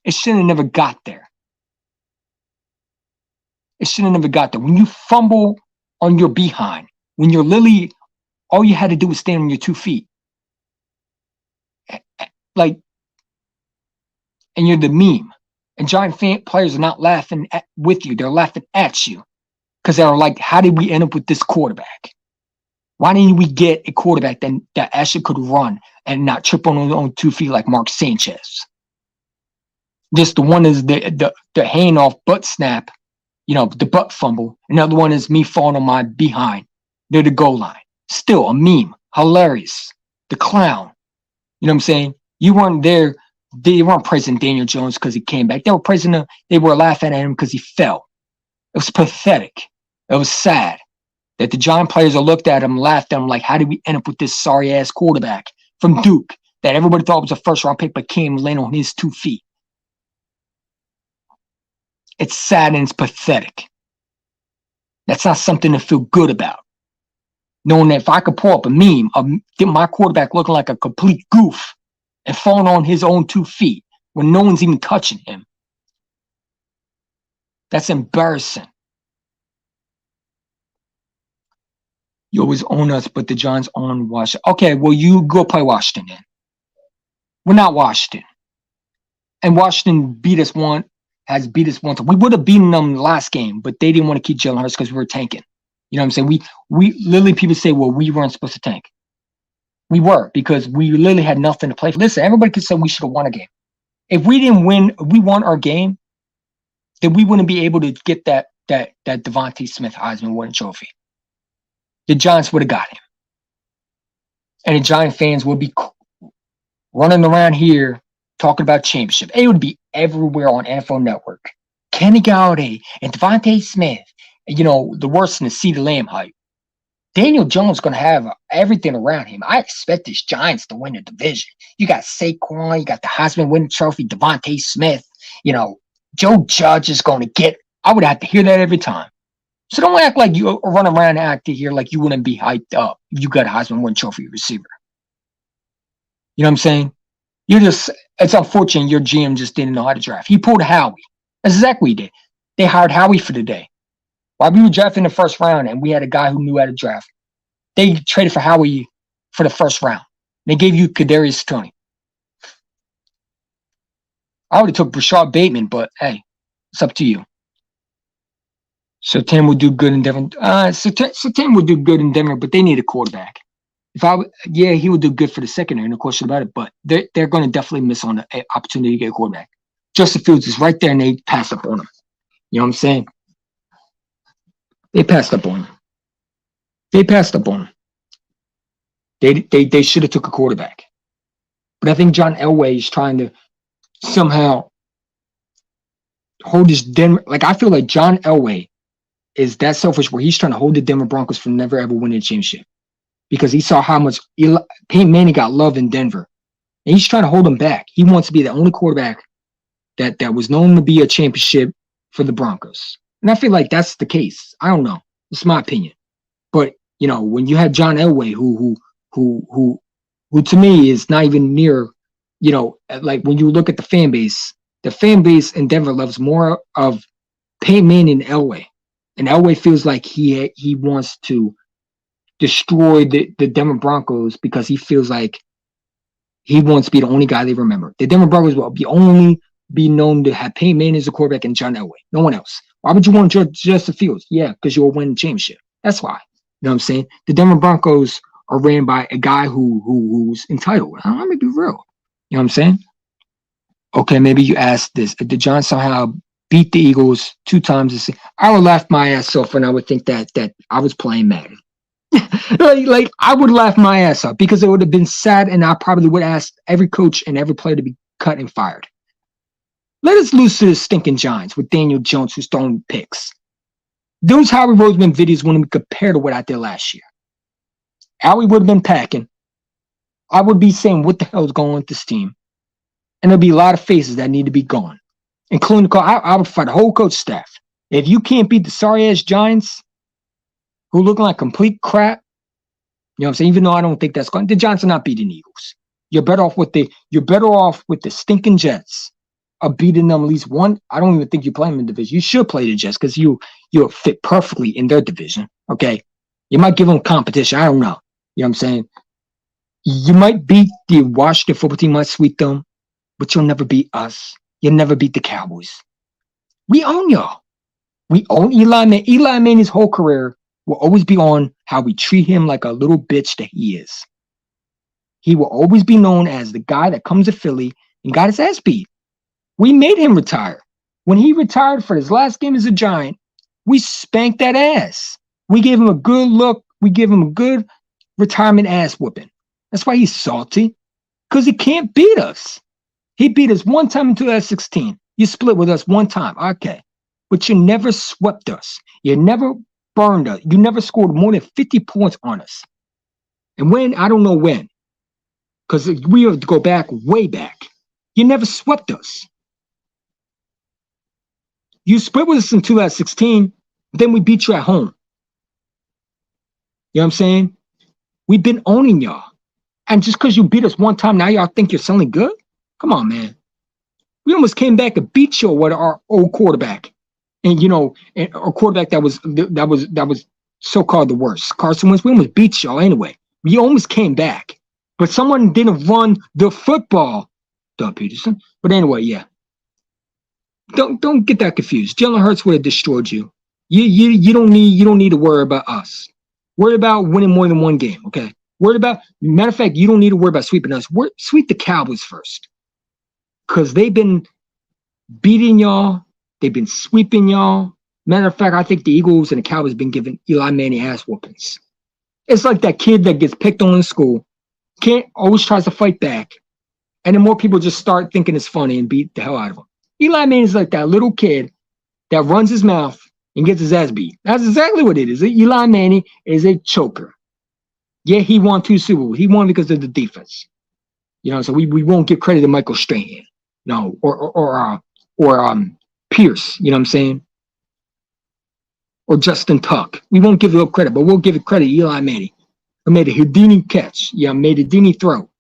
It should have never got there. It should have never got there. When you fumble on your behind, when you're literally, all you had to do was stand on your 2 feet. Like, and you're the meme. And Giant players are not laughing with you. They're laughing at you. Because they're like, how did we end up with this quarterback? Why didn't we get a quarterback that actually could run and not trip on his own 2 feet like Mark Sanchez? Just the one is the handoff butt snap, the butt fumble. Another one is me falling on my behind near the goal line. Still a meme. Hilarious. The clown. You know what I'm saying? You weren't there. They weren't praising Daniel Jones because he came back. They were praising him. They were laughing at him because he fell. It was pathetic. It was sad that the Giant players looked at him, laughed at him like, how did we end up with this sorry-ass quarterback from Duke that everybody thought was a first-round pick but came land on his 2 feet? It's sad and it's pathetic. That's not something to feel good about. Knowing that if I could pull up a meme of my quarterback looking like a complete goof and falling on his own 2 feet when no one's even touching him, that's embarrassing. You always own us, but the Giants own Washington. Okay, well, you go play Washington then. We're not Washington. And Washington has beat us once. We would have beaten them the last game, but they didn't want to keep Jalen Hurts because we were tanking. You know what I'm saying? We literally, people say, well, we weren't supposed to tank. We were, because we literally had nothing to play for. Listen, everybody could say we should have won a game. If we didn't win, if we won our game, then we wouldn't be able to get that Devontae Smith Heisman winning trophy. The Giants would have got him. And the Giant fans would be running around here talking about championship. It would be everywhere on NFL Network. Kenny Galladay and Devontae Smith, the worst in the CeeDee Lamb hype. Daniel Jones is going to have everything around him. I expect these Giants to win the division. You got Saquon, you got the Heisman winning trophy, Devontae Smith. Joe Judge is going to get. I would have to hear that every time. So don't act like you run around and act here like you wouldn't be hyped up if you got a Heisman winning trophy receiver. You know what I'm saying? It's unfortunate your GM just didn't know how to draft. He pulled Howie. That's exactly what he did. They hired Howie for the day. While we were drafting the first round and we had a guy who knew how to draft, they traded for Howie for the first round. They gave you Kadarius Toney. I would have took Rashad Bateman, but hey, it's up to you. Surtain would do good in Denver. Surtain would do good in Denver, but they need a quarterback. He would do good for the secondary, no question about it. But they're going to definitely miss on the opportunity to get a quarterback. Justin Fields is right there, and they passed up on him. You know what I'm saying? They passed up on him. They should have took a quarterback. But I think John Elway is trying to somehow hold this Denver. Like, I feel like John Elway is that selfish where he's trying to hold the Denver Broncos from never ever winning a championship because he saw how much Peyton Manning got love in Denver. And he's trying to hold them back. He wants to be the only quarterback that was known to be a championship for the Broncos. And I feel like that's the case. I don't know. It's my opinion. But, you know, when you have John Elway, who to me is not even near, you know, like when you look at the fan base in Denver loves more of Peyton Manning and Elway. And Elway feels like he wants to destroy the Denver Broncos because he feels like he wants to be the only guy they remember. The Denver Broncos will only be known to have Peyton Manning as a quarterback and John Elway. No one else. Why would you want Justin Fields? Yeah, because you'll win the championship. That's why. You know what I'm saying? The Denver Broncos are ran by a guy who's entitled. Let me be real. You know what I'm saying? Okay, maybe you ask this. Did John somehow beat the Eagles 2 times? I would laugh my ass off and I would think that I was playing Madden. like I would laugh my ass off because it would have been sad and I probably would ask every coach and every player to be cut and fired. Let us lose to the stinking Giants with Daniel Jones who's throwing picks. Those Howie Roseman videos wouldn't be compared to what I did last year. Howie would have been packing. I would be saying, what the hell is going on with this team? And there'll be a lot of faces that need to be gone, including I would fight the whole coach staff. If you can't beat the sorry-ass Giants, who look like complete crap, you know what I'm saying? Even though I don't think that's going, the Giants are not beating the Eagles. You're better off with the stinking Jets of beating them at least one. I don't even think you play them in the division. You should play the Jets because you'll fit perfectly in their division. Okay, you might give them competition. I don't know. You know what I'm saying? You might beat the Washington football team, might sweep them, but you'll never beat us. You'll never beat the Cowboys. We own y'all. We own Eli Manning. Eli Manning's whole career will always be on how we treat him like a little bitch that he is. He will always be known as the guy that comes to Philly and got his ass beat. We made him retire. When he retired for his last game as a Giant, we spanked that ass. We gave him a good look. We gave him a good retirement ass whooping. That's why he's salty, because he can't beat us. He beat us one time in 2016. You split with us one time. Okay. But you never swept us. You never burned us. You never scored more than 50 points on us. And when, I don't know when, because we have to go back, way back. You never swept us. You split with us in 2016, then we beat you at home. You know what I'm saying? We've been owning y'all. And just because you beat us one time, now y'all think you're selling good? Come on, man. We almost came back and beat you with our old quarterback. And, you know, a quarterback that was so-called the worst. Carson Wentz, we almost beat y'all anyway. We almost came back. But someone didn't run the football, Doug Peterson. But anyway, yeah. Don't get that confused. Jalen Hurts would have destroyed you. You don't need to worry about us. Worry about winning more than one game, okay? Matter of fact, you don't need to worry about sweeping us. Sweep the Cowboys first. Because they've been beating y'all. They've been sweeping y'all. Matter of fact, I think the Eagles and the Cowboys have been giving Eli Manning ass whoopings. It's like that kid that gets picked on in school. Always tries to fight back. And then more people just start thinking it's funny and beat the hell out of him. Eli Manning is like that little kid that runs his mouth and gets his ass beat. That's exactly what it is. Eli Manning is a choker. Yeah, he won 2 Super Bowls. He won because of the defense. You know, so we won't give credit to Michael Strahan. No, or Pierce, you know what I'm saying? Or Justin Tuck. We won't give it credit, but we'll give it credit to Eli Manning. Who made a Houdini catch. Yeah, made a Houdini throw. You know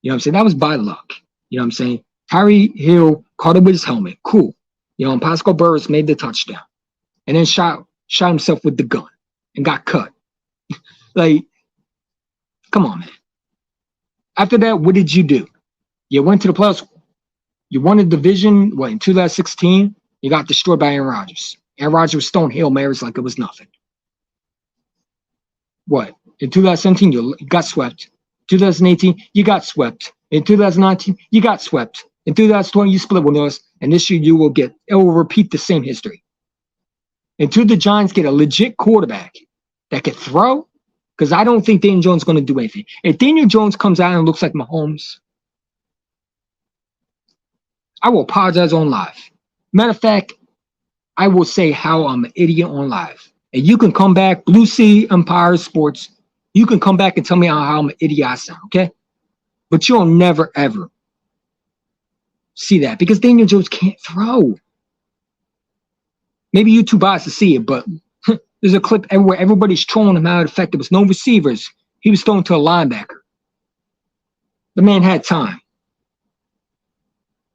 what I'm saying? That was by luck. You know what I'm saying? Tyreek Hill caught it with his helmet. Cool. You know, and Pascal Burris made the touchdown. And then shot himself with the gun and got cut. Like, come on, man. After that, what did you do? You went to the playoffs. You won the division, in 2016? You got destroyed by Aaron Rodgers. Aaron Rodgers was throwing Hail Marys like it was nothing. What? In 2017, you got swept. 2018, you got swept. In 2019, you got swept. In 2020, you split with us. And this year, it will repeat the same history. Until the Giants get a legit quarterback that can throw, because I don't think Daniel Jones is going to do anything. If Daniel Jones comes out and looks like Mahomes, I will apologize on live. Matter of fact, I will say how I'm an idiot on live. And you can come back, Blue Sea Empire Sports. You can come back and tell me how I'm an idiot I sound, okay? But you'll never, ever see that because Daniel Jones can't throw. Maybe you too biased to see it, but there's a clip everywhere. Everybody's trolling him how effective. There was no receivers. He was throwing to a linebacker. The man had time.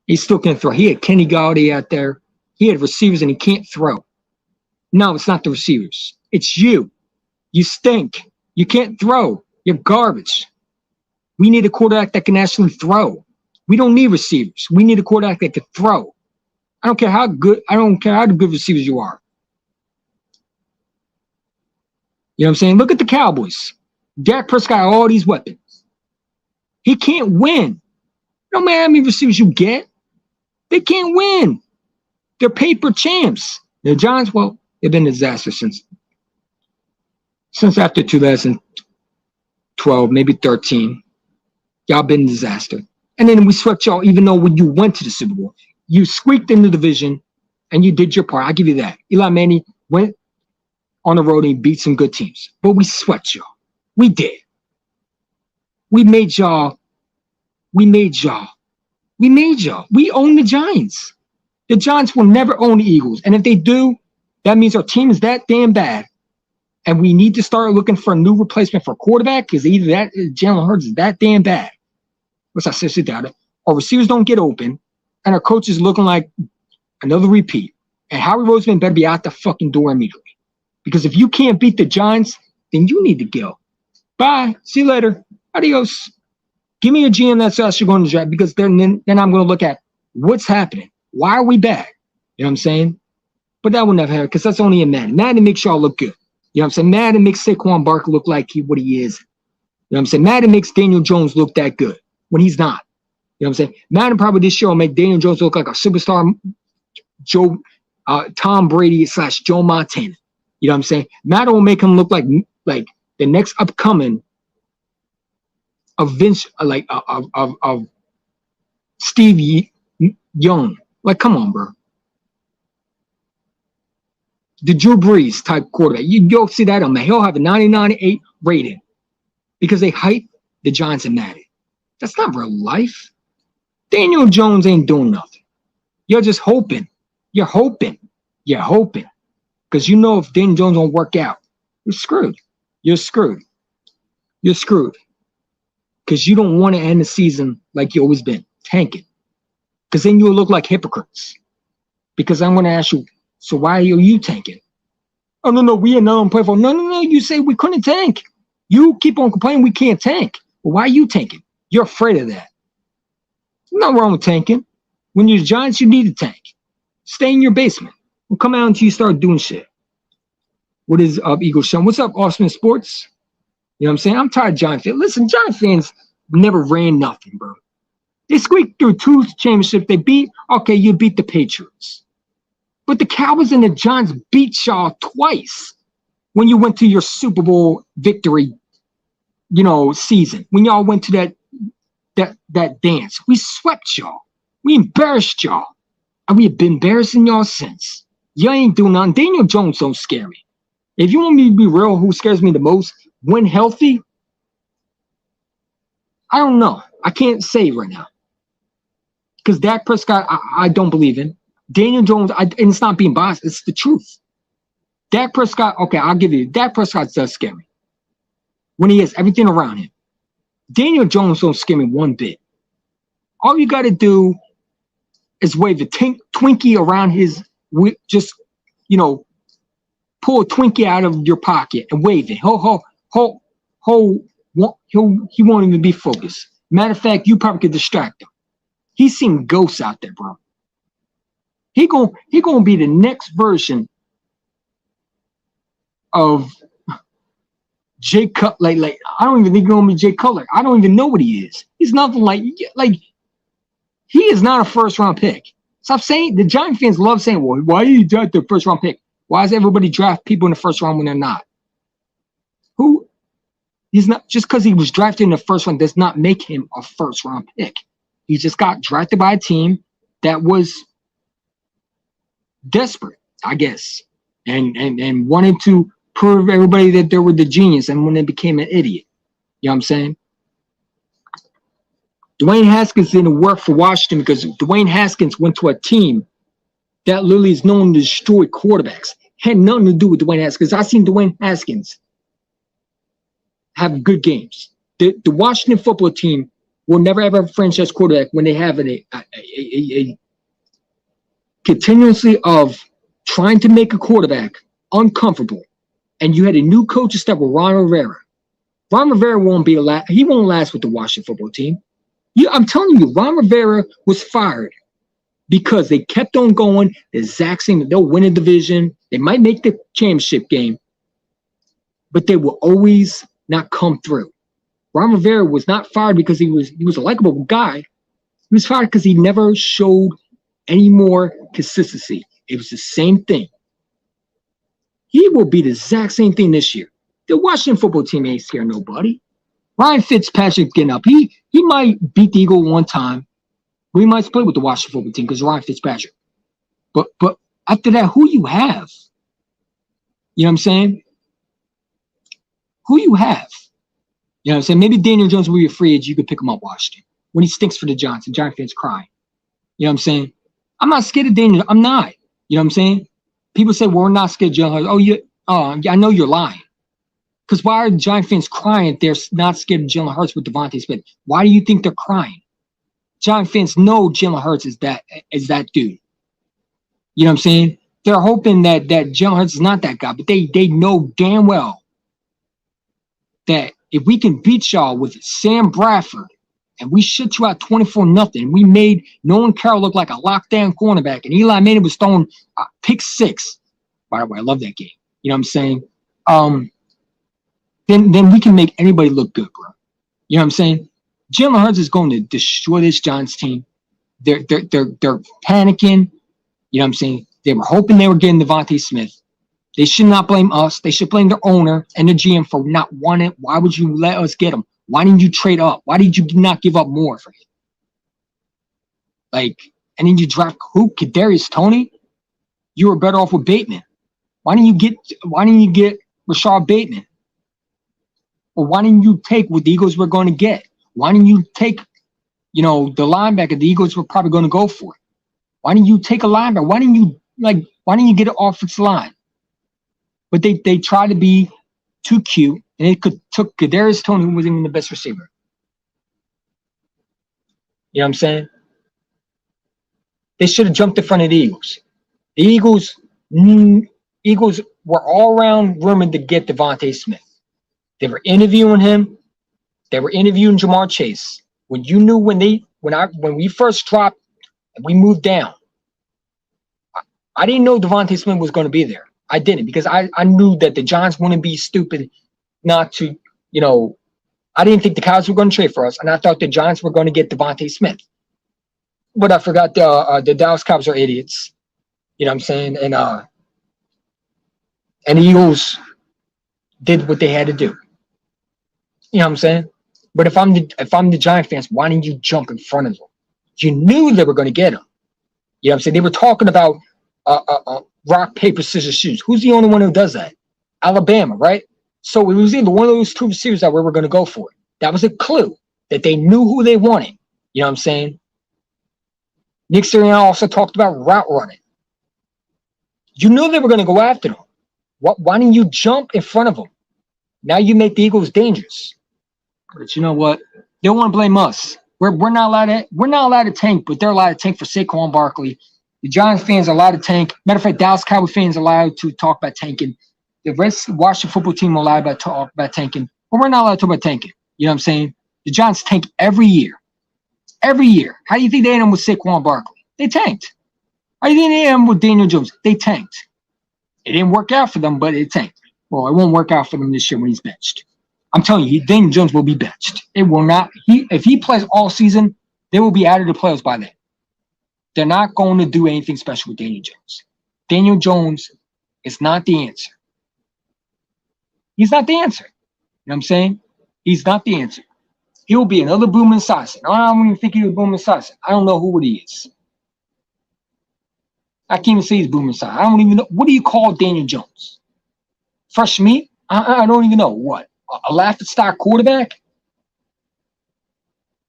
He still can't throw. He had Kenny Galladay out there. He had receivers and he can't throw. No, it's not the receivers. It's you. You stink. You can't throw. You're garbage. We need a quarterback that can actually throw. We don't need receivers. We need a quarterback that can throw. I don't care how good receivers you are. You know what I'm saying? Look at the Cowboys. Dak Prescott got all these weapons. He can't win. No matter how many receivers you get, they can't win. They're paper champs. The Giants, well, they've been a disaster since after 2012, maybe 13. Y'all been a disaster. And then we swept y'all even though when you went to the Super Bowl. You squeaked in the division and you did your part. I'll give you that. Eli Manning went on the road and beat some good teams. But we swept y'all. We did. We made y'all. We own the Giants. The Giants will never own the Eagles. And if they do, that means our team is that damn bad. And we need to start looking for a new replacement for a quarterback because either that Jalen Hurts is that damn bad. Which I seriously doubt it. Our receivers don't get open. And our coach is looking like another repeat. And Howie Roseman better be out the fucking door immediately. Because if you can't beat the Giants, then you need to go. Bye. See you later. Adios. Give me a GM that's actually going to draft because then I'm going to look at what's happening. Why are we bad? You know what I'm saying? But that will never happen because that's only in Madden. Madden makes y'all look good. You know what I'm saying? Madden makes Saquon Barkley look like what he is. You know what I'm saying? Madden makes Daniel Jones look that good when he's not. You know what I'm saying? Madden probably this year will make Daniel Jones look like a superstar Tom Brady / Joe Montana. You know what I'm saying? Madden will make him look like the next upcoming of Vince, of Steve Young. Like, come on, bro. The Drew Brees type quarterback. You'll see that on that. He'll have a 99.8 rating because they hype the Giants and Madden. That's not real life. Daniel Jones ain't doing nothing. You're just hoping. You're hoping. Because you know if Daniel Jones won't work out, you're screwed. You're screwed. Because you don't want to end the season like you always been, tanking. Because then you'll look like hypocrites. Because I'm going to ask you, so why are you tanking? Oh, no, we are not play for. No, you say we couldn't tank. You keep on complaining we can't tank. Well, why are you tanking? You're afraid of that. Nothing wrong with tanking. When you're the Giants, you need to tank. Stay in your basement. We'll come out until you start doing shit. What is up, Eagle Sean? What's up, Austin Sports? You know what I'm saying? I'm tired of Giant fans. Listen, Giant fans never ran nothing, bro. They squeaked through 2 championships. They beat, okay, you beat the Patriots. But the Cowboys and the Giants beat y'all twice when you went to your Super Bowl victory, season. When y'all went to that dance. We swept y'all. We embarrassed y'all. And we have been embarrassing y'all since. You ain't doing nothing. Daniel Jones don't scare me. If you want me to be real, who scares me the most, when healthy, I don't know. I can't say right now. Because Dak Prescott, I don't believe in. Daniel Jones, and it's not being biased, it's the truth. Dak Prescott, okay, I'll give you. Dak Prescott does scare me. When he has everything around him. Daniel Jones don't scare me one bit. All you got to do is wave a Twinkie around his, just, pull a Twinkie out of your pocket and wave it. He won't even be focused. Matter of fact, you probably could distract him. He's seen ghosts out there, bro. He gonna be the next version of Jay Cutler. Like I don't even think he's gonna be Jay Cutler. I don't even know what he is. He's nothing like he is not a first round pick. Stop saying the Giant fans love saying, well, why do you draft the first round pick? Why does everybody draft people in the first round when they're not? He's not just because he was drafted in the first round does not make him a first round pick. He just got drafted by a team that was desperate, I guess, and wanted to prove everybody that they were the genius, and when they became an idiot. You know what I'm saying? Dwayne Haskins didn't work for Washington because Dwayne Haskins went to a team that literally is known to destroy quarterbacks. Had nothing to do with Dwayne Haskins. I've seen Dwayne Haskins have good games. The Washington football team will never ever have a franchise quarterback when they have a continuously of trying to make a quarterback uncomfortable. And you had a new coach step with Ron Rivera. Ron Rivera he won't last with the Washington football team. I'm telling you, Ron Rivera was fired because they kept on going the exact same. They'll win a division. They might make the championship game, but they will always not come through. Ron Rivera was not fired because he was a likable guy. He was fired because he never showed any more consistency. It was the same thing. He will be the exact same thing this year. The Washington football team ain't scared nobody. Ryan Fitzpatrick getting up. He might beat the Eagle one time. We might split with the Washington football team because Ryan Fitzpatrick. But after that, who you have? You know what I'm saying? Who you have? You know what I'm saying? Maybe Daniel Jones will be a free agent. You could pick him up, Washington. When he stinks for the Giants, and Giant fans crying. You know what I'm saying? I'm not scared of Daniel. I'm not. You know what I'm saying? People say, well, we're not scared of Jalen Hurts. I know you're lying. Because why are Giant fans crying if they're not scared of Jalen Hurts with Devontae Smith? Why do you think they're crying? Giant fans know Jalen Hurts is that dude. You know what I'm saying? They're hoping that Jalen Hurts is not that guy, but they know damn well that if we can beat y'all with Sam Bradford and we shit you out 24-0, we made Nolan Carroll look like a lockdown cornerback, and Eli Manning was throwing a pick 6. By the way, I love that game. You know what I'm saying? Then we can make anybody look good, bro. You know what I'm saying? Jalen Hurts is going to destroy this Giants team. They're panicking. You know what I'm saying? They were hoping they were getting Devontae Smith. They should not blame us. They should blame their owner and the GM for not wanting. Why would you let us get him? Why didn't you trade up? Why did you not give up more for him? And then you draft who? Kadarius Toney? You were better off with Bateman. Why didn't you get Rashard Bateman? Or why didn't you take what the Eagles were going to get? Why didn't you take, the linebacker the Eagles were probably going to go for? Why didn't you take a linebacker? Why didn't you get an offensive line? But they tried to be too cute, and they took Kadarius Toney, who wasn't even the best receiver. You know what I'm saying? They should have jumped in front of the Eagles. The Eagles were all around rumored to get Devontae Smith. They were interviewing him. They were interviewing Jamar Chase. When we first dropped and we moved down, I didn't know Devontae Smith was going to be there. I didn't, because I knew that the Giants wouldn't be stupid not to, I didn't think the Cowboys were going to trade for us, and I thought the Giants were going to get Devontae Smith. But I forgot the Dallas Cowboys are idiots. You know what I'm saying? And the Eagles did what they had to do. You know what I'm saying? But if I'm the Giant fans, why didn't you jump in front of them? You knew they were going to get him. You know what I'm saying? They were talking about rock, paper, scissors, shoes. Who's the only one who does that? Alabama, right? So it was either one of those two receivers that we were going to go for. That was a clue that they knew who they wanted. You know what I'm saying? Nick Sirianni also talked about route running. You knew they were going to go after them. Why didn't you jump in front of them? Now you make the Eagles dangerous. But you know what? They don't want to blame us. We're not allowed to tank, but they're allowed to tank for Saquon Barkley. The Giants fans are allowed to tank. Matter of fact, Dallas Cowboys fans are allowed to talk about tanking. The rest of the Washington football team are allowed to talk about tanking. But we're not allowed to talk about tanking. You know what I'm saying? The Giants tank every year. Every year. How do you think they end up with Saquon Barkley? They tanked. How do you think they end up with Daniel Jones? They tanked. It didn't work out for them, but it tanked. Well, it won't work out for them this year when he's benched. I'm telling you, Daniel Jones will be benched. It will not. If he plays all season, they will be out of the playoffs by then. They're not going to do anything special with Daniel Jones. Daniel Jones is not the answer. He's not the answer. You know what I'm saying? He's not the answer. He'll be another Boomer Esiason. I don't even think he'll be Boomer Esiason. I don't know who it is. I can't even say he's boomer side. I don't even know. What do you call Daniel Jones? Fresh meat? I don't even know. What? A laughing stock quarterback?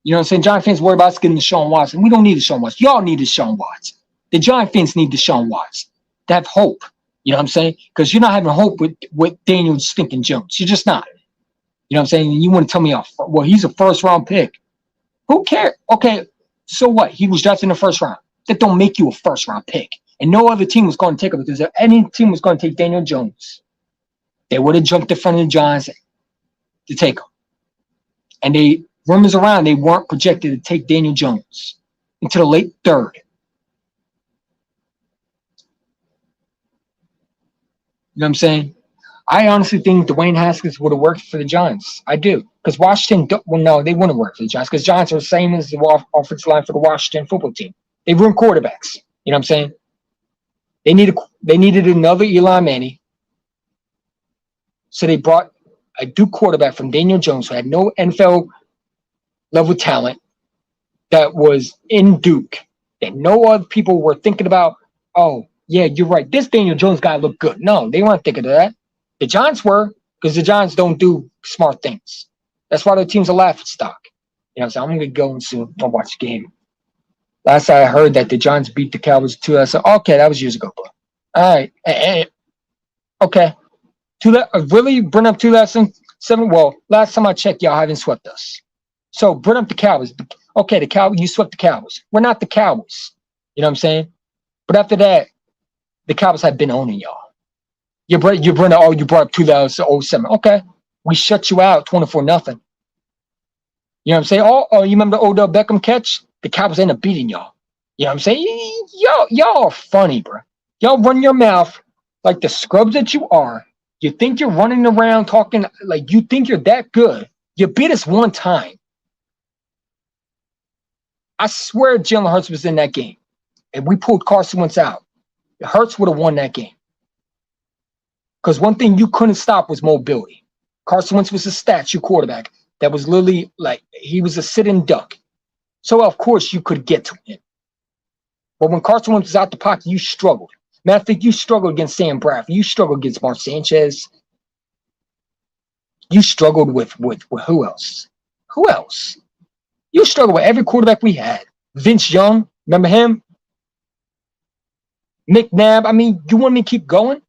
You know what I'm saying? Giant fans worry about us getting Deshaun Watson. We don't need Deshaun Watson. Y'all need Deshaun Watson. The Giant fans need Deshaun Watson to have hope. You know what I'm saying? Because you're not having hope with Daniel stinking Jones. You're just not. You know what I'm saying? You want to tell me, well, he's a first-round pick. Who cares? Okay, so what? He was drafted in the first round. That don't make you a first-round pick. And no other team was going to take him, because if any team was going to take Daniel Jones, they would have jumped in front of the Giants to take him. And they rumors around, they weren't projected to take Daniel Jones into the late third. You know what I'm saying? I honestly think Dwayne Haskins would have worked for the Giants. I do. Because Washington, well, no, they wouldn't work for the Giants, because Giants are the same as the offensive line for the Washington football team. They run quarterbacks. You know what I'm saying? They needed another Eli Manning. So they brought a Duke quarterback from Daniel Jones, who had no NFL level talent, that was in Duke, that no other people were thinking about. Oh, yeah, you're right. This Daniel Jones guy looked good. No, they weren't thinking of that. The Giants were, because the Giants don't do smart things. That's why their team's a laughing stock. You know what I'm saying? I'm going to go and soon. I'll watch the game. Last I heard that the Giants beat the Cowboys 2. I said, okay, that was years ago, bro. All right. Okay. Really, bring up 2007? Well, last time I checked, y'all haven't swept us. So bring up the Cowboys. Okay, the Cowboys, you swept the Cowboys. We're not the Cowboys. You know what I'm saying? But after that, the Cowboys have been owning y'all. You brought up 2007. Okay. We shut you out 24-0. You know what I'm saying? Oh, you remember the Odell Beckham catch? The Cowboys ended up beating y'all. You know what I'm saying? Y'all are funny, bro. Y'all run your mouth like the scrubs that you are. You think you're running around talking like you think you're that good. You beat us one time. I swear Jalen Hurts was in that game. And we pulled Carson Wentz out. Hurts would have won that game. Because one thing you couldn't stop was mobility. Carson Wentz was a statue quarterback that was literally like, he was a sitting duck. So, of course, you could get to him. But when Carson Wentz was out the pocket, you struggled. Matter of fact, you struggled against Sam Bradford. You struggled against Mark Sanchez. You struggled with who else? Who else? You struggled with every quarterback we had. Vince Young, remember him? McNabb. I mean, you want me to keep going?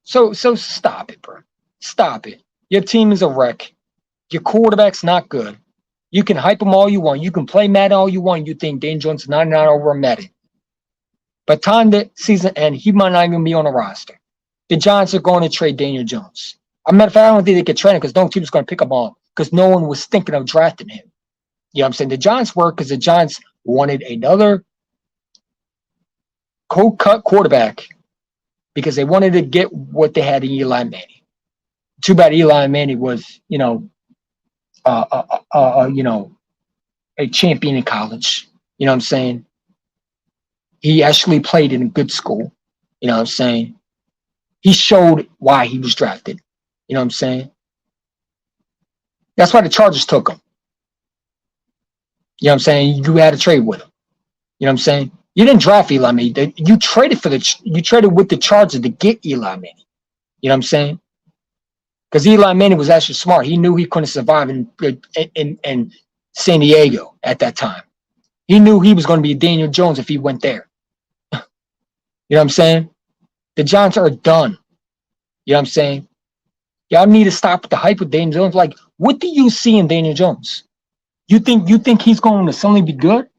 So stop it, bro. Stop it. Your team is a wreck. Your quarterback's not good. You can hype him all you want. You can play Madden all you want. You think Daniel Jones is 99 over Madden. But time that season end, he might not even be on the roster. The Giants are going to trade Daniel Jones. As a matter of fact, I don't think they could trade him because no team was going to pick him up because no one was thinking of drafting him. You know what I'm saying? The Giants were because the Giants wanted another cold-cut quarterback because they wanted to get what they had in Eli Manning. Too bad Eli Manning was, a champion in college. You know what I'm saying? He actually played in a good school. You know what I'm saying? He showed why he was drafted. You know what I'm saying? That's why the Chargers took him. You know what I'm saying? You had to trade with him. You know what I'm saying? You didn't draft Eli Manning. You traded with the Chargers to get Eli Manning. You know what I'm saying? Because Eli Manning was actually smart. He knew he couldn't survive in San Diego at that time. He knew he was going to be Daniel Jones if he went there. You know what I'm saying? The Giants are done. You know what I'm saying? Y'all need to stop with the hype with Daniel Jones. Like, what do you see in Daniel Jones? You think he's going to suddenly be good?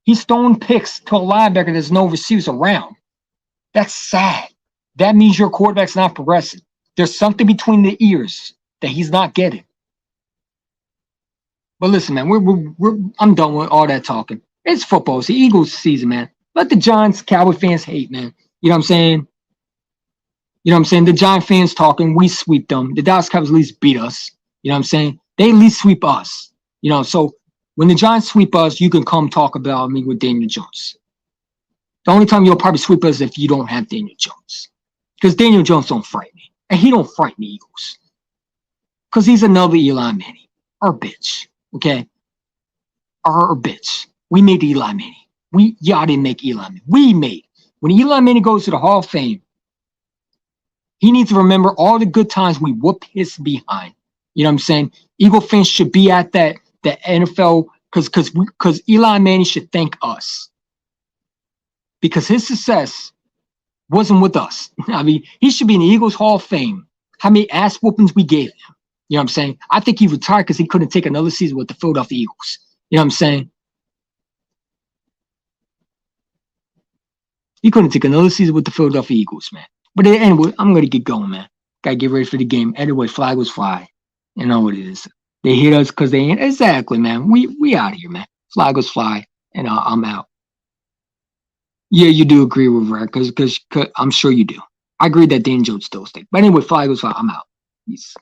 He's throwing picks to a linebacker there's no receivers around. That's sad. That means your quarterback's not progressing. There's something between the ears that he's not getting. But listen, man, I'm done with all that talking. It's football. It's the Eagles season, man. Let the Giants, Cowboy fans hate, man. You know what I'm saying? You know what I'm saying? The Giant fans talking, we sweep them. The Dallas Cowboys at least beat us. You know what I'm saying? They at least sweep us. You know, so when the Giants sweep us, you can come talk about me with Daniel Jones. The only time you'll probably sweep us is if you don't have Daniel Jones. Because Daniel Jones don't frighten me. And he don't frighten the Eagles. Because he's another Eli Manning. Our bitch. Okay? Our bitch. We made Eli Manning. Y'all didn't make Eli Manning. We made. When Eli Manning goes to the Hall of Fame, he needs to remember all the good times we whooped his behind. You know what I'm saying? Eagle fans should be at the NFL because Eli Manning should thank us. Because his success wasn't with us. I mean, he should be in the Eagles Hall of Fame. How many ass whoopings we gave him. You know what I'm saying? I think he retired because he couldn't take another season with the Philadelphia Eagles. You know what I'm saying? He couldn't take another season with the Philadelphia Eagles, man. But anyway, I'm going to get going, man. Got to get ready for the game. Anyway, flag was fly. You know what it is. They hit us because they ain't. Exactly, man. We out here, man. Flag was fly, and I'm out. Yeah, you do agree with Rare, because I'm sure you do. I agree that Dan Jones still stay. But anyway, flag was fly. I'm out. Peace.